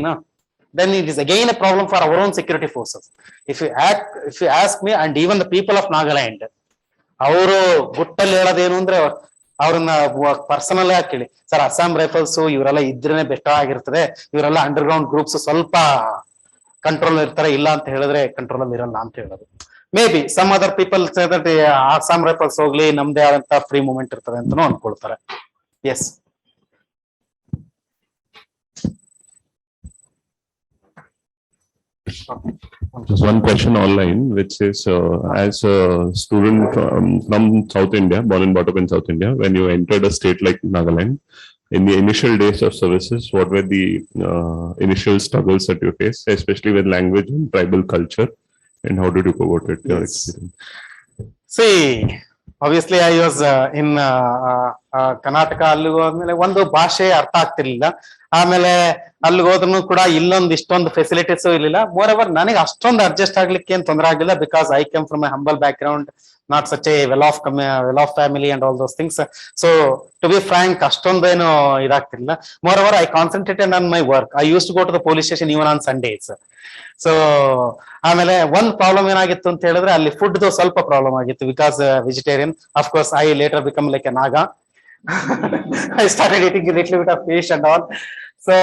then it is again a problem for our own security forces. If you ask me, and even the people of Nagaland, ಅವರು ಗುಟ್ಟಲ್ಲಿ ಹೇಳೋದೇನು ಅಂದ್ರೆ, ಅವ್ರನ್ನ personal ಆಗಿ ಕೇಳಿ, sir Assam rifles ಇವರೆಲ್ಲ ಇದ್ರೇನೆ best ಆಗಿರ್ತದೆ, ಇವರೆಲ್ಲ underground groups ಸ್ವಲ್ಪ ಕಂಟ್ರೋಲ್ ಇರ್ತಾರೆ, ಇಲ್ಲ ಅಂತ ಹೇಳಿದ್ರೆ ಕಂಟ್ರೋಲ್ ಅಲ್ಲಿ ಇರಲ್ಲ ಅಂತ ಹೇಳೋದು. May be some other people Assam rifles ಹೋಗ್ಲಿ, ನಮ್ದೇ ಆದಂತ ಫ್ರೀ ಮೂವ್ಮೆಂಟ್ ಇರ್ತದೆ ಅಂತಾನು ಅನ್ಕೊಳ್ತಾರೆ. Yes. There's one question online which is, as a student from South India, born and brought up in South India, when you entered a state like Nagaland, in the initial days of services, what were the initial struggles that you faced, especially with language and tribal culture, and how did you go about it? Your experience? See, obviously I was in Karnataka. ಅಲ್ಲಿ ಹೋದ್ಮೇಲೆ ಒಂದು ಭಾಷೆ ಅರ್ಥ ಆಗ್ತಿರ್ಲಿಲ್ಲ. ಆಮೇಲೆ ಅಲ್ಲಿಗೆ ಹೋದ್ರೂ ಕೂಡ ಇಷ್ಟೊಂದು ಫೆಸಿಲಿಟೀಸ್ ಇರ್ಲಿಲ್ಲ. ಮೋರ್ ಓವರ್ ನನಗೆ ಅಷ್ಟೊಂದು ಅಡ್ಜಸ್ಟ್ ಆಗ್ಲಿಕ್ಕೆ ಏನ್ ತೊಂದರೆ ಆಗಿಲ್ಲ, because I come from A humble back ground, not such a well off family and all those things. So to be frank, ಅಷ್ಟೊಂದೇನು ಇದಾಗ್ತಿರ್ಲಿಲ್ಲ. More over, I concentrated on my work. I used to go to the police station even on Sundays. So ಆಮೇಲೆ ಒಂದ್ problem ಏನಾಗಿತ್ತು ಅಂತ ಹೇಳಿದ್ರೆ, ಅಲ್ಲಿ food ಸ್ವಲ್ಪ problem ಆಗಿತ್ತು, because vegetarian. Of course, I later become like a Naga. I started eating a little bit of fish and all. So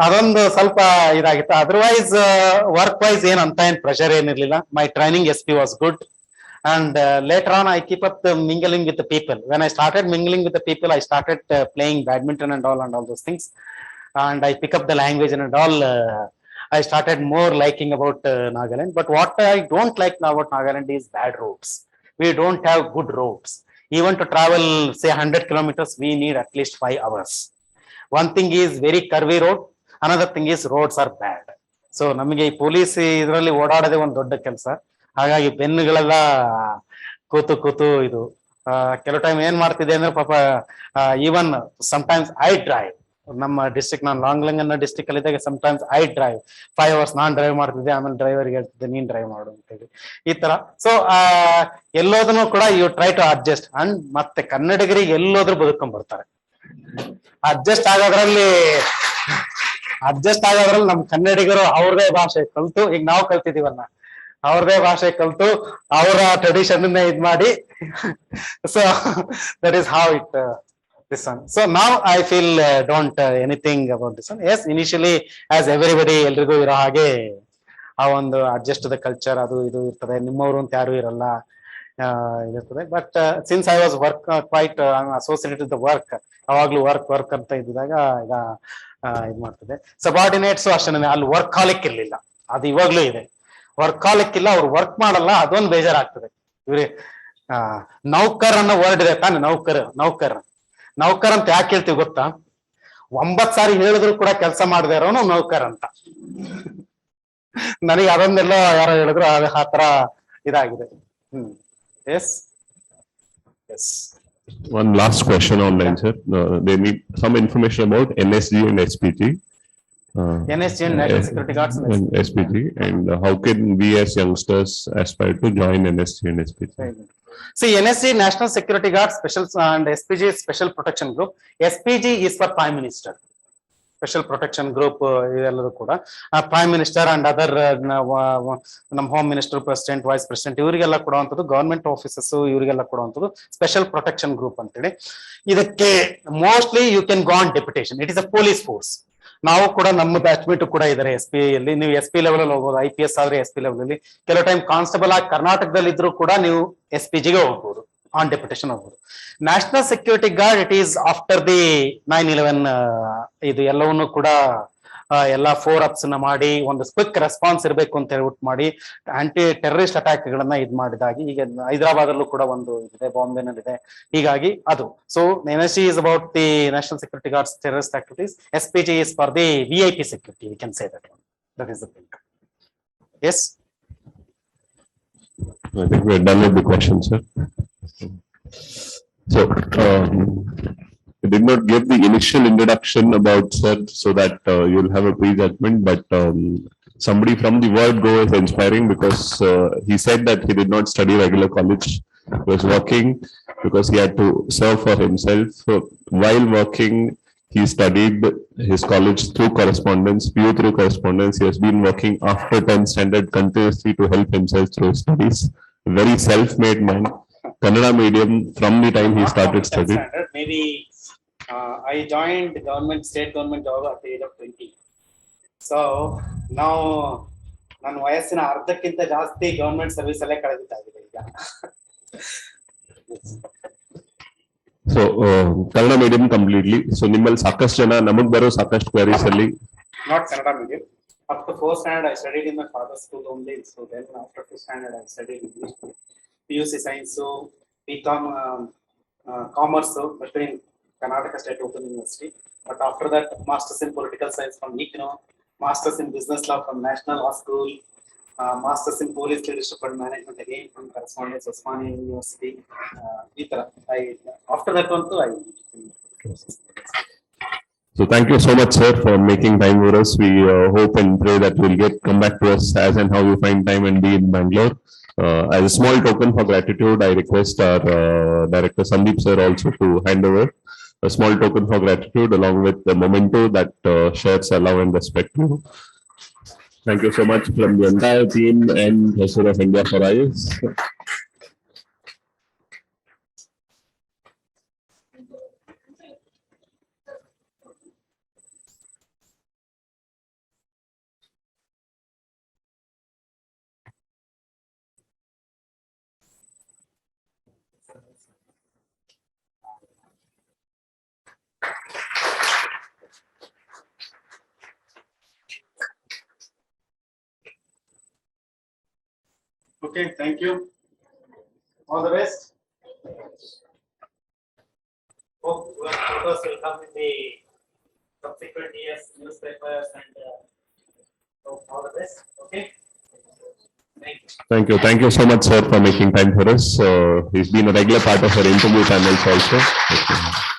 ಅದೊಂದು ಸ್ವಲ್ಪ ಇದಾಗಿತ್ತು. ಅದರ್ವೈಸ್ ವರ್ಕ್ ವೈಸ್ ಅಂತ ಏನ್ ಪ್ರೆಷರ್ ಏನಿರ್ಲಿಲ್ಲ. My training SP was good. And later on, I keep up the mingling with the people. When I started mingling with the people, I started playing badminton and all those things. And I pick up the language and all. I started more liking about Nagaland. But what I don't like now about Nagaland is bad roads. We don't have good roads. Even to travel, say 100 kilometers, we need at least 5 hours. One thing is very curvy road. Another thing is roads are bad. So ನಮಗೆ ಈ police ಇದರಲ್ಲಿ ಓಡಾಡೋದೇ ಒಂದು ದೊಡ್ಡ ಕೆಲಸ. ಹಾಗಾಗಿ ಬೆನ್ನುಗಳೆಲ್ಲ ಕೂತು ಕೂತು ಇದು ಕೆಲವು ಟೈಮ್ ಏನ್ ಮಾಡ್ತಿದೆ ಅಂದ್ರೆ ಪಾಪ ಈವನ್ ಸಮಟೈಮ್ಸ್ ಐ ಡ್ರೈವ್. ನಮ್ಮ ಡಿಸ್ಟ್ರಿಕ್ಟ್ ನಾನು ಲಾಂಗ್ಲಂಗ್ ಅನ್ನೋ ಡಿಸ್ಟ್ರಿಕ್ಟ್ ಅಲ್ಲಿ ಇದ್ದಾಗ sometimes I drive 5 hours non drive ಮಾಡ್ತಿದ್ದೆ, ಆಮೇಲೆ ಡ್ರೈವರ್ಗೆ ಹೇಳ್ತಿದ್ದೆ ನೀನ್ ಡ್ರೈವ್ ಮಾಡು ಅಂತ ಹೇಳಿ ಈ ತರ. ಸೊ ಎಲ್ಲೋದನ್ನು ಕೂಡ you try to adjust and ಮತ್ತೆ ಕನ್ನಡಿಗರಿಗೆ ಎಲ್ಲೋದ್ರೂ ಬದುಕೊಂಡ್ ಬರ್ತಾರೆ. ಅಡ್ಜಸ್ಟ್ ಆಗೋದ್ರಲ್ಲಿ ನಮ್ ಕನ್ನಡಿಗರು ಅವ್ರದೇ ಭಾಷೆ ಕಲ್ತು, ಈಗ ನಾವು ಕಲ್ತಿದೀವಲ್ಲ ಅವ್ರದೇ ಭಾಷೆ ಕಲ್ತು ಅವರ ಟ್ರೆಡಿಷನ್ ಇದ್ ಮಾಡಿ. So that is how it this one. So now I feel don't anything about this one. Yes, initially as everybody ಎಲ್ರಿಗೂ ಇರೋ ಹಾಗೆ ಆ ಒಂದು ಅಡ್ಜಸ್ಟ್ ದ ಕಲ್ಚರ್ ಅದು ಇದು ಇರ್ತದೆ. ನಿಮ್ಮವರು ಅಂತ ಯಾರು ಇರಲ್ಲ ಇರ್ತದೆ. But since I was work quite associated the work, ಅವಾಗ್ಲೂ ವರ್ಕ್ ಅಂತ ಇದ್ದಾಗ ಈಗ ಇದ್ ಮಾಡ್ತದೆ. ಸಬಾರ್ಡಿನೇಟ್ಸ್ ಅಷ್ಟೇ, ಅಲ್ಲಿ ವರ್ಕ್ ಹಾಲಿಕ್ ಇರ್ಲಿಲ್ಲ, ಅದು ಇವಾಗ್ಲೂ ಇದೆ. ವರ್ಕ್ ಹಾಲಿಕ್ ಇಲ್ಲ, ಅವ್ರು ವರ್ಕ್ ಮಾಡಲ್ಲ, ಅದೊಂದು ಬೇಜಾರಾಗ್ತದೆ. ಇವ್ರಿ ನೌಕರ್ ಅನ್ನೋ ವರ್ಡ್ ಇದೆ ತಾನೆ, ನೌಕರ್ ಅಂತ ಯಾಕೆ ಹೇಳ್ತೀವಿ ಗೊತ್ತಾ? 9 ಸಾರಿ ಹೇಳಿದ್ರು ಕೂಡ ಕೆಲಸ ಮಾಡದೇ ಇರೋನು ನೌಕರ್ ಅಂತ. ನನಗೆ ಅದೊಂದೆಲ್ಲ ಯಾರೋ ಹೇಳಿದ್ರು ಆ ತರ ಇದಾಗಿದೆ. Yes yes. One last question online, sir. They need some information about NSG and SPG. NSG and National Security Guards and SPG, and how can we as youngsters aspire to join NSG and SPG? See, NSG, National Security Guards, Special, and SPG is Special Protection Group. SPG is for Prime Minister. Special Protection Group ಎಲ್ಲರೂ ಕೂಡ prime minister and other ನಮ್ಮ home minister, president, vice president ಇವರಿಗೆಲ್ಲ ಕೊಡುವಂಥದ್ದು, government offices ಇವರಿಗೆಲ್ಲ ಕೊಡುವಂಥದ್ದು special protection group ಅಂತೇಳಿ. ಇದಕ್ಕೆ mostly you can go on deputation. It is a police force. ನಾವು ಕೂಡ ನಮ್ಮ ಬ್ಯಾಚ್ಮೇಟ್ ಕೂಡ ಇದ್ದಾರೆ ಎಸ್ ಪಿ ಅಲ್ಲಿ. ನೀವು ಎಸ್ ಪಿ ಲೆವೆಲ್ ಅಲ್ಲಿ ಹೋಗ್ಬೋದು, IPS ಆದ್ರೆ ಎಸ್ ಪಿ ಲೆವೆಲ್ ಅಲ್ಲಿ. ಕೆಲವು ಟೈಮ್ ಕಾನ್ಸ್ಟೇಬಲ್ ಆಗಿ ಕರ್ನಾಟಕದಲ್ಲಿ ಇದ್ರು ಕೂಡ ನೀವು SPG ಗೆ ಹೋಗ್ಬೋದು, ಆನ್ ಡೆಪ್ಯುಟೇಷನ್ ಹೋಗ್ಬೋದು. National security guard it is after the 9/11 ಇದು ಎಲ್ಲವನ್ನು ಕೂಡ ಎಲ್ಲ 4 ups ಮಾಡಿ ಒಂದು ಕ್ವಿಕ್ ರೆಸ್ಪಾನ್ಸ್ ಇರಬೇಕು ಅಂತ ಹೇಳ್ಬಿಟ್ಟು ಮಾಡಿ ಆಂಟಿ ಟೆರರಿಸ್ಟ್ ಅಟ್ಯಾಕ್ ಗಳನ್ನ ಇದ್ ಮಾಡಿದಾಗಿ. ಈಗ ಹೈದರಾಬಾದ್ ಅಲ್ಲೂ ಕೂಡ ಒಂದು ಇದೆ, ಬಾಂಬೆನಲ್ಲಿ ಇದೆ. ಹೀಗಾಗಿ ಅದು so NSG is about the National Security Guards terrorist activities. SPG is for the VIP security. We can say that one. That is the thing. Yes. I think we're done with the questions, sir. So, I did not give the initial introduction about sir so that you'll have a prejudgment, but somebody from the word go is inspiring because he said that he did not study regular college. He was working because he had to serve for himself. So while working, he studied his college through correspondence, PU through correspondence. He has been working after 10th standard continuously to help himself through his studies. Very self-made man. Kannada medium from the time he started studying. Maybe I joined state government job at the age of 20. So now ನನ್ನ ವಯಸ್ಸಿನ ಅರ್ಧಕ್ಕಿಂತ ಜಾಸ್ತಿ government service ಅಲ್ಲೇ ಕಳೆದಿದ್ದಾಗಿದೆ ಈಗ. So Kannada medium completely. So ನಿಮ್ಮಲ್ಲಿ ಸಾಕಷ್ಟು ಜನ ನಮಗ್ ಬರೋ ಸಾಕಷ್ಟು ಕ್ವೆರೀಸ್ ಅಲ್ಲಿ not Kannada medium. Up to 4th standard I studied in my father's school only. So then after 5th standard I studied English, PUC science, so BCom commerce between Karnataka State Open University. But after that, masters in political science from IPS, masters in business law from National Law School, masters in police leadership and management again from correspondence Osmania University. After that one too, So thank you so much, sir, for making time for us. We hope and pray that you'll come back to us as and how you find time and be in Bangalore. As a small token for gratitude, I request our director Sandeep sir also to hand over a small token for gratitude along with the memento that shares our love and respect to you. Thank you so much from the entire team and Hosur of India for IPS. Okay, thank you. All the best. Hope your photos will come in the subsequent years newspapers and so all the best. Okay. Thank you. Thank you. Thank you so much, sir, for making time for us. He's been a regular part of our interview panels also.